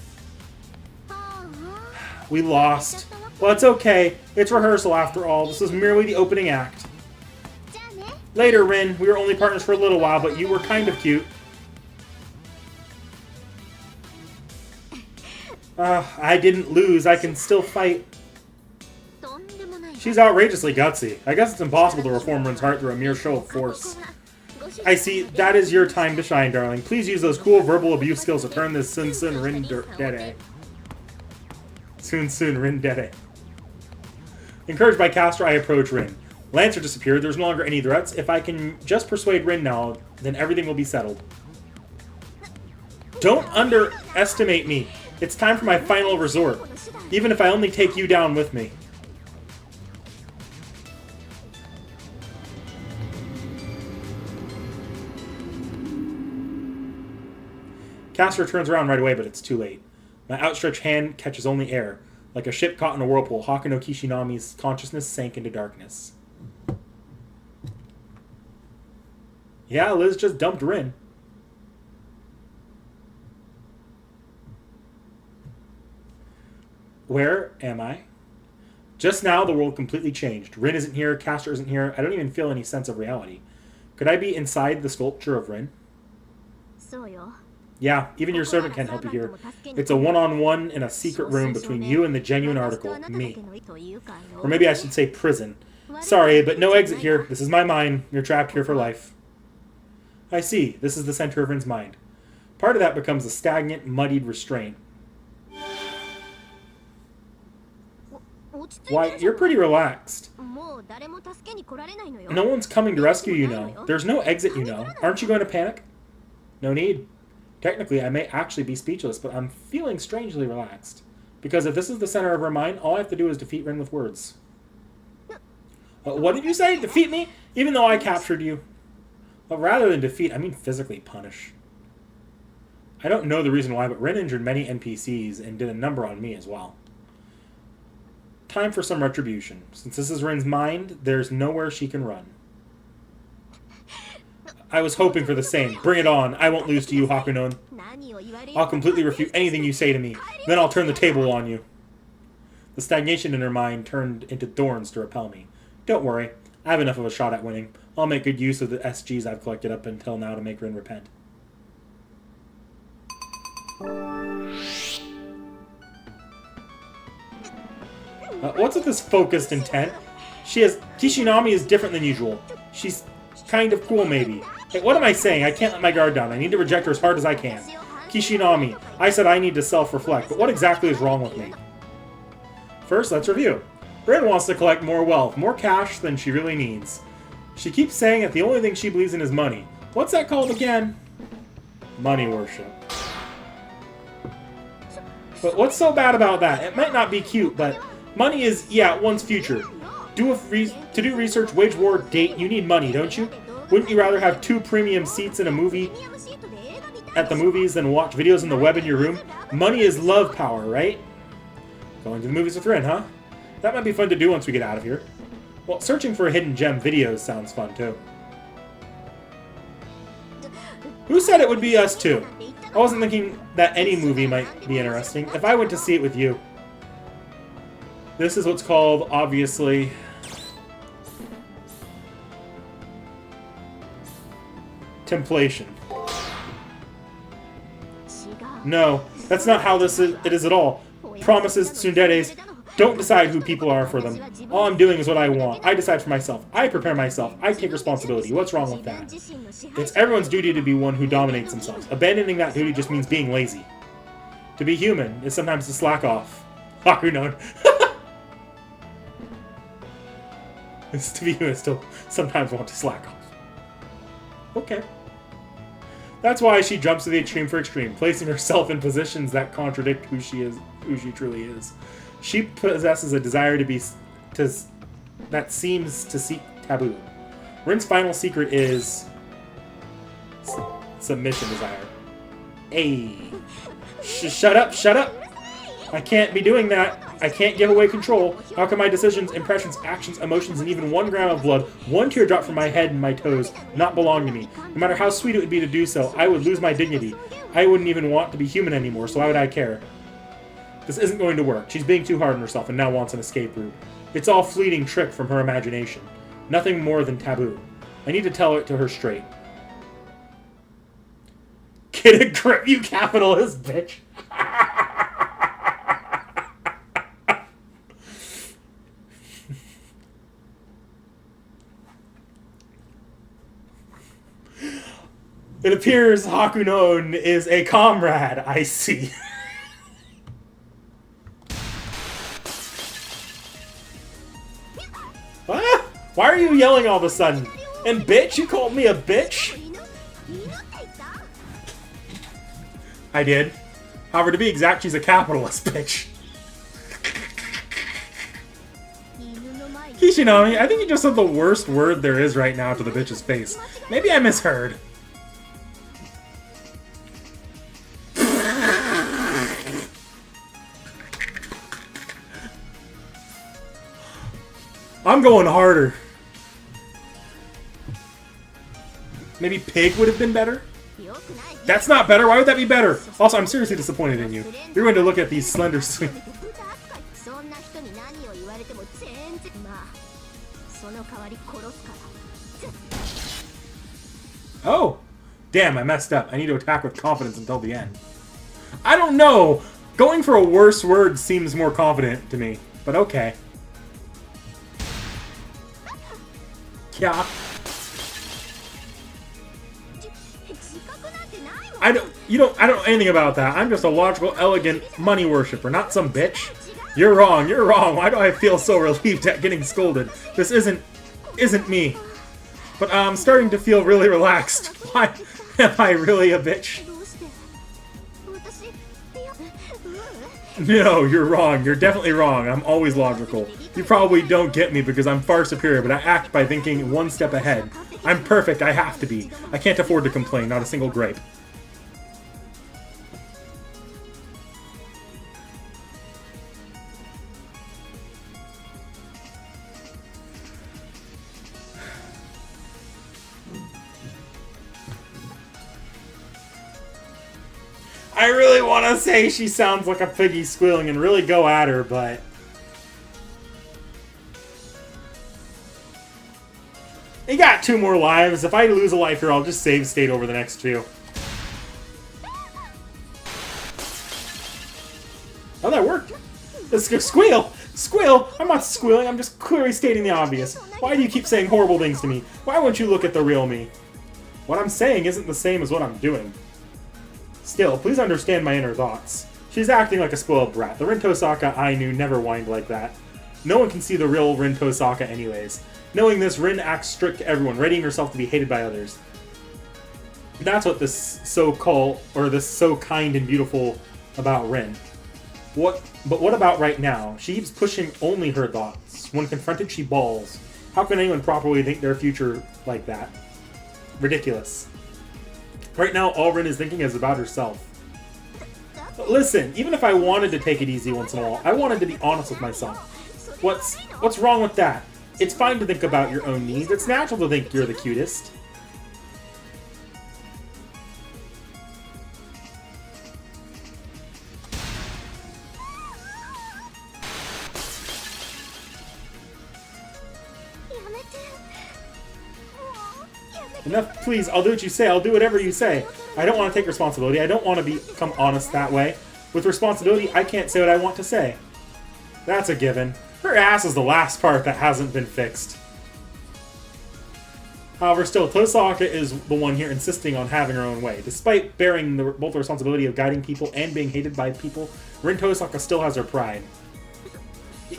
We lost. Well, it's okay. It's rehearsal after all. This was merely the opening act. Later, Rin. We were only partners for a little while, but you were kind of cute. I didn't lose. I can still fight. She's outrageously gutsy. I guess it's impossible to reform Rin's heart through a mere show of force. I see. That is your time to shine, darling. Please use those cool verbal abuse skills to turn this Sun Rin Dede. Sun Rin Dede. Encouraged by Caster, I approach Rin. Lancer disappeared. There's no longer any threats. If I can just persuade Rin now, then everything will be settled. Don't underestimate me. It's time for my final resort. Even if I only take you down with me. Caster turns around right away, but it's too late. My outstretched hand catches only air. Like a ship caught in a whirlpool, Hakuno Kishinami's consciousness sank into darkness. Yeah, Liz just dumped Rin. Where am I? Just now, the world completely changed. Rin isn't here, Caster isn't here. I don't even feel any sense of reality. Could I be inside the sculpture of Rin? Yeah, even your servant can't help you here. It's a one-on-one in a secret room between you and the genuine article, me. Or maybe I should say prison. Sorry, but no exit here. This is my mind. You're trapped here for life. I see. This is the center of Rin's mind. Part of that becomes a stagnant, muddied restraint. Why, you're pretty relaxed. No one's coming to rescue you now. There's no exit, you know. Aren't you going to panic? No need. Technically, I may actually be speechless, but I'm feeling strangely relaxed. Because if this is the center of her mind, all I have to do is defeat Rin with words. What did you say? Defeat me? Even though I captured you. But rather than defeat, I mean physically punish. I don't know the reason why, but Rin injured many NPCs and did a number on me as well. Time for some retribution. Since this is Rin's mind, there's nowhere she can run. I was hoping for the same. Bring it on. I won't lose to you, Hakunon. I'll completely refute anything you say to me. Then I'll turn the table on you. The stagnation in her mind turned into thorns to repel me. Don't worry. I have enough of a shot at winning. I'll make good use of the SGs I've collected up until now to make Rin repent. What's with this focused intent? Kishinami is different than usual. She's kind of cool, maybe. Hey, what am I saying? I can't let my guard down. I need to reject her as hard as I can. Kishinami, I said I need to self-reflect, but what exactly is wrong with me? First, let's review. Rin wants to collect more wealth, more cash than she really needs. She keeps saying that the only thing she believes in is money. What's that called again? Money worship. But what's so bad about that? It might not be cute, but money is, yeah, one's future. To do research, wage war, date, you need money, don't you? Wouldn't you rather have 2 premium seats in a movie at the movies than watch videos on the web in your room? Money is love power, right? Going to the movies with Rin, huh? That might be fun to do once we get out of here. Well, searching for hidden gem videos sounds fun, too. Who said it would be us two? I wasn't thinking that any movie might be interesting. If I went to see it with you... This is what's called, obviously... Templation. No, that's not how it is at all. Promises, tsunderes, don't decide who people are for them. All I'm doing is what I want. I decide for myself. I prepare myself. I take responsibility. What's wrong with that? It's everyone's duty to be one who dominates themselves. Abandoning that duty just means being lazy. To be human is sometimes to slack off. Ah, who knows? It's to be human still sometimes want to slack off. Okay. That's why she jumps to the extreme for extreme, placing herself in positions that contradict who she is, who she truly is. She possesses a desire that seems to seek taboo. Rin's final secret is submission desire. Hey, shut up, shut up! I can't be doing that. I can't give away control. How can my decisions, impressions, actions, emotions, and even 1 gram of blood, 1 teardrop from my head and my toes, not belong to me? No matter how sweet it would be to do so, I would lose my dignity. I wouldn't even want to be human anymore, so why would I care? This isn't going to work. She's being too hard on herself and now wants an escape route. It's all fleeting trick from her imagination. Nothing more than taboo. I need to tell it to her straight. Get a grip, you capitalist bitch! It appears Hakunon is a comrade, I see. What? Why are you yelling all of a sudden? And bitch? You called me a bitch? I did. However, to be exact, she's a capitalist bitch. Kishinami, I think you just said the worst word there is right now to the bitch's face. Maybe I misheard. I'm going harder. Maybe pig would have been better? That's not better. Why would that be better? Also, I'm seriously disappointed in you. You're going to look at these slender swings. Oh! Damn, I messed up. I need to attack with confidence until the end. I don't know! Going for a worse word seems more confident to me. But okay. Yeah. I don't know anything about that. I'm just a logical, elegant money worshiper, not some bitch. You're wrong, you're wrong. Why do I feel so relieved at getting scolded? This isn't me. But I'm starting to feel really relaxed. Why am I really a bitch? No, you're wrong. You're definitely wrong. I'm always logical. You probably don't get me because I'm far superior, but I act by thinking 1 step ahead. I'm perfect. I have to be. I can't afford to complain. Not a single gripe. I really want to say she sounds like a piggy squealing and really go at her, but... You got 2 more lives. If I lose a life here, I'll just save state over the next 2. Oh, that worked. Let's go squeal! Squeal! I'm not squealing, I'm just clearly stating the obvious. Why do you keep saying horrible things to me? Why won't you look at the real me? What I'm saying isn't the same as what I'm doing. Still, please understand my inner thoughts. She's acting like a spoiled brat. The Rin Tosaka I knew never whined like that. No one can see the real Rin Tosaka anyways. Knowing this, Rin acts strict to everyone, readying herself to be hated by others. That's what this this so kind and beautiful about Rin. But what about right now? She keeps pushing only her thoughts. When confronted, she bawls. How can anyone properly think their future like that? Ridiculous. Right now, all Rin is thinking is about herself. But listen, even if I wanted to take it easy once in a while, I wanted to be honest with myself. What's wrong with that? It's fine to think about your own needs. It's natural to think you're the cutest. Enough, please. I'll do what you say. I'll do whatever you say. I don't want to take responsibility. I don't want to become honest that way. With responsibility, I can't say what I want to say. That's a given. Her ass is the last part that hasn't been fixed. However, still, Tosaka is the one here insisting on having her own way. Despite bearing both the responsibility of guiding people and being hated by people, Rin Tosaka still has her pride.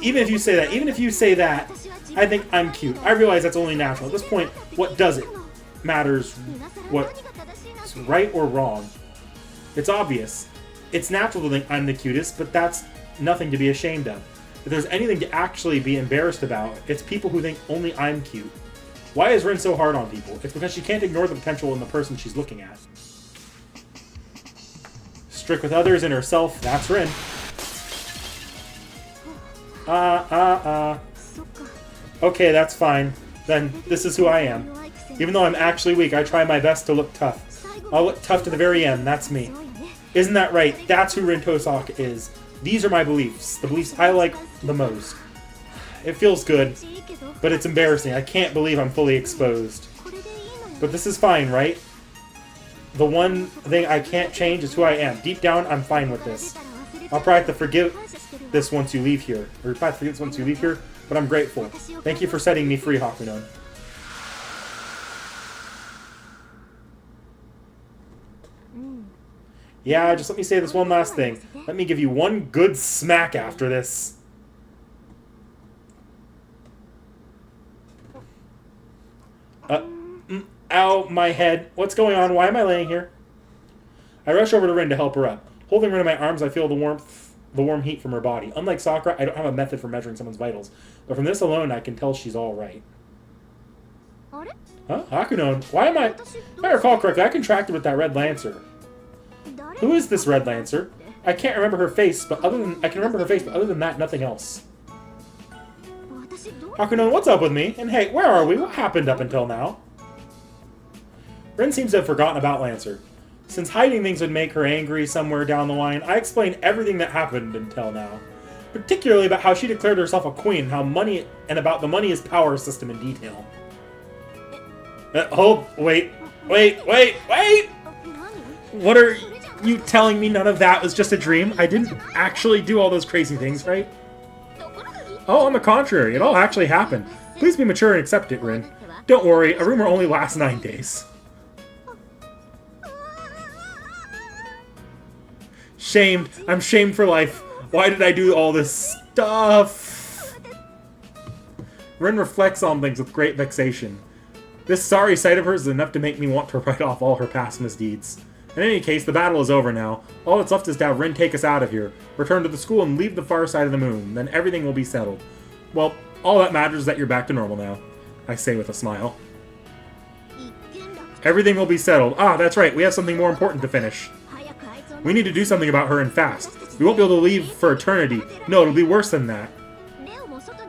Even if you say that, I think I'm cute. I realize that's only natural. At this point, what does it matters what's right or wrong. It's obvious. It's natural to think I'm the cutest, but that's nothing to be ashamed of. If there's anything to actually be embarrassed about, it's people who think only I'm cute. Why is Rin so hard on people? It's because she can't ignore the potential in the person she's looking at. Strict with others and herself, that's Rin. Okay, that's fine. Then, this is who I am. Even though I'm actually weak, I try my best to look tough. I'll look tough to the very end, that's me. Isn't that right? That's who Rin Tosaka is. These are my beliefs. The beliefs I like the most. It feels good, but it's embarrassing. I can't believe I'm fully exposed. But this is fine, right? The one thing I can't change is who I am. Deep down, I'm fine with this. I'll probably have to forgive this once you leave here. But I'm grateful. Thank you for setting me free, Hakuno. Yeah, just let me say this one last thing. Let me give you one good smack after this. Ow, my head. What's going on? Why am I laying here? I rush over to Rin to help her up. Holding Rin in my arms, I feel the warm heat from her body. Unlike Sakura, I don't have a method for measuring someone's vitals. But from this alone, I can tell she's alright. Huh? Hakuno, why am I... If I recall correctly, I contracted with that Red Lancer. Who is this Red Lancer? I can't remember her face, but other than that, nothing else. Hakuno, what's up with me? And hey, where are we? What happened up until now? Rin seems to have forgotten about Lancer. Since hiding things would make her angry somewhere down the line, I explained everything that happened until now. Particularly about how she declared herself a queen, and about the money is power system in detail. Wait! What are you telling me none of that was just a dream? I didn't actually do all those crazy things, right? Oh, on the contrary, it all actually happened. Please be mature and accept it, Rin. Don't worry, a rumor only lasts 9 days. Shamed. I'm shamed for life. Why did I do all this stuff? Rin reflects on things with great vexation. This sorry sight of hers is enough to make me want to write off all her past misdeeds. In any case, the battle is over now. All that's left is to have Rin take us out of here, return to the school, and leave the far side of the moon. Then everything will be settled. Well, all that matters is that you're back to normal now, I say with a smile. Everything will be settled. Ah, that's right, we have something more important to finish. We need to do something about her and fast. We won't be able to leave for eternity. No, it'll be worse than that.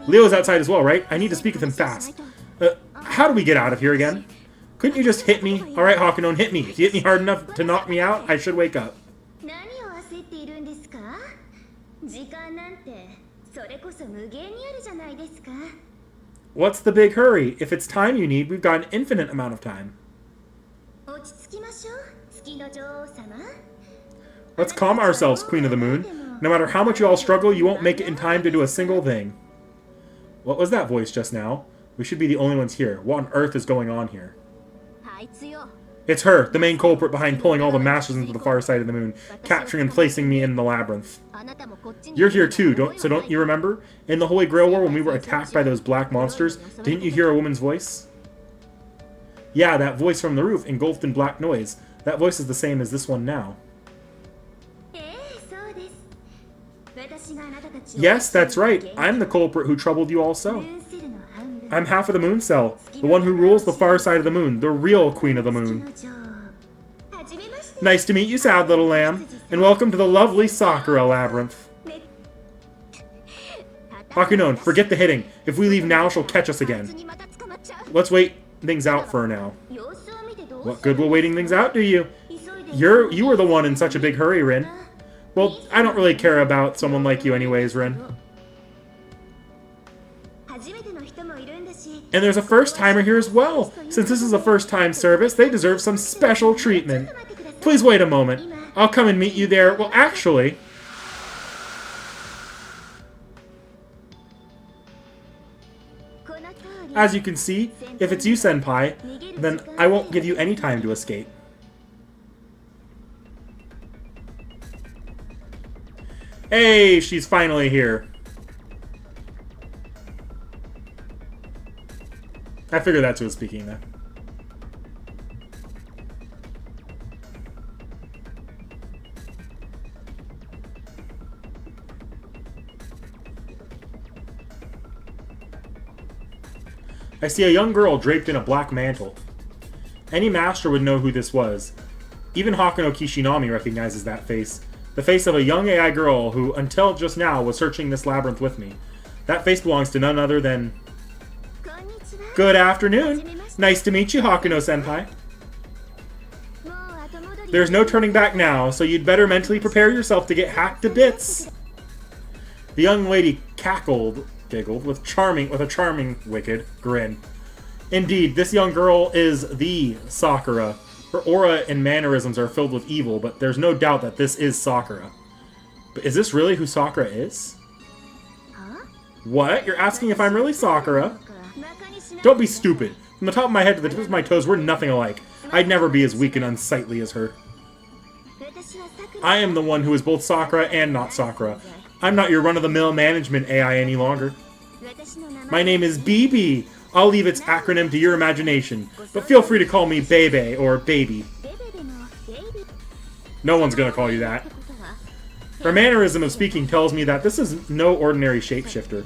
Leo's outside as well, right? I need to speak with him fast. How do we get out of here again? Couldn't you just hit me? Alright, Hakuno, hit me. If you hit me hard enough to knock me out, I should wake up. What's the big hurry? If it's time you need, we've got an infinite amount of time. Let's calm ourselves, Queen of the Moon. No matter how much you all struggle, you won't make it in time to do a single thing. What was that voice just now? We should be the only ones here. What on earth is going on here? It's her, the main culprit behind pulling all the masters into the far side of the moon, capturing and placing me in the labyrinth. You're here too, don't you remember? In the Holy Grail War, when we were attacked by those black monsters, didn't you hear a woman's voice? Yeah, that voice from the roof, engulfed in black noise. That voice is the same as this one now. Yes, that's right. I'm the culprit who troubled you all so. I'm half of the moon cell, the one who rules the far side of the moon, the real queen of the moon. Nice to meet you, sad little lamb, and welcome to the lovely Sakura Labyrinth. Hakuno, forget the hitting. If we leave now, she'll catch us again. Let's wait things out for now. What good will waiting things out do you? You were the one in such a big hurry, Rin. Well, I don't really care about someone like you anyways, Rin. And there's a first-timer here as well. Since this is a first-time service, they deserve some special treatment. Please wait a moment. I'll come and meet you there. Well, actually... As you can see, if it's you, Senpai, then I won't give you any time to escape. Hey, she's finally here. I figured that's who was speaking there. I see a young girl draped in a black mantle. Any master would know who this was. Even Hakuno Kishinami recognizes that face. The face of a young AI girl who, until just now, was searching this labyrinth with me. That face belongs to none other than... Good afternoon. Nice to meet you, Hakuno-senpai. There's no turning back now, so you'd better mentally prepare yourself to get hacked to bits. The young lady giggled with a charming, wicked grin. Indeed, this young girl is the Sakura. Her aura and mannerisms are filled with evil, but there's no doubt that this is Sakura. But is this really who Sakura is? What? You're asking if I'm really Sakura? Don't be stupid. From the top of my head to the tip of my toes, we're nothing alike. I'd never be as weak and unsightly as her. I am the one who is both Sakura and not Sakura. I'm not your run-of-the-mill management AI any longer. My name is BB. I'll leave its acronym to your imagination, but feel free to call me Bebe or Baby. No one's gonna call you that. Her mannerism of speaking tells me that this is no ordinary shapeshifter.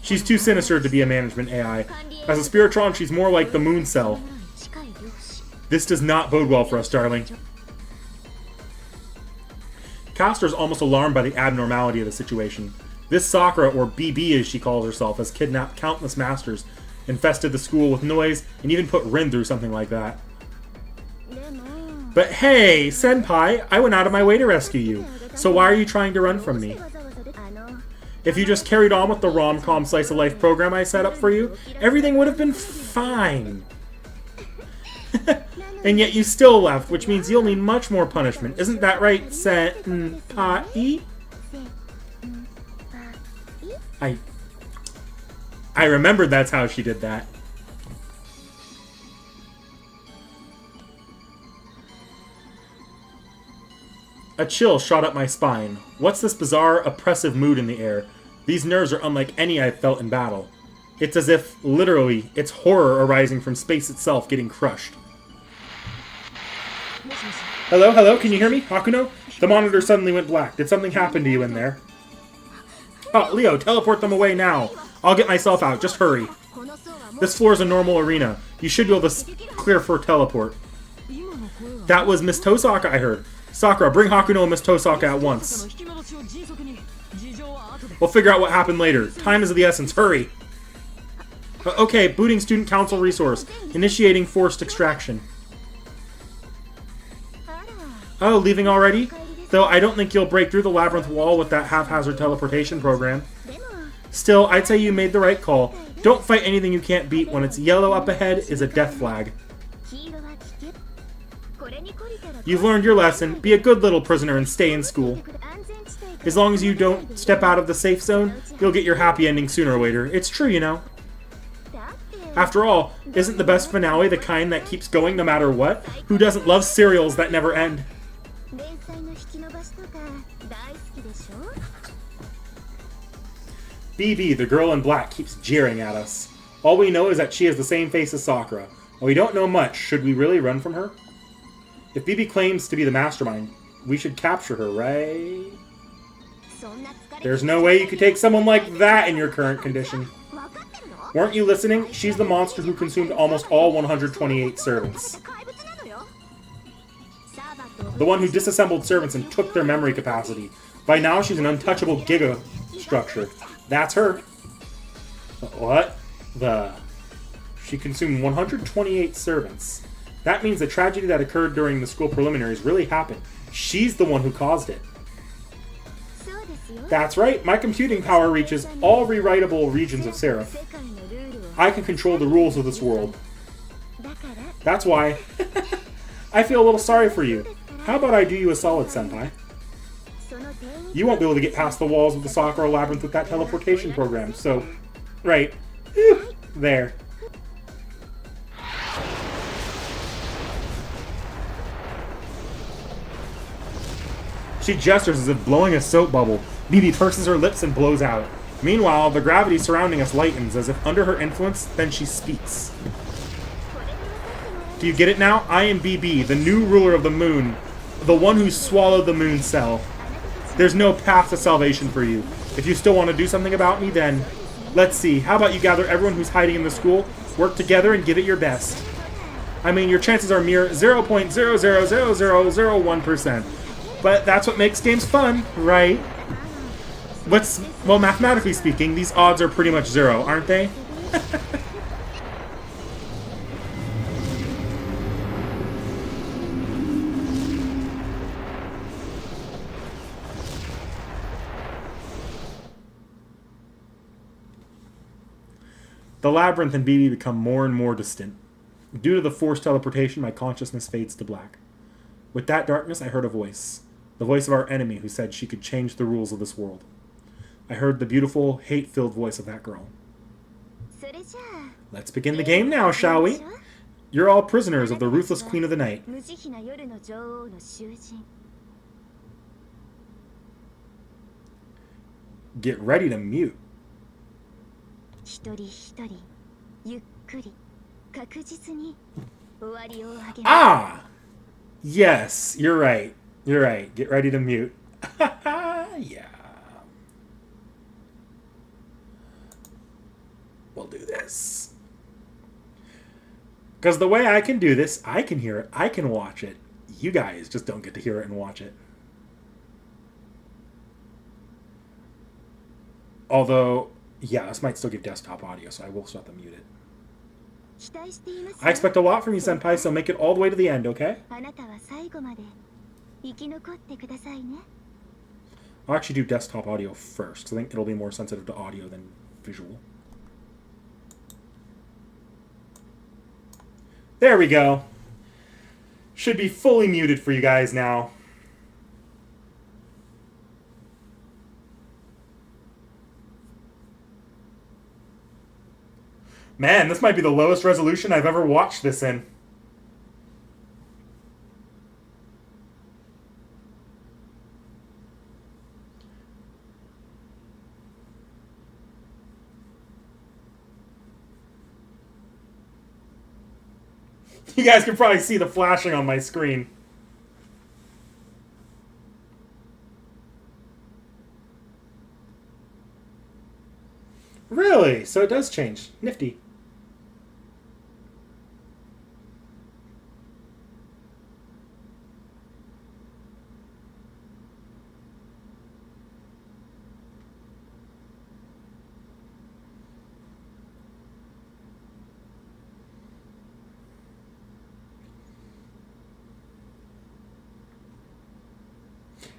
She's too sinister to be a management AI. As a Spiritron, she's more like the Moon Cell. This does not bode well for us, darling. Castor's almost alarmed by the abnormality of the situation. This Sakura, or BB as she calls herself, has kidnapped countless masters, infested the school with noise, and even put Rin through something like that. But hey, Senpai, I went out of my way to rescue you, so why are you trying to run from me? If you just carried on with the rom-com slice-of-life program I set up for you, everything would have been fine. And yet you still left, which means you'll need much more punishment. Isn't that right, Senpai? I remembered that's how she did that. A chill shot up my spine. What's this bizarre, oppressive mood in the air? These nerves are unlike any I've felt in battle. It's as if, literally, it's horror arising from space itself getting crushed. Hello, hello, can you hear me? Hakuno? The monitor suddenly went black. Did something happen to you in there? Oh, Leo, teleport them away now. I'll get myself out, just hurry. This floor is a normal arena. You should be able to clear for teleport. That was Miss Tosaka, I heard. Sakura, bring Hakuno and Miss Tosaka at once. We'll figure out what happened later. Time is of the essence, hurry! Okay, booting student council resource. Initiating forced extraction. Oh, leaving already? Though I don't think you'll break through the labyrinth wall with that haphazard teleportation program. Still, I'd say you made the right call. Don't fight anything you can't beat. When it's yellow up ahead is a death flag. You've learned your lesson. Be a good little prisoner and stay in school. As long as you don't step out of the safe zone, you'll get your happy ending sooner or later. It's true, you know. After all, isn't the best finale the kind that keeps going no matter what? Who doesn't love serials that never end? BB, the girl in black, keeps jeering at us. All we know is that she has the same face as Sakura. While we don't know much, should we really run from her? If BB claims to be the mastermind, we should capture her, right? There's no way you could take someone like that in your current condition. Weren't you listening? She's the monster who consumed almost all 128 servants. The one who disassembled servants and took their memory capacity. By now, she's an untouchable giga structure. That's her. What? She consumed 128 servants. That means the tragedy that occurred during the school preliminaries really happened. She's the one who caused it. That's right, my computing power reaches all rewritable regions of Seraph. I can control the rules of this world. That's why I feel a little sorry for you. How about I do you a solid, Senpai? You won't be able to get past the walls of the Sakura Labyrinth with that teleportation program, so... Right. There. She gestures as if blowing a soap bubble. BB purses her lips and blows out. Meanwhile, the gravity surrounding us lightens, as if under her influence, then she speaks. Do you get it now? I am BB, the new ruler of the moon. The one who swallowed the moon cell. There's no path to salvation for you. If you still want to do something about me, then... Let's see, how about you gather everyone who's hiding in the school, work together, and give it your best. I mean, your chances are mere 0.00001%. But that's what makes games fun, right? Well, mathematically speaking, these odds are pretty much zero, aren't they? The labyrinth and BB become more and more distant. Due to the forced teleportation, my consciousness fades to black. With that darkness, I heard a voice. The voice of our enemy who said she could change the rules of this world. I heard the beautiful, hate-filled voice of that girl. Let's begin the game now, shall we? You're all prisoners of the ruthless Queen of the Night. Get ready to mute. Ah! Yes, you're right. You're right. Get ready to mute. Yeah. We'll do this. Because the way I can do this, I can hear it, I can watch it. You guys just don't get to hear it and watch it. Although, yeah, this might still give desktop audio, so I will still have to mute it. I expect a lot from you, Senpai, so make it all the way to the end, okay? I'll actually do desktop audio first, because I think it'll be more sensitive to audio than visual. There we go. Should be fully muted for you guys now. Man, this might be the lowest resolution I've ever watched this in. You guys can probably see the flashing on my screen. Really? So it does change. Nifty.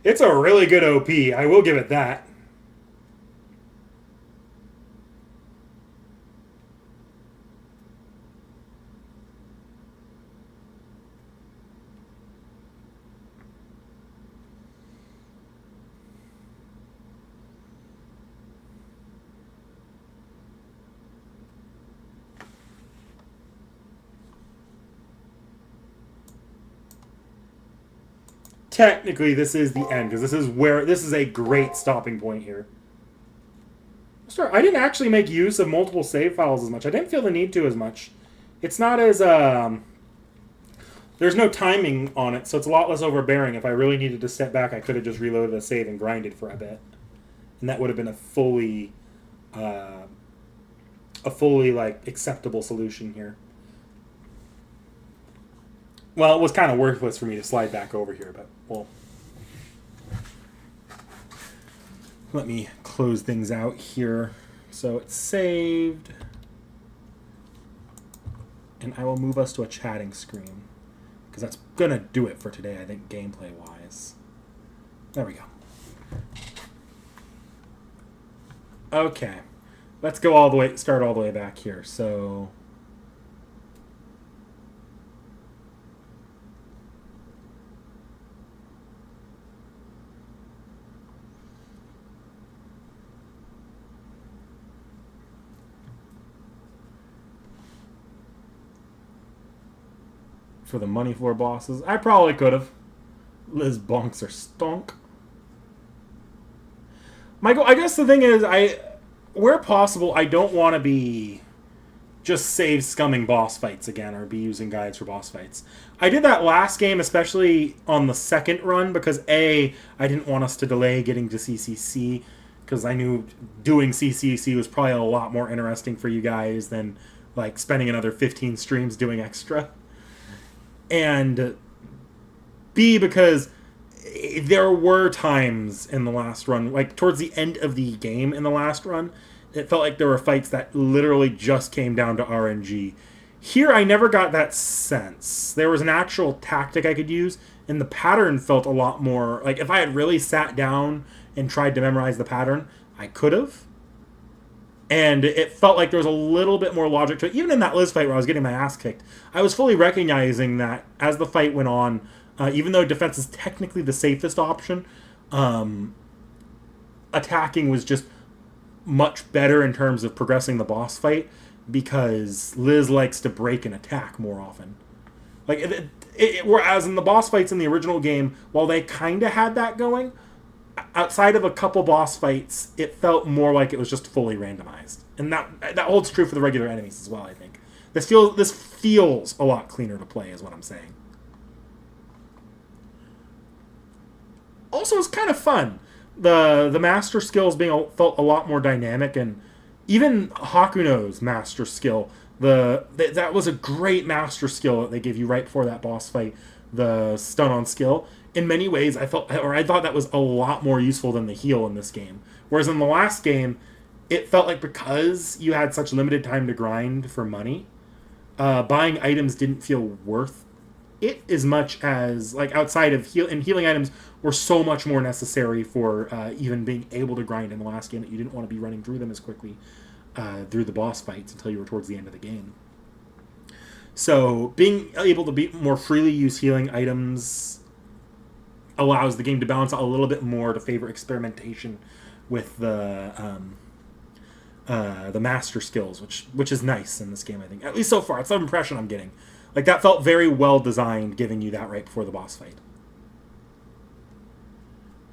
It's a really good OP. I will give it that. technically this is the end, because this is a great stopping point here. I didn't actually make use of multiple save files as much. I didn't feel the need to as much. It's not as there's no timing on it, so it's a lot less overbearing. If I really needed to step back, I could have just reloaded a save and grinded for a bit, and that would have been a fully like acceptable solution here. Well, it was kind of worthless for me to slide back over here, but well. Let me close things out here. So it's saved. And I will move us to a chatting screen, because that's going to do it for today, I think, gameplay-wise. There we go. Okay. Let's go all the way, start all the way back here. So... for the money floor bosses. I probably could have. Liz bonks are stunk. Michael, I guess the thing is, where possible, I don't want to be just save scumming boss fights again or be using guides for boss fights. I did that last game, especially on the second run, because I didn't want us to delay getting to CCC, because I knew doing CCC was probably a lot more interesting for you guys than like spending another 15 streams doing extra. And B, because there were times in the last run, like towards the end of the game in the last run, it felt like there were fights that literally just came down to RNG. Here, I never got that sense. There was an actual tactic I could use, and the pattern felt a lot more... Like, if I had really sat down and tried to memorize the pattern, I could have. And it felt like there was a little bit more logic to it. Even in that Liz fight where I was getting my ass kicked, I was fully recognizing that as the fight went on, even though defense is technically the safest option, attacking was just much better in terms of progressing the boss fight, because Liz likes to break and attack more often. Like, whereas in the boss fights in the original game, while they kind of had that going, outside of a couple boss fights, it felt more like it was just fully randomized. And that holds true for the regular enemies as well, I think. This feels a lot cleaner to play, is what I'm saying. Also, it's kind of fun. The master skills felt a lot more dynamic, and even Hakuno's master skill, that was a great master skill that they give you right before that boss fight, the stun on skill. In many ways, I thought that was a lot more useful than the heal in this game. Whereas in the last game, it felt like because you had such limited time to grind for money, buying items didn't feel worth it as much as, like, outside of healing items were so much more necessary for even being able to grind in the last game, that you didn't want to be running through them as quickly through the boss fights until you were towards the end of the game. So being able to more freely use healing items allows the game to balance out a little bit more to favor experimentation with the master skills, which is nice in this game, I think. At least so far. It's the impression I'm getting. Like, that felt very well designed, giving you that right before the boss fight.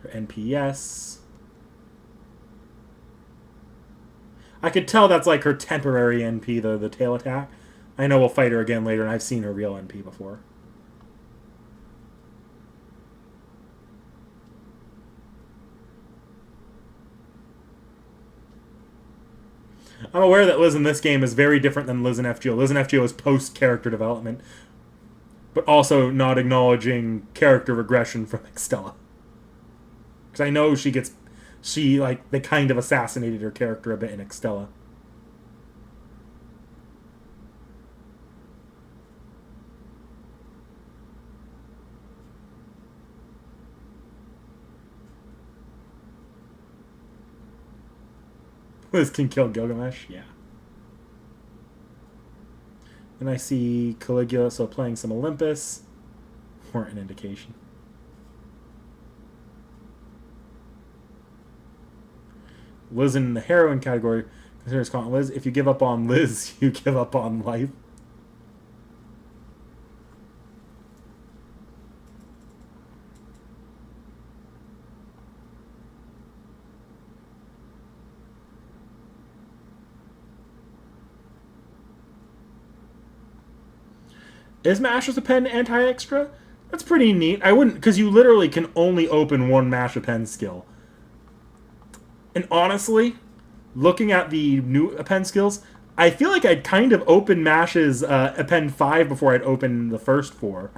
For NPS. I could tell that's like her temporary NP, the tail attack. I know we'll fight her again later, and I've seen her real NP before. I'm aware that Liz in this game is very different than Liz in FGO. Liz in FGO is post-character development, but also not acknowledging character regression from Extella. Because I know they kind of assassinated her character a bit in Extella. Liz can kill Gilgamesh, yeah. And I see Caligula, so playing some Olympus. Weren't an indication. Liz in the heroine category considers calling Liz. If you give up on Liz, you give up on life. Is Master's Pen anti-extra? That's pretty neat. I wouldn't, because you literally can only open one Master Pen skill. And honestly, looking at the new Pen skills, I feel like I'd kind of open Mash's Pen 5 before I'd open the first 4.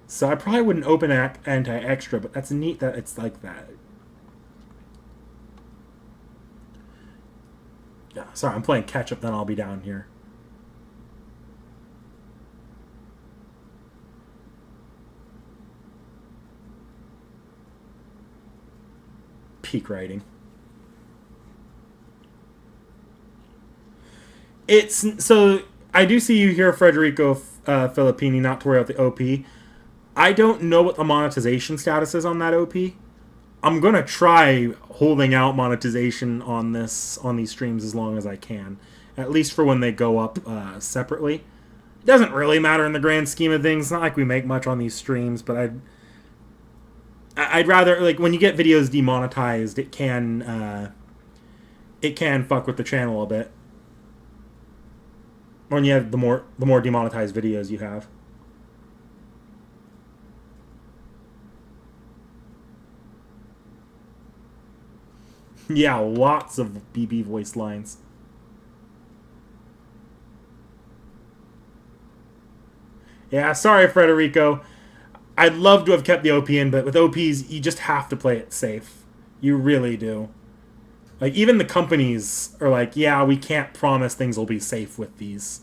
So I probably wouldn't open anti-extra, but that's neat that it's like that. Yeah, sorry, I'm playing catch-up, then I'll be down here. Peak writing. It's so I do see you here, Federico Filippini. Not to worry about the OP. I don't know what the monetization status is on that OP. I'm gonna try holding out monetization on these streams as long as I can, at least for when they go up separately. It doesn't really matter in the grand scheme of things. It's not like we make much on these streams, but I'd rather, like, when you get videos demonetized, it can fuck with the channel a bit. When you have the more demonetized videos you have. Yeah, lots of BB voice lines. Yeah, sorry, Federico. I'd love to have kept the OP in, but with OPs, you just have to play it safe. You really do. Like, even the companies are like, yeah, we can't promise things will be safe with these.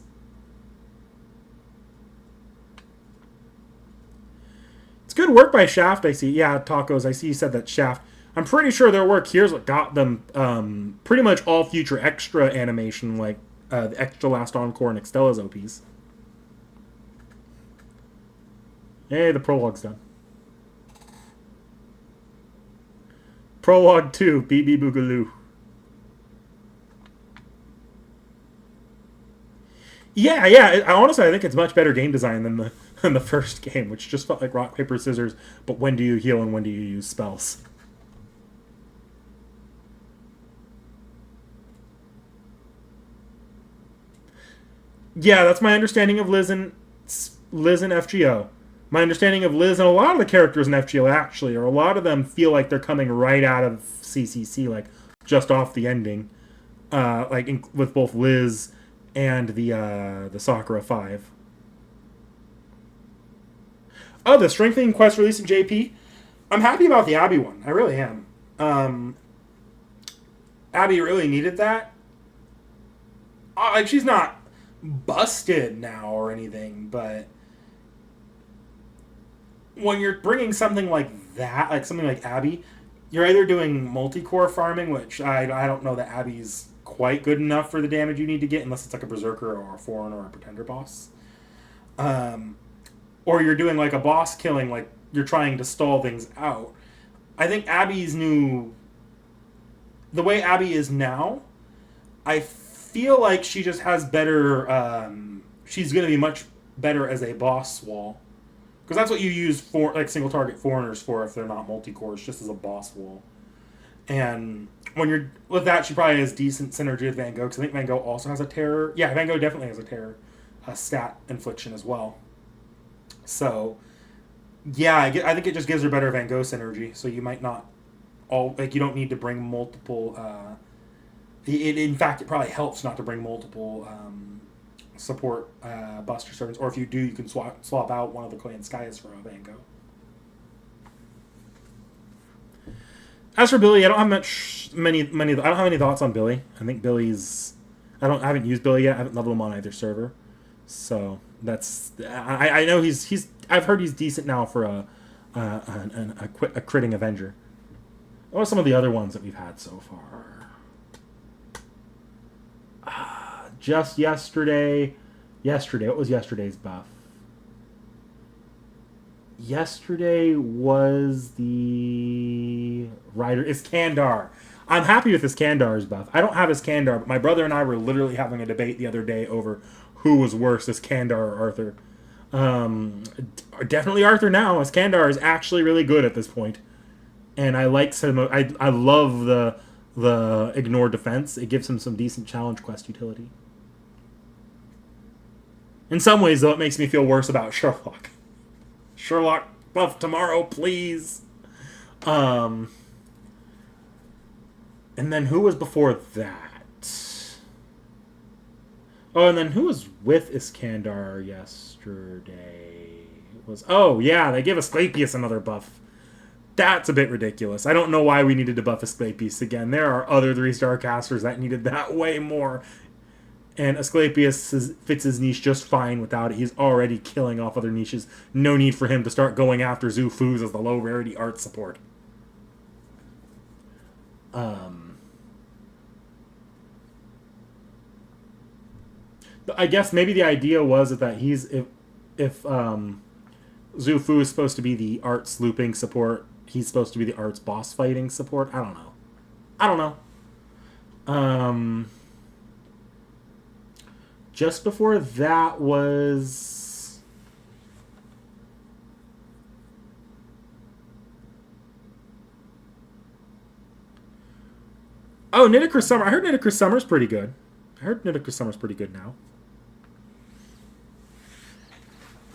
It's good work by Shaft, I see. Yeah, Tacos, I see you said that Shaft. I'm pretty sure their work here's what got them pretty much all future extra animation, like the extra Last Encore and Extella's OPs. Hey, the prologue's done. Prologue 2, BB Boogaloo. Yeah. Honestly, I think it's much better game design than the first game, which just felt like rock, paper, scissors, but when do you heal and when do you use spells? Yeah, that's my understanding of Liz and FGO. My understanding of Liz and a lot of the characters in FGO actually, or a lot of them feel like they're coming right out of CCC, like just off the ending, with both Liz and the Sakura 5. Oh, the Strengthening Quest release in JP. I'm happy about the Abby one. I really am. Abby really needed that. Like, she's not busted now or anything, but when you're bringing something like that, like something like Abby, you're either doing multi-core farming, which I don't know that Abby's quite good enough for the damage you need to get, unless it's like a Berserker or a Foreigner or a Pretender boss. Or you're doing like a boss killing, like you're trying to stall things out. I think the way Abby is now, I feel like she just has better. She's going to be much better as a boss wall, because that's what you use for like single target foreigners for if they're not multi cores, just as a boss wall. And when you're with that, she probably has decent synergy with Van Gogh, because I think Van Gogh also has a terror. Yeah, Van Gogh definitely has a terror stat infliction as well. So yeah, I think it just gives her better Van Gogh synergy. So you might not you don't need to bring multiple. In fact, it probably helps not to bring multiple support Buster servants, or if you do, you can swap out one of the Clan Skies for a Van Gogh. As for Billy, I don't have many. I don't have any thoughts on Billy. I think Billy's. I haven't used Billy yet. I haven't leveled him on either server, so that's. I know he's. I've heard he's decent now for a critting Avenger. What are some of the other ones that we've had so far? Just yesterday. What was yesterday's buff? Yesterday was the Rider. It's Kandar. I'm happy with this Kandar's buff. I don't have his Kandar, but my brother and I were literally having a debate the other day over who was worse, this Kandar or Arthur. Definitely Arthur now, as Kandar is actually really good at this point. And I like some. I love the ignore defense. It gives him some decent challenge quest utility. In some ways, though, it makes me feel worse about Sherlock. Sherlock buff tomorrow, please. And then who was before that? Oh, and then who was with Iskandar yesterday? It was yeah, they give Asclepius another buff. That's a bit ridiculous. I don't know why we needed to buff Asclepius again. There are other 3-star casters that needed that way more. And Asclepius fits his niche just fine without it. He's already killing off other niches. No need for him to start going after Zufus as the low rarity art support. I guess maybe the idea was that if Zufu is supposed to be the arts looping support, he's supposed to be the arts boss fighting support. I don't know. Just before that was... Oh, Nidicrus Summer. I heard Nidicrus Summer's pretty good. Now.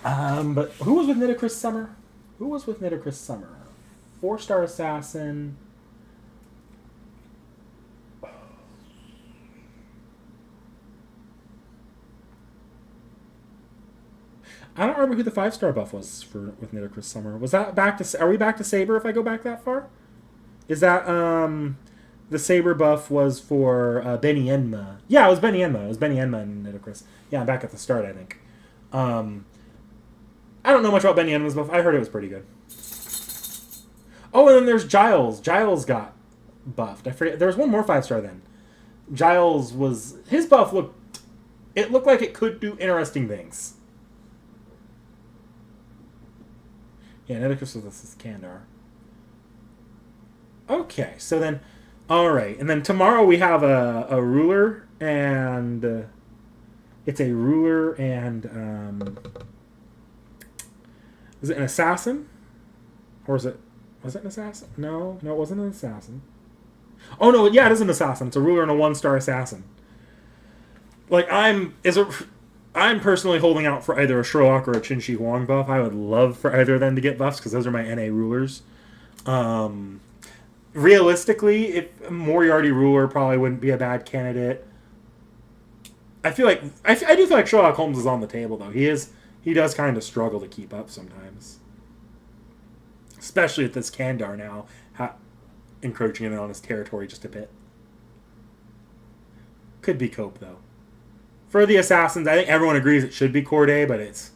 But who was with Nidicrus Summer? 4-star assassin. I don't remember who the 5-star buff was with Nidicrus Summer. Was that back to... Are we back to Saber if I go back that far? Is that... The Saber buff was for Benny Enma. Yeah, it was Benny Enma. And Nidicrus. Yeah, I'm back at the start, I think. I don't know much about Benny Enma's buff. I heard it was pretty good. Oh, and then there's Giles. Giles got buffed. I forget. There was one more 5-star then. Giles was... His buff looked... It looked like it could do interesting things. Yeah, Nidicrus was this is Kandar. Okay, so then... Alright, and then tomorrow we have a ruler, and... it's a ruler and... is it an assassin? Or is it... Was it an assassin? No, it wasn't an assassin. Oh, no, yeah, it is an assassin. It's a ruler and a 1-star assassin. Like, I'm personally holding out for either a Sherlock or a Qin Huang buff. I would love for either of them to get buffs, because those are my NA rulers. Realistically, if Moriarty ruler probably wouldn't be a bad candidate. I do feel like Sherlock Holmes is on the table, though. He does kind of struggle to keep up sometimes. Especially with this Kandar now encroaching in on his territory just a bit. Could be Cope, though. For the assassins, I think everyone agrees it should be Corday, but it's...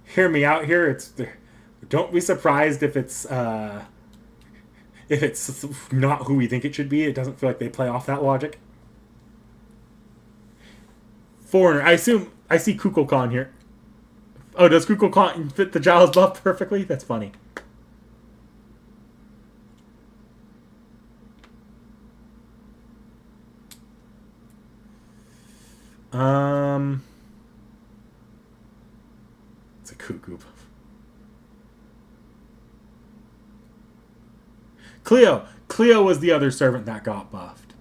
Hear me out here. Don't be surprised if it's not who we think it should be. It doesn't feel like they play off that logic. Foreigner. I assume... I see Kukulkan here. Oh, does Kukulkan fit the Giles buff perfectly? That's funny. It's a cuckoo. Cleo was the other servant that got buffed.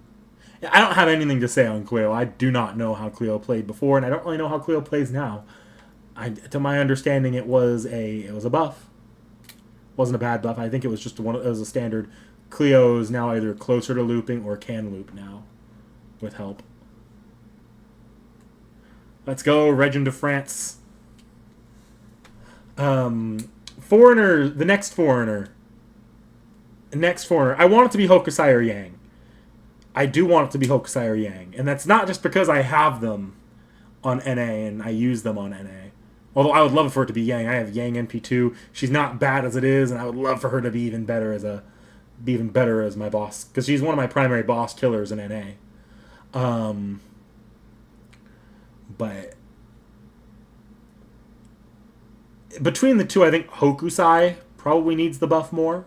I don't have anything to say on Cleo. I do not know how Cleo played before, and I don't really know how Cleo plays now. To my understanding, it was a buff. Wasn't a bad buff. I think it was just it was a standard. Cleo is now either closer to looping or can loop now, with help. Let's go, Regent of France. Foreigner, the next foreigner. I want it to be Hokusai or Yang. I do want it to be Hokusai or Yang. And that's not just because I have them on NA and I use them on NA. Although I would love for it to be Yang. I have Yang NP2. She's not bad as it is, and I would love for her to be even better as my boss. Because she's one of my primary boss killers in NA. But between the two, I think Hokusai probably needs the buff more.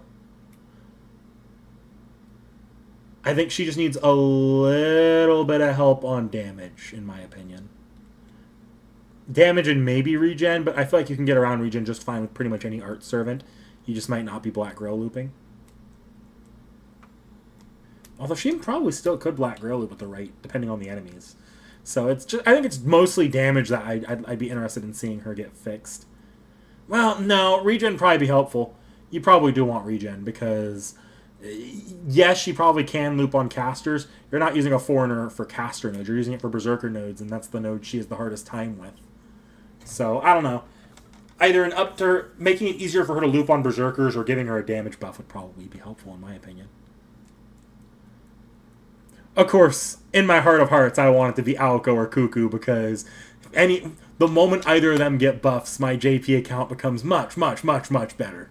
I think she just needs a little bit of help on damage, in my opinion. Damage and maybe regen, but I feel like you can get around regen just fine with pretty much any art servant. You just might not be Black Grail looping. Although she probably still could Black Grail loop with the right, depending on the enemies. So it's just, I think it's mostly damage that I'd be interested in seeing her get fixed. Well, no, regen probably be helpful. You probably do want regen because, yes, she probably can loop on casters. You're not using a foreigner for caster nodes. You're using it for berserker nodes, and that's the node she has the hardest time with. So I don't know. Either an up to making it easier for her to loop on berserkers or giving her a damage buff would probably be helpful in my opinion. Of course, in my heart of hearts, I want it to be Aoko or Cuckoo because the moment either of them get buffs, my JP account becomes much, much, much, much better.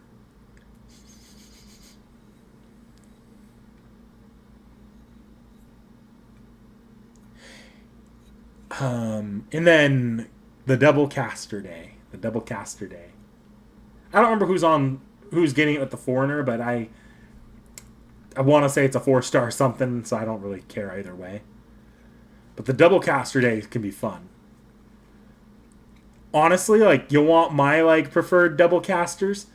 And then the double caster day. The double caster day. I don't remember who's getting it with the foreigner, but I want to say it's a 4-star something, so I don't really care either way. But the double caster day can be fun. Honestly, like, you want my like preferred double casters?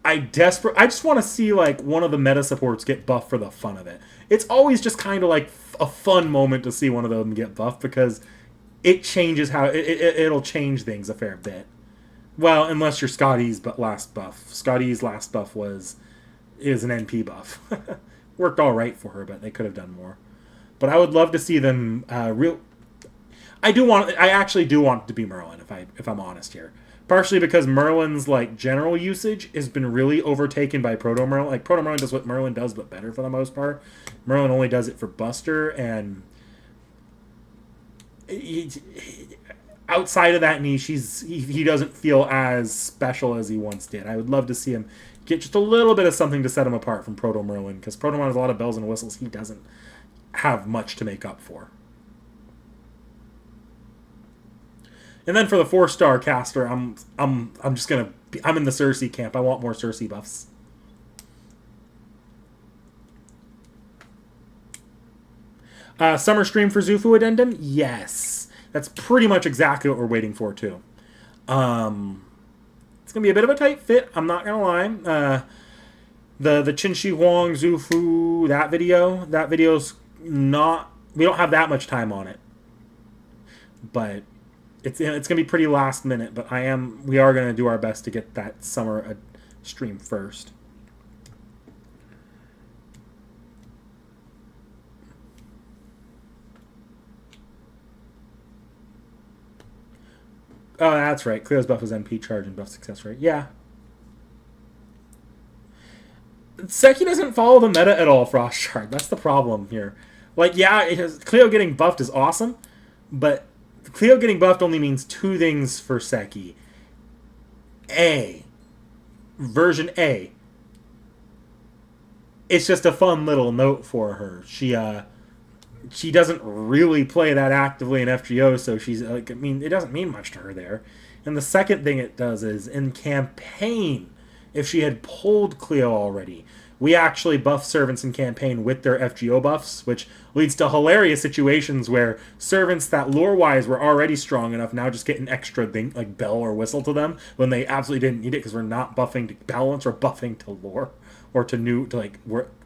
I just want to see like one of the meta supports get buffed for the fun of it. It's always just kind of like a fun moment to see one of them get buffed because it changes how it'll change things a fair bit. Well, unless you're Scotty's last buff. Scotty's last buff is an NP buff. Worked all right for her, but they could have done more. But I would love to see them I actually do want it to be Merlin if I'm honest here. Partially because Merlin's like general usage has been really overtaken by Proto Merlin. Like Proto Merlin does what Merlin does, but better for the most part. Merlin only does it for Buster, and outside of that niche, he doesn't feel as special as he once did. I would love to see him get just a little bit of something to set him apart from Proto Merlin, because Proto Merlin has a lot of bells and whistles he doesn't have much to make up for. And then for the 4-star caster, I'm in the Cersei camp. I want more Cersei buffs. Summer stream for Zufu Addendum? Yes. That's pretty much exactly what we're waiting for, too. It's going to be a bit of a tight fit, I'm not going to lie. The Qin Shi Huang Zufu, that video's not... We don't have that much time on it. But it's going to be pretty last minute, but we are going to do our best to get that summer stream first. Oh, that's right. Cleo's buff is NP charge and buff success rate. Yeah. Seki doesn't follow the meta at all, Frost Shard. That's the problem here. Like, yeah, Cleo getting buffed is awesome, but Cleo getting buffed only means two things for Seki. Version A. It's just a fun little note for her. She doesn't really play that actively in FGO, so she's like, it doesn't mean much to her there. And the second thing it does is in campaign, if she had pulled Cleo already, we actually buff servants in campaign with their FGO buffs, which leads to hilarious situations where servants that lore-wise were already strong enough now just get an extra thing, like bell or whistle to them, when they absolutely didn't need it because we're not buffing to balance or buffing to lore, or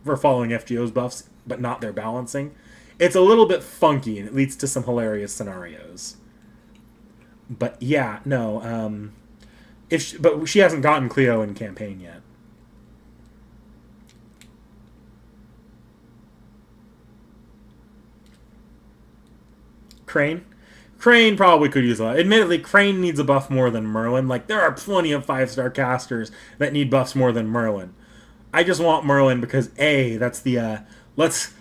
we're following FGO's buffs, but not their balancing. It's a little bit funky, and it leads to some hilarious scenarios. But yeah, no, but she hasn't gotten Cleo in campaign yet. Crane probably could use a lot. Admittedly, Crane needs a buff more than Merlin. Like, there are plenty of 5-star casters that need buffs more than Merlin. I just want Merlin because, that's the, let's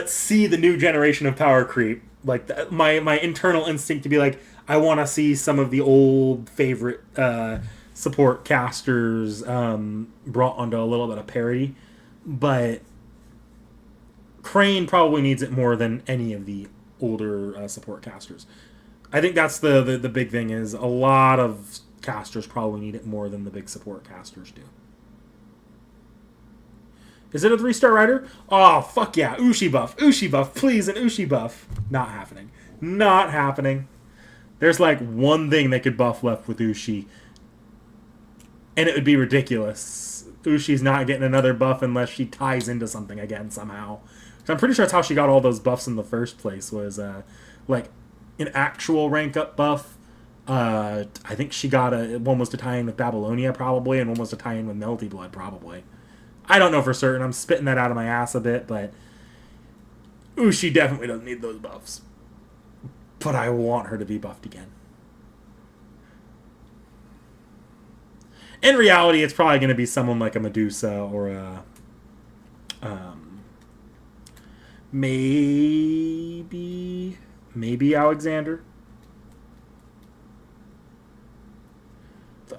see the new generation of power creep. Like, my internal instinct to be like, I want to see some of the old favorite support casters brought onto a little bit of parity. But Crane probably needs it more than any of the older support casters. I think that's the big thing, is a lot of casters probably need it more than the big support casters do. Is it a 3-star rider? Oh, fuck yeah. Ushi buff. Ushi buff. Please, an Ushi buff. Not happening. Not happening. There's like one thing they could buff left with Ushi, and it would be ridiculous. Ushi's not getting another buff unless she ties into something again somehow. I'm pretty sure that's how she got all those buffs in the first place, was like an actual rank up buff. I think she got one was to tie in with Babylonia probably, and one was to tie in with Melty Blood probably. I don't know for certain. I'm spitting that out of my ass a bit, but ooh, she definitely doesn't need those buffs. But I want her to be buffed again. In reality, it's probably going to be someone like a Medusa or a maybe Alexander.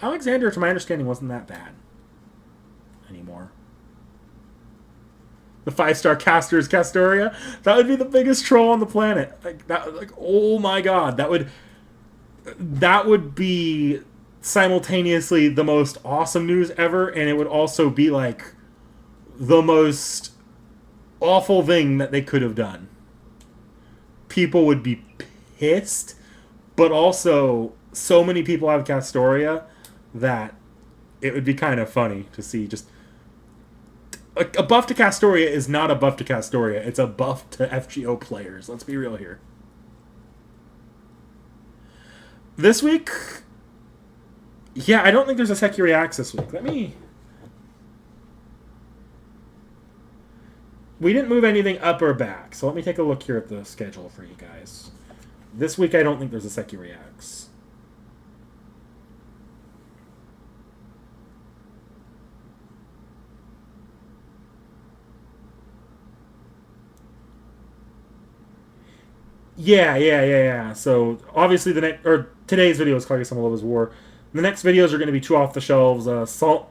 Alexander, to my understanding, wasn't that bad anymore. The 5-star caster is Castoria. That would be the biggest troll on the planet. Like that. Like, oh my god, that would be simultaneously the most awesome news ever, and it would also be like the most awful thing that they could have done. People would be pissed, but also so many people have Castoria that it would be kind of funny to see just a buff to Castoria is not a buff to Castoria. It's a buff to FGO players. Let's be real here. This week, yeah, I don't think there's a Seki Reacts this week. We didn't move anything up or back, so let me take a look here at the schedule for you guys. This week, I don't think there's a Seki Reacts. Yeah. So obviously today's video is Kaguya Sama Lover's War. The next videos are going to be two off the shelves: Solo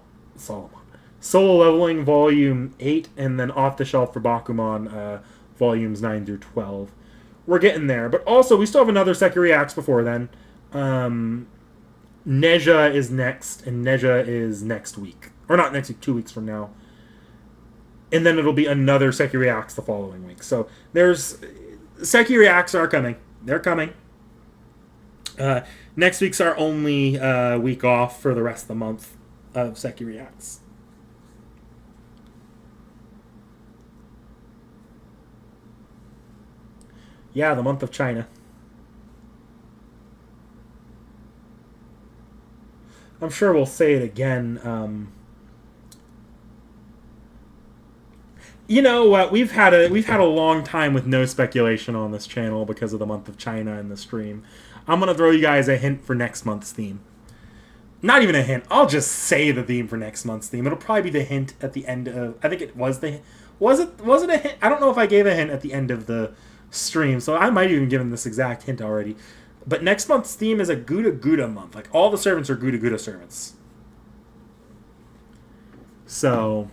Leveling Volume 8, and then off the shelf for Bakuman Volumes 9 through 12. We're getting there, but also we still have another Seki Reacts before then. Neja is next, and Neja is next week, or not next week, 2 weeks from now. And then it'll be another Seki Reacts the following week. So there's Seki Reacts are coming. They're coming. Next week's our only week off for the rest of the month of Seki Reacts. Yeah, the month of China. I'm sure we'll say it again. You know what? We've had a long time with no speculation on this channel because of the month of China and the stream. I'm gonna throw you guys a hint for next month's theme. Not even a hint. I'll just say the theme for next month's theme. It'll probably be the hint at the end of. I think it was the. Was it a hint? I don't know if I gave a hint at the end of the stream, so I might even give him this exact hint already. But next month's theme is a Gouda Gouda month. Like all the servants are Gouda Gouda servants. So.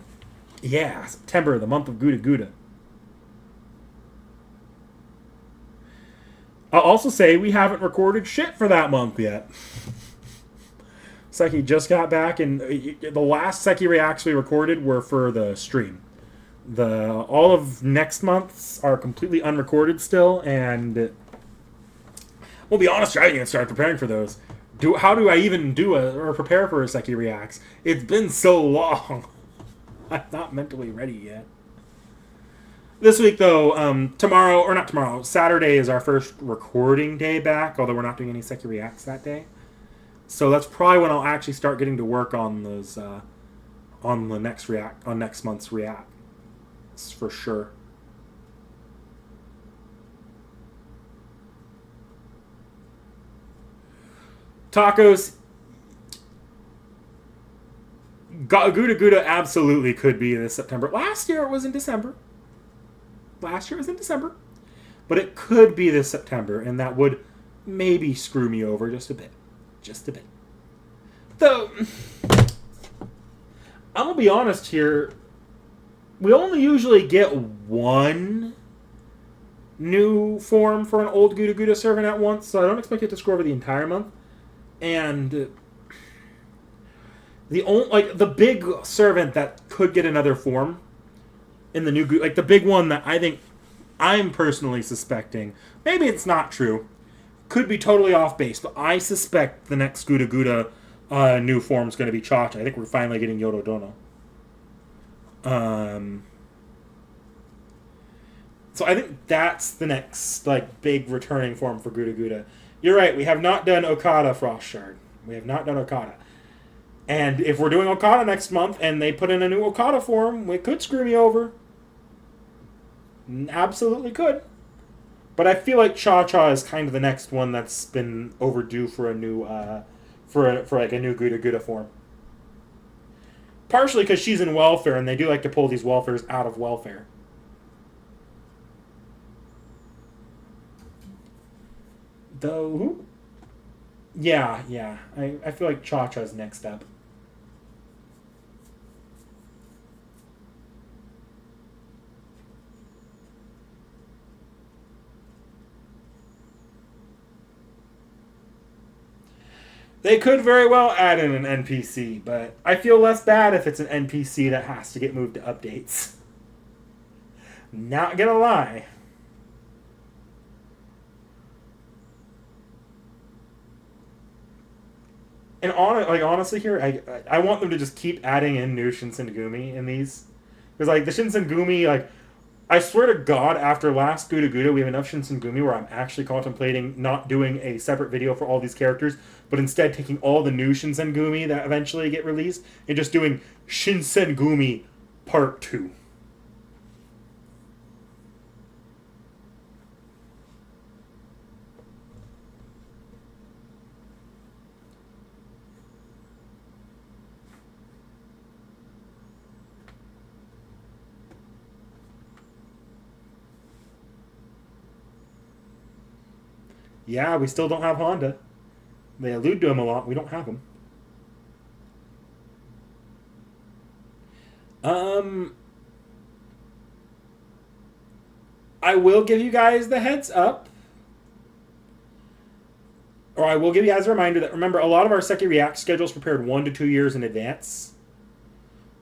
Yeah, September, the month of Gouda Gouda. I'll also say we haven't recorded shit for that month yet. Seki just got back, and the last Seki Reacts we recorded were for the stream. All of next month's are completely unrecorded still, and we'll be honest, I didn't even start preparing for those. How do I even prepare for a Seki Reacts? It's been so long. I'm not mentally ready yet. This week, though, Saturday is our first recording day back, although we're not doing any Seki Reacts that day. So that's probably when I'll actually start getting to work on those, on next month's Reacts, for sure. Tacos. Gouda Gouda absolutely could be this September. Last year it was in December. But it could be this September, and that would maybe screw me over just a bit. Though, I'm going to be honest here. We only usually get one new form for an old Gouda Gouda servant at once, so I don't expect it to screw over the entire month. And the big servant that could get another form in the new, like the big one that I think I'm personally suspecting, maybe it's not true, could be totally off base, but I suspect the next Gouda Gouda new form is going to be T.H.E. I think we're finally getting Yoro Dono. So I think that's the next like big returning form for Guda Guda. You're right. We have not done Okada Frost Shard. We have not done Okada. And if we're doing Okada next month and they put in a new Okada form, it could screw me over. Absolutely could. But I feel like Cha-Cha is kind of the next one that's been overdue for a new, for like a new Guda Guda form. Partially because she's in welfare, and they do like to pull these welfares out of welfare. Though, yeah. I feel like Cha-Cha's next up. They could very well add in an NPC, but I feel less bad if it's an NPC that has to get moved to updates. Not gonna lie. And honestly, here I want them to just keep adding in new Shinsengumi in these, because like the Shinsengumi, like I swear to God, after last Guda Guda, we have enough Shinsengumi where I'm actually contemplating not doing a separate video for all these characters, but instead taking all the new Shinsengumi that eventually get released and just doing Shinsengumi Part 2. Yeah, we still don't have Honda. They allude to him a lot. We don't have him. Um, I will give you guys the heads up, or I will give you guys a reminder that remember a lot of our Seki React schedules prepared 1 to 2 years in advance.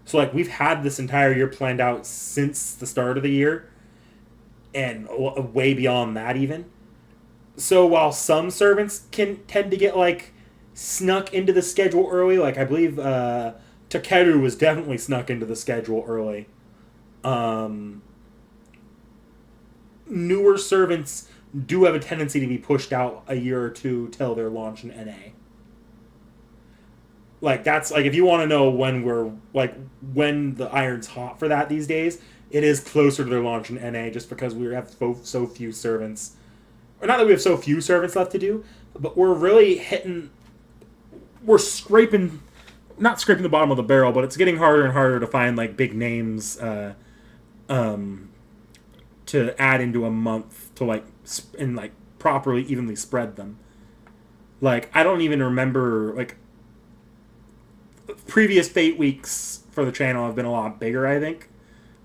So like we've had this entire year planned out since the start of the year, and way beyond that even. So while some servants can tend to get like snuck into the schedule early, like I believe Takeru was definitely snuck into the schedule early. Um, Newer servants do have a tendency to be pushed out a year or two till their launch in NA. Like that's like if you want to know when we're like when the iron's hot for that these days, it is closer to their launch in NA just because we have so few servants. Or not that we have so few servants left to do, but we're really hitting. We're scraping, not scraping the bottom of the barrel, but it's getting harder and harder to find like big names to add into a month to like and like properly evenly spread them. Like I don't even remember like previous Fate weeks for the channel have been a lot bigger. I think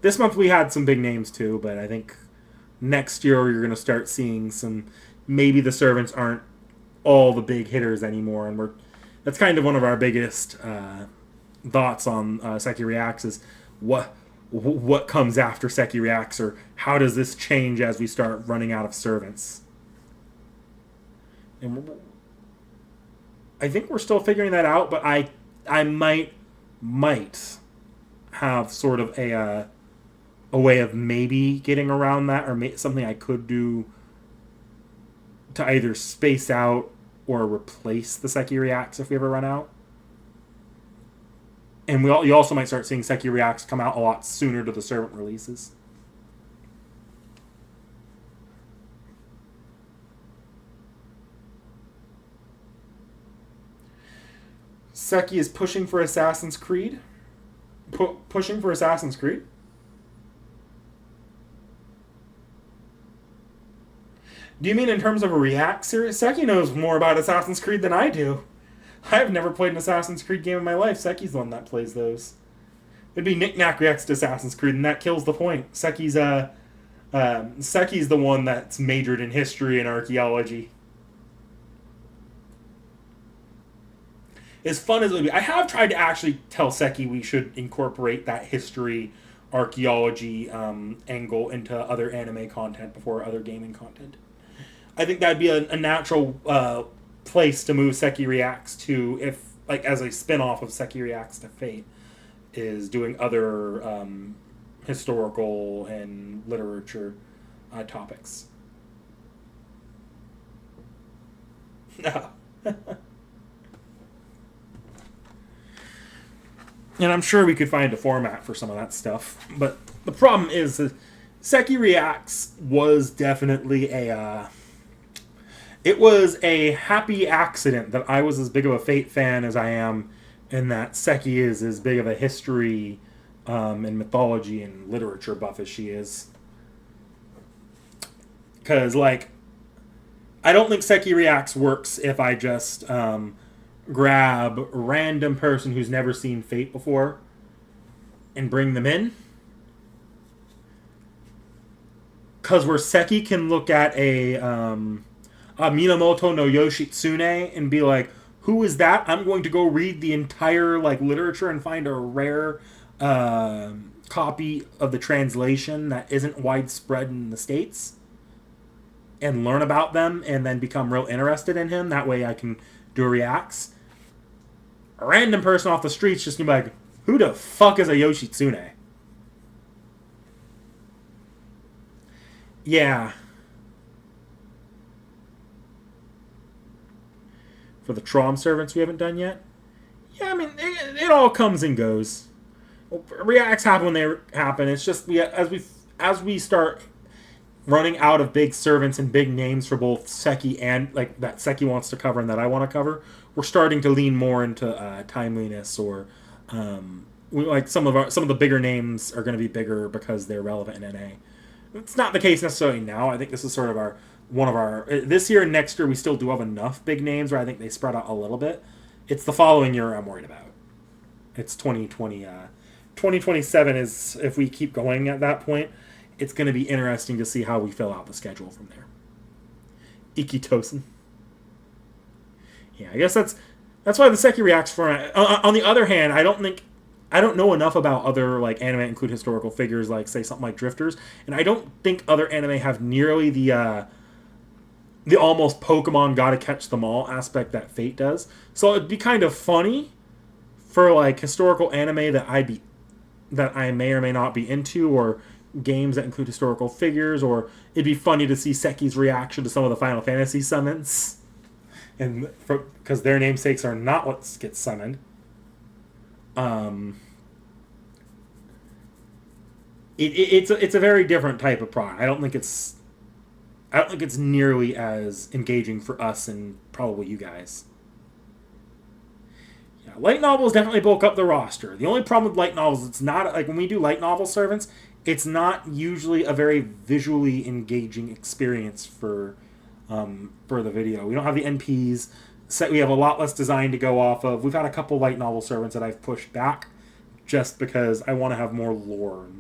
this month we had some big names too, but I think next year you're going to start seeing some. Maybe the servants aren't all the big hitters anymore, and that's kind of one of our biggest thoughts on Seki Reacts is what comes after Seki Reacts, or how does this change as we start running out of servants? And I think we're still figuring that out, but I might have sort of a way of maybe getting around that, or something I could do to either space out or replace the Seki Reacts if we ever run out. And you also might start seeing Seki Reacts come out a lot sooner to the servant releases. Seki is pushing for Assassin's Creed. Pushing for Assassin's Creed? Do you mean in terms of a React series? Seki knows more about Assassin's Creed than I do. I've never played an Assassin's Creed game in my life. Seki's the one that plays those. It'd be Knick Knack reacts to Assassin's Creed, and that kills the point. Seki's the one that's majored in history and archaeology. As fun as it would be, I have tried to actually tell Seki we should incorporate that history, archaeology angle into other anime content before other gaming content. I think that'd be a natural place to move Seki Reacts to, if like as a spin-off of Seki Reacts to Fate, is doing other historical and literature topics. No. And I'm sure we could find a format for some of that stuff. But the problem is that Seki Reacts was definitely a... it was a happy accident that I was as big of a Fate fan as I am, and that Seki is as big of a history and mythology and literature buff as she is. Because, like, I don't think Seki Reacts works if I just grab a random person who's never seen Fate before and bring them in. Because where Seki can look at a Minamoto no Yoshitsune and be like, who is that? I'm going to go read the entire like literature and find a rare copy of the translation that isn't widespread in the States and learn about them and then become real interested in him. That way I can do reacts. A random person off the streets just gonna be like, who the fuck is a Yoshitsune? Yeah. For the Trom servants we haven't done yet? Yeah, I mean, it all comes and goes. Reacts happen when they happen. It's just as we start running out of big servants and big names for both Seki and like that Seki wants to cover and that I want to cover, we're starting to lean more into timeliness or like some of the bigger names are going to be bigger because they're relevant in NA. It's not the case necessarily now. I think this is sort of one of our this year and next year we still do have enough big names where I think they spread out a little bit. It's the following year I'm worried about. It's 2020. 2027 is, if we keep going at that point, it's going to be interesting to see how we fill out the schedule from there. Ikitosen. Yeah, I guess that's why the Seki Reacts format. On the other hand, I don't know enough about other like anime that include historical figures, like say something like Drifters, and I don't think other anime have nearly the almost Pokemon gotta catch them all aspect that Fate does. So it'd be kind of funny for like historical anime that I may or may not be into, or games that include historical figures, or it'd be funny to see Seki's reaction to some of the Final Fantasy summons, and because their namesakes are not what gets summoned. It's a very different type of product. I don't think it's nearly as engaging for us and probably you guys. Yeah, light novels definitely bulk up the roster. The only problem with light novels, it's not like when we do light novel servants, it's not usually a very visually engaging experience for the video. We don't have the NPs. We have a lot less design to go off of. We've had a couple light novel servants that I've pushed back just because I want to have more lore and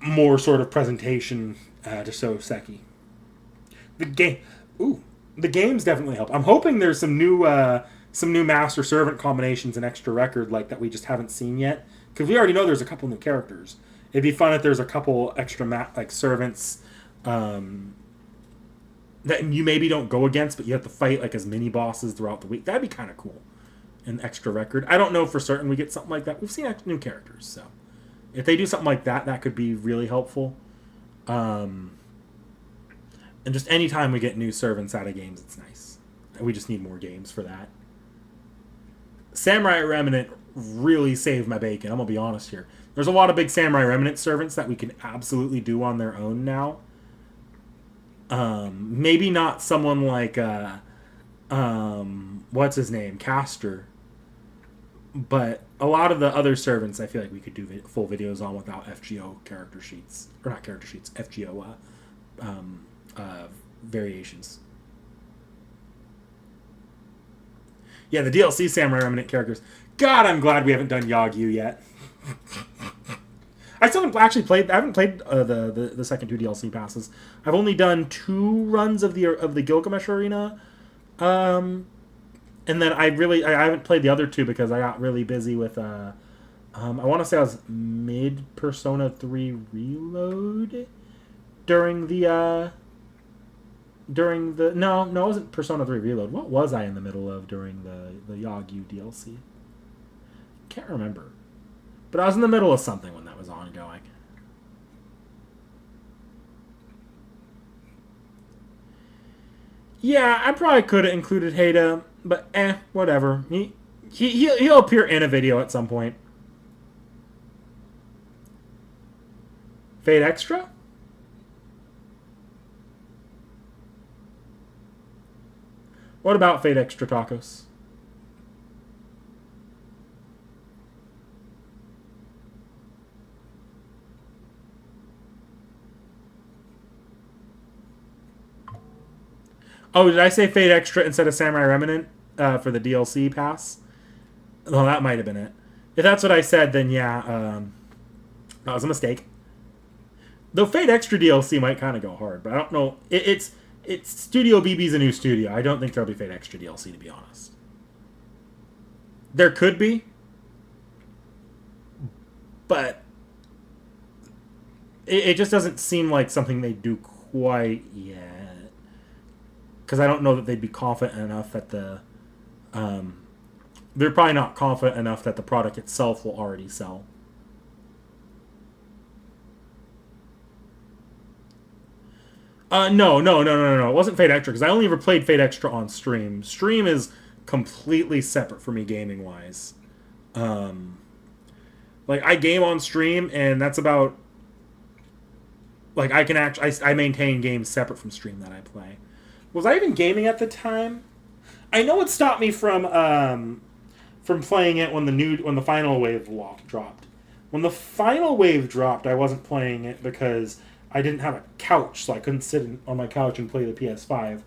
more sort of presentation to show Seki. The games definitely help. I'm hoping there's some new master servant combinations and extra record like that we just haven't seen yet, because we already know there's a couple new characters. It'd be fun if there's a couple extra like servants that you maybe don't go against, but you have to fight like as mini bosses throughout the week. That'd be kind of cool. An extra record. I don't know for certain we get something like that. We've seen new characters, so if they do something like that, that could be really helpful. And just anytime we get new servants out of games, it's nice. We just need more games for that. Samurai Remnant really saved my bacon. I'm going to be honest here. There's a lot of big Samurai Remnant servants that we can absolutely do on their own now. Maybe not someone like, what's his name? Castor. But a lot of the other servants I feel like we could do full videos on without FGO character sheets. Or not character sheets, FGO variations. Yeah, the DLC Samurai Remnant characters. God, I'm glad we haven't done Yagyu yet. I still haven't actually played. I haven't played the second two DLC passes. I've only done 2 runs of the Gilgamesh Arena, and then I haven't played the other 2 because I got really busy with. I want to say I was mid Persona 3 Reload during the. No, it wasn't Persona 3 Reload. What was I in the middle of during the Yagyu DLC? Can't remember. But I was in the middle of something when that was ongoing. Yeah, I probably could have included Hada, but whatever. He'll appear in a video at some point. Fate Extra? What about Fate Extra Tacos? Oh, did I say Fate Extra instead of Samurai Remnant for the DLC pass? Oh, that might have been it. If that's what I said, then yeah, that was a mistake. Though Fate Extra DLC might kind of go hard, but I don't know. It's Studio BB's a new studio. I don't think there'll be Fate Extra DLC, to be honest. There could be, but it just doesn't seem like something they do quite yet. Because I don't know that they'd be confident enough that they're probably not confident enough that the product itself will already sell. No. It wasn't Fate Extra because I only ever played Fate Extra on stream. Stream is completely separate for me gaming wise. Like I game on stream, and that's about like I can actually I maintain games separate from stream that I play. Was I even gaming at the time? I know it stopped me from playing it when the final wave dropped. When the final wave dropped, I wasn't playing it because I didn't have a couch, so I couldn't sit on my couch and play the PS5.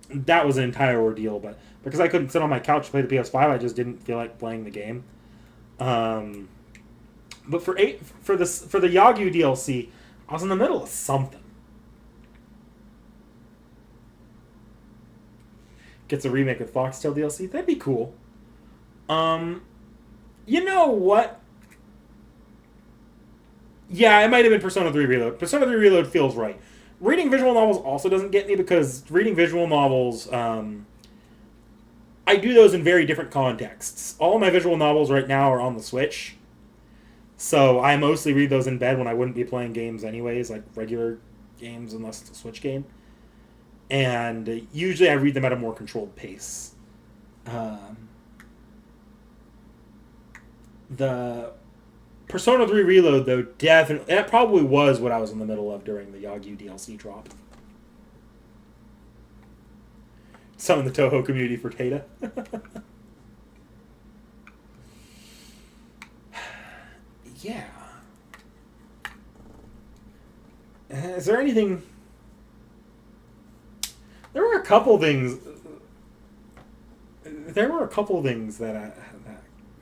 That was an entire ordeal, but because I couldn't sit on my couch to play the PS5, I just didn't feel like playing the game. But for the Yagyu DLC, I was in the middle of something. Gets a remake with Foxtail DLC. That'd be cool. You know what? Yeah, it might have been Persona 3 Reload. Persona 3 Reload feels right. Reading visual novels also doesn't get me because reading visual novels, I do those in very different contexts. All of my visual novels right now are on the Switch. So I mostly read those in bed when I wouldn't be playing games anyways, like regular games unless it's a Switch game. And usually I read them at a more controlled pace. The Persona 3 Reload, though, definitely... That probably was what I was in the middle of during the Yagyu DLC drop. Some in the Toho community for T.H.E. Yeah. Is there anything... There were a couple things that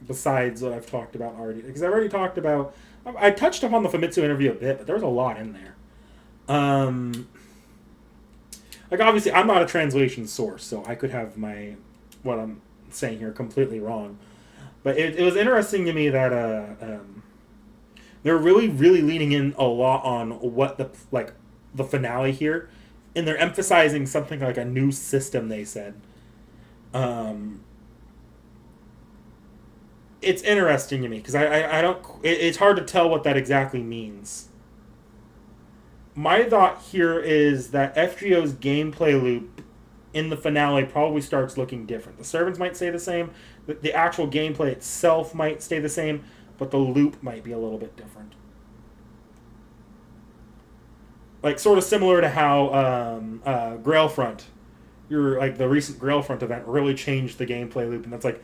besides what I've talked about already. Because I've already talked about... I touched upon the Famitsu interview a bit, but there was a lot in there. Like, obviously, I'm not a translation source, so I could have what I'm saying here completely wrong. But it was interesting to me that they're really, really leaning in a lot on what the finale here. And they're emphasizing something like a new system, they said. It's interesting to me because I don't... It's hard to tell what that exactly means. My thought here is that FGO's gameplay loop in the finale probably starts looking different. The servants might stay the same. The actual gameplay itself might stay the same, but the loop might be a little bit different. Like, sort of similar to how Grailfront, the recent Grailfront event really changed the gameplay loop, and that's like,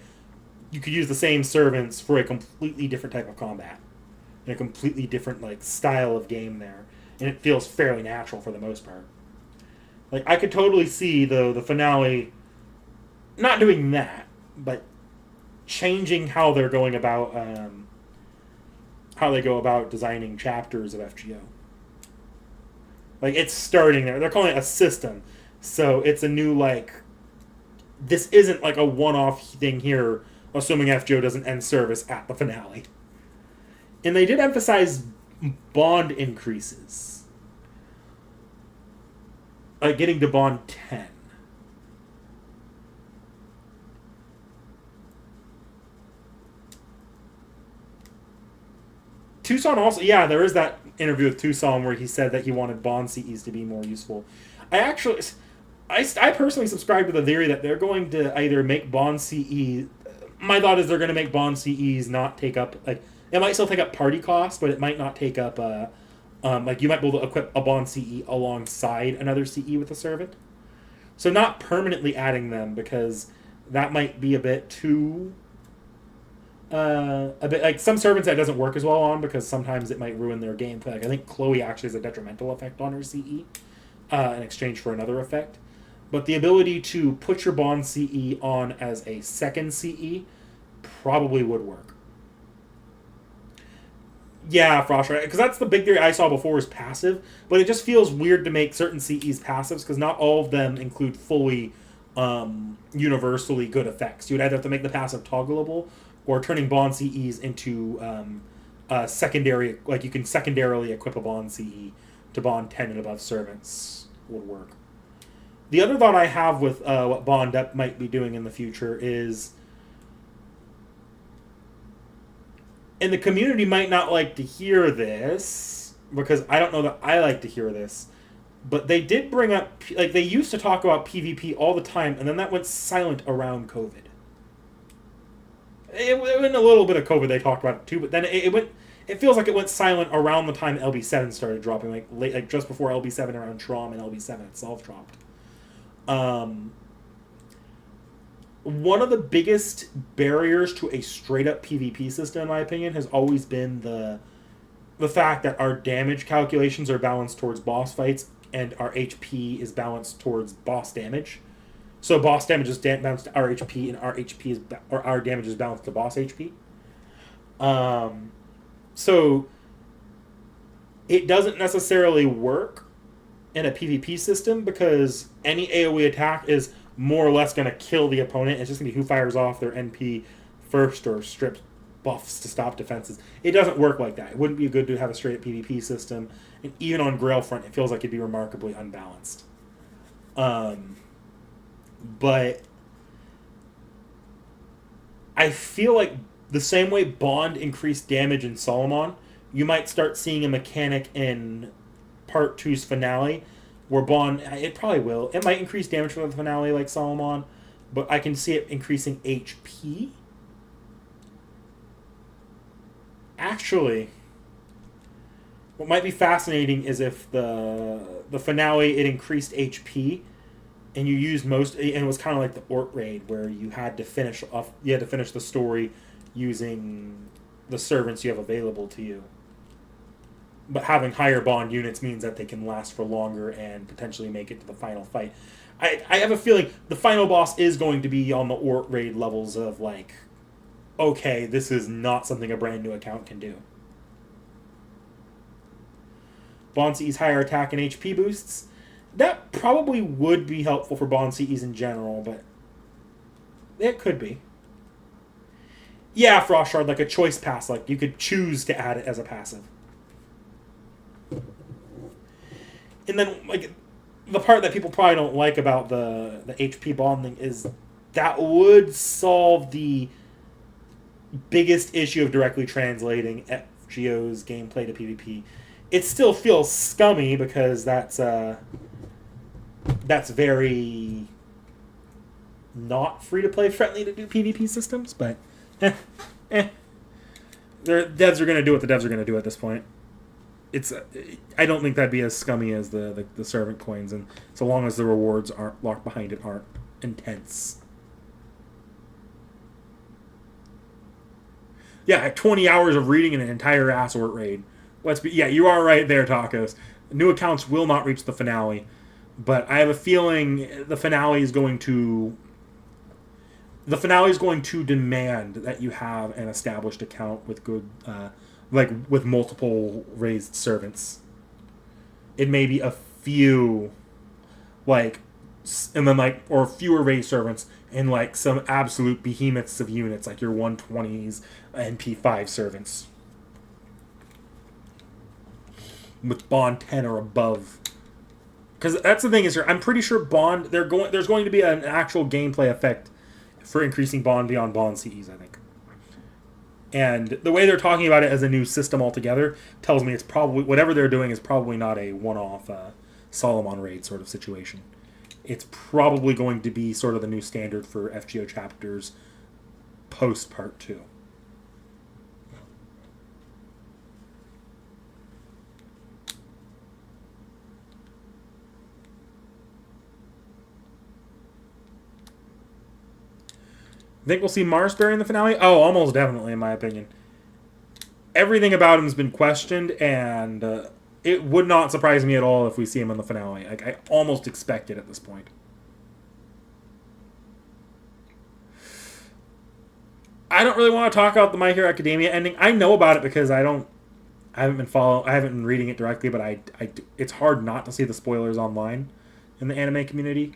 you could use the same servants for a completely different type of combat, and a completely different, style of game there, and it feels fairly natural for the most part. Like, I could totally see the finale not doing that, but changing how they're going about, how they go about designing chapters of FGO. Like, it's starting there. They're calling it a system. So it's a new, this isn't like a one-off thing here, assuming FGO doesn't end service at the finale. And they did emphasize bond increases. Like getting to bond 10. Tucson also, yeah, there is that interview with Tucson where he said that he wanted bond CEs to be more useful. I personally subscribe to the theory that they're going to either make Bond CE. My thought is they're going to make Bond CEs not take up, like, it might still take up party cost, but it might not take up, like, you might be able to equip a Bond CE alongside another CE with a servant. So not permanently adding them, because that might be a bit too, a bit like some servants that doesn't work as well on, because sometimes it might ruin their gameplay. Like, I think Chloe actually has a detrimental effect on her CE in exchange for another effect. But the ability to put your Bond CE on as a second CE probably would work. Yeah, Frost, right? Because that's the big theory I saw before is passive, but it just feels weird to make certain CEs passives because not all of them include fully universally good effects. You would either have to make the passive toggleable or turning Bond CEs into secondary, like you can secondarily equip a Bond CE to Bond 10 and above servants would work. The other thought I have with what Bond might be doing in the future is, and the community might not like to hear this, because I don't know that I like to hear this, but they did bring up, like, they used to talk about PvP all the time, and then that went silent around COVID. It went a little bit of COVID, they talked about it too, but then it feels like it went silent around the time LB7 started dropping, like just before LB7 around Trom and LB7 itself dropped. One of the biggest barriers to a straight-up PvP system, in my opinion, has always been the fact that our damage calculations are balanced towards boss fights and our HP is balanced towards boss damage. So boss damage is balanced to our HP, and our damage is balanced to boss HP. So it doesn't necessarily work in a PvP system because any AoE attack is more or less going to kill the opponent. It's just going to be who fires off their NP first or strips buffs to stop defenses. It doesn't work like that. It wouldn't be good to have a straight up PvP system. And even on Grail front, it feels like it'd be remarkably unbalanced. But I feel like the same way Bond increased damage in Solomon, you might start seeing a mechanic in Part 2's finale where Bond, it probably will. It might increase damage from the finale like Solomon, but I can see it increasing HP. Actually, what might be fascinating is if the finale, it increased HP, and you used most, and it was kind of like the Ort raid where you had to finish the story using the servants you have available to you. But having higher Bond units means that they can last for longer and potentially make it to the final fight. I have a feeling the final boss is going to be on the Ort raid levels of like, okay, this is not something a brand new account can do. Bond CE's higher attack and HP boosts. That probably would be helpful for Bond CEs in general, but it could be. Yeah, Frost Shard, like a choice pass, like you could choose to add it as a passive. And then, like, the part that people probably don't like about the HP bonding is that would solve the biggest issue of directly translating FGO's gameplay to PvP. It still feels scummy because that's very not free-to-play friendly to do PvP systems, but devs are going to do what the devs are going to do at this point. I don't think that'd be as scummy as the servant coins, and so long as the rewards aren't locked behind it aren't intense. Yeah, 20 hours of reading an entire ass Ort raid. Yeah, you are right there, Tacos. New accounts will not reach the finale, but I have a feeling the finale is going to demand that you have an established account with good. With multiple raised servants. It may be a few, or fewer raised servants, and like some absolute behemoths of units, like your 120s NP5 servants. With Bond 10 or above. Because that's the thing is, I'm pretty sure Bond, there's going to be an actual gameplay effect for increasing Bond beyond Bond CEs, I think. And the way they're talking about it as a new system altogether tells me it's probably, whatever they're doing is probably not a one-off Solomon raid sort of situation. it's probably going to be sort of the new standard for FGO chapters post Part 2. Think we'll see Marsbury in the finale? Oh, almost definitely, in my opinion. Everything about him's been questioned, and it would not surprise me at all if we see him in the finale. Like, I almost expect it at this point. I don't really want to talk about the My Hero Academia ending. I know about it because I haven't been reading it directly, but it's hard not to see the spoilers online in the anime community.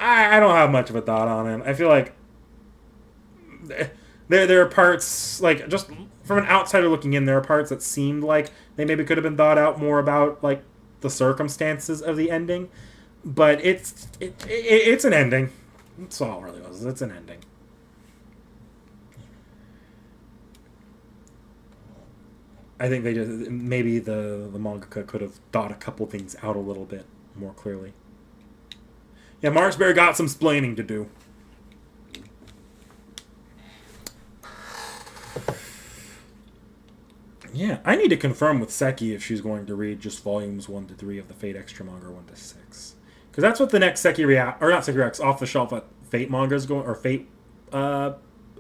I don't have much of a thought on it. I feel like there are parts, like, just from an outsider looking in, there are parts that seemed like they maybe could have been thought out more about, like, the circumstances of the ending. But it's an ending. That's all it really was. It's an ending. I think they just maybe the mangaka could have thought a couple things out a little bit more clearly. Yeah, Marsbury got some splaining to do. Yeah, I need to confirm with Seki if she's going to read just volumes 1 to 3 of the Fate Extra manga 1 to 6. Because that's what the next Seki React, or not Seki Reacts, off the shelf Fate manga is going, or Fate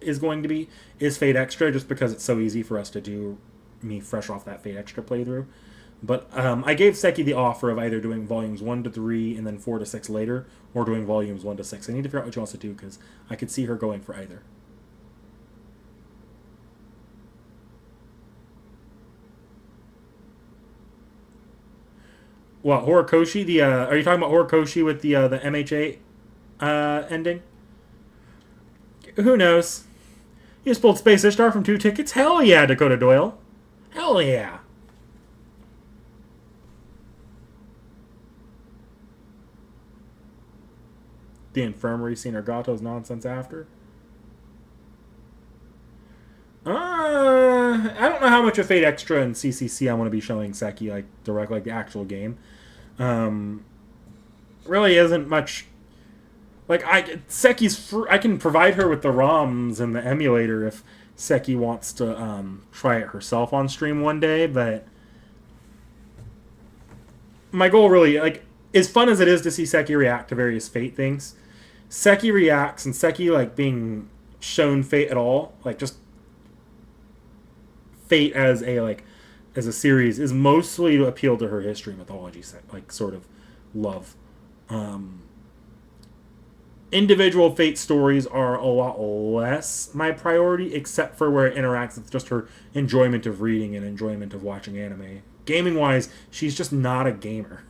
is going to be, is Fate Extra, just because it's so easy for us to do me fresh off that Fate Extra playthrough. But I gave Seki the offer of either doing volumes 1 to 3 and then 4 to 6 later, or doing volumes 1 to 6. I need to figure out what she wants to do, because I could see her going for either. What, Horikoshi? Are you talking about Horikoshi with the MHA ending? Who knows? You just pulled Space Ishtar from 2 tickets? Hell yeah, Dakota Doyle. Hell yeah. The infirmary scene or Gato's nonsense after? I don't know how much of Fate Extra and CCC I want to be showing Seki, like, direct, like, the actual game. Really isn't much. Like, Seki's I can provide her with the ROMs and the emulator if Seki wants to try it herself on stream one day, but my goal really, like, as fun as it is to see Seki react to various Fate things, Seki reacts and Seki, like, being shown Fate at all, like, just Fate as a series is mostly to appeal to her history mythology, like, sort of love. Individual Fate stories are a lot less my priority, except for where it interacts with just her enjoyment of reading and enjoyment of watching anime. Gaming wise, she's just not a gamer.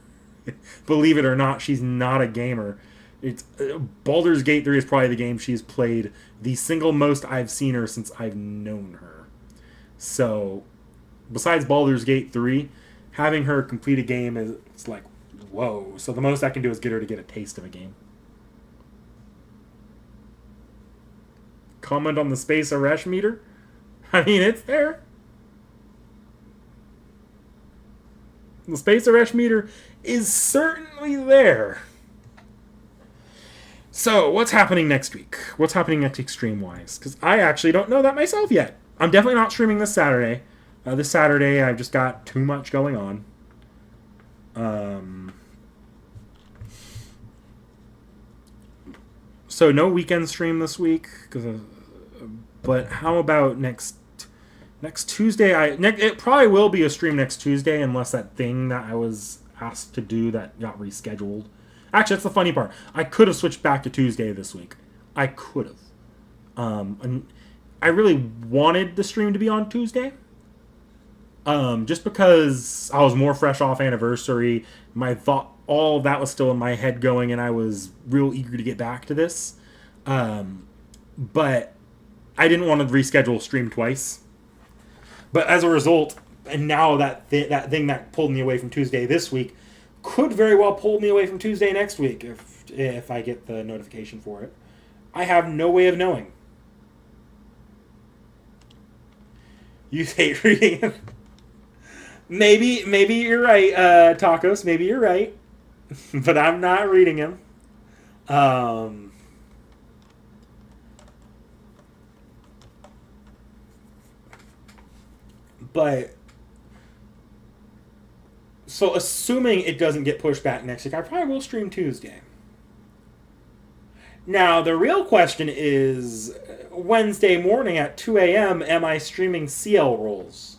Believe it or not, she's not a gamer. It's Baldur's Gate 3 is probably the game she's played the single most I've seen her since I've known her. So, besides Baldur's Gate 3, having her complete a game is like, whoa. So the most I can do is get her to get a taste of a game. Comment on the Space Aresh meter? I mean, it's there. The Space Aresh meter is certainly there. So, what's happening next week? What's happening next week stream-wise? Because I actually don't know that myself yet. I'm definitely not streaming this Saturday. This Saturday, I've just got too much going on. So, no weekend stream this week. But how about next Tuesday? It probably will be a stream next Tuesday, unless that thing that I was asked to do that got rescheduled. Actually, that's the funny part. I could have switched back to Tuesday this week. I could have. And I really wanted the stream to be on Tuesday. Just because I was more fresh off anniversary. My thought, all of that was still in my head going, and I was real eager to get back to this. But I didn't want to reschedule stream twice. But as a result, and now that thing that pulled me away from Tuesday this week could very well pull me away from Tuesday next week if I get the notification for it. I have no way of knowing. You hate reading it. Maybe you're right, Tacos. Maybe you're right. but I'm not reading him. Um, but so assuming it doesn't get pushed back next week, I probably will stream Tuesday. Now the real question is Wednesday morning at 2 a.m. Am I streaming CL rolls?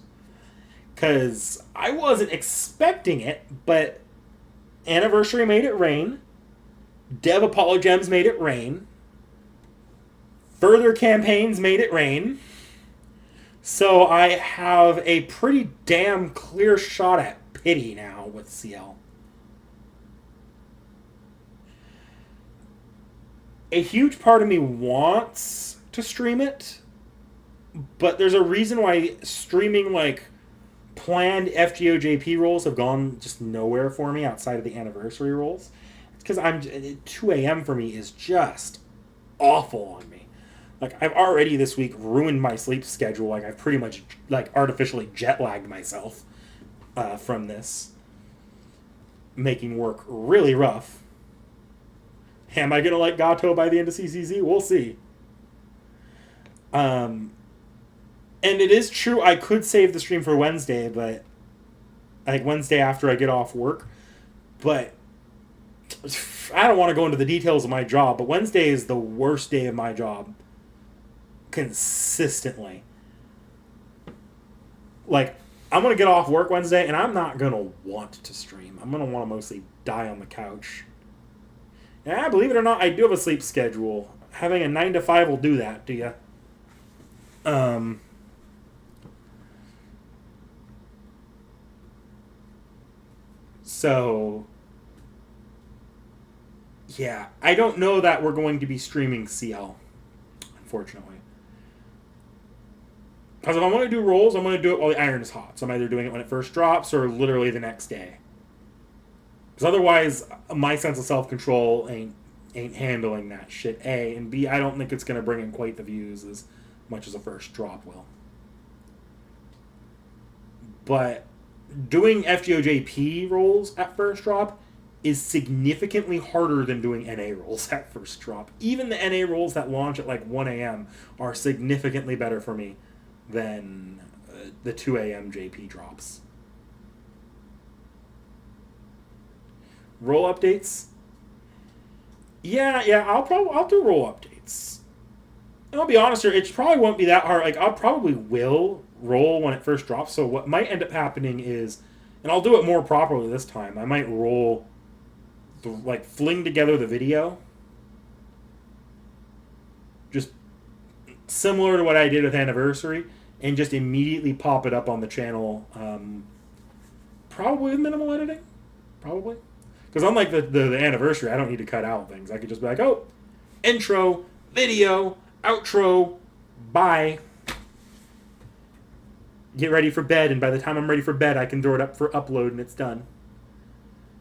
Because I wasn't expecting it, but Anniversary made it rain. Dev Apologems made it rain. Further campaigns made it rain. So I have a pretty damn clear shot at pity now with CL. A huge part of me wants to stream it, but there's a reason why streaming like planned FGOJP rolls have gone just nowhere for me outside of the anniversary rolls. It's because 2 a.m. for me is just awful on me. Like I've already this week ruined my sleep schedule. Like I've pretty much like artificially jet lagged myself from this, making work really rough. Am I gonna like Gato by the end of CCZ? We'll see. And it is true I could save the stream for Wednesday, but like Wednesday after I get off work. But I don't want to go into the details of my job, but Wednesday is the worst day of my job. Consistently. Like, I'm going to get off work Wednesday, and I'm not going to want to stream. I'm going to want to mostly die on the couch. And believe it or not, I do have a sleep schedule. Having a 9 to 5 will do that to you. So, yeah, I don't know that we're going to be streaming CL, unfortunately. Because if I want to do rolls, I'm going to do it while the iron is hot. So I'm either doing it when it first drops or literally the next day. Because otherwise, my sense of self-control ain't handling that shit, A. And B, I don't think it's going to bring in quite the views as much as a first drop will. But doing FGOJP rolls at first drop is significantly harder than doing NA rolls at first drop. Even the NA rolls that launch at like 1 a.m. are significantly better for me than the 2 a.m. JP drops. Roll updates? Yeah, I'll do roll updates. And I'll be honest here, it probably won't be that hard. Like, I'll probably will roll when it first drops. So what might end up happening is, and I'll do it more properly this time, I might roll, like, fling together the video. Just similar to what I did with Anniversary, and just immediately pop it up on the channel, probably with minimal editing. Probably. Because unlike the Anniversary, I don't need to cut out things. I could just be like, oh, intro, video, outro, bye. Get ready for bed, and by the time I'm ready for bed, I can throw it up for upload, and it's done.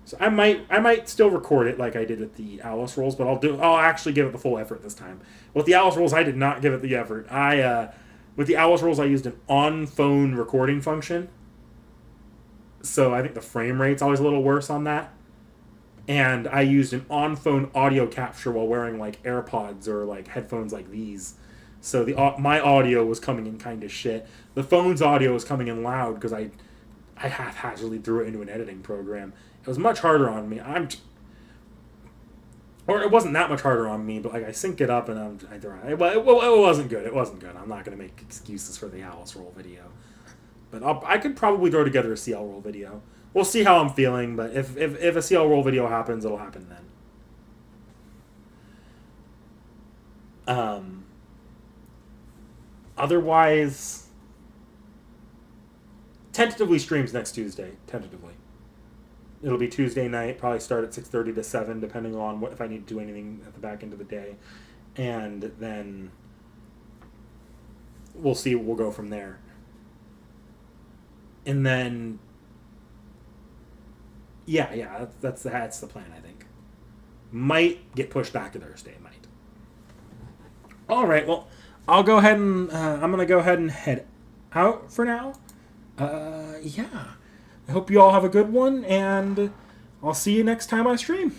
So I might still record it like I did with the Alice rolls, but I'll actually give it the full effort this time. With the Alice rolls, I did not give it the effort. With the Alice rolls, I used an on-phone recording function, so I think the frame rate's always a little worse on that. And I used an on-phone audio capture while wearing like AirPods or like headphones like these. So my audio was coming in kind of shit. The phone's audio was coming in loud because I haphazardly threw it into an editing program. It was much harder on me. Or it wasn't that much harder on me, but like I synced it up and it wasn't good. It wasn't good. I'm not going to make excuses for the Alice roll video. But I could probably throw together a CL roll video. We'll see how I'm feeling, but if a CL roll video happens, it'll happen then. Otherwise, tentatively streams next Tuesday. Tentatively. It'll be Tuesday night, probably start at 6:30 to 7, depending on if I need to do anything at the back end of the day. And then we'll see, we'll go from there. And then yeah, that's the plan, I think. Might get pushed back to Thursday, might. All right, well, I'll go ahead and I'm gonna go ahead and head out for now. Yeah, I hope you all have a good one, and I'll see you next time I stream.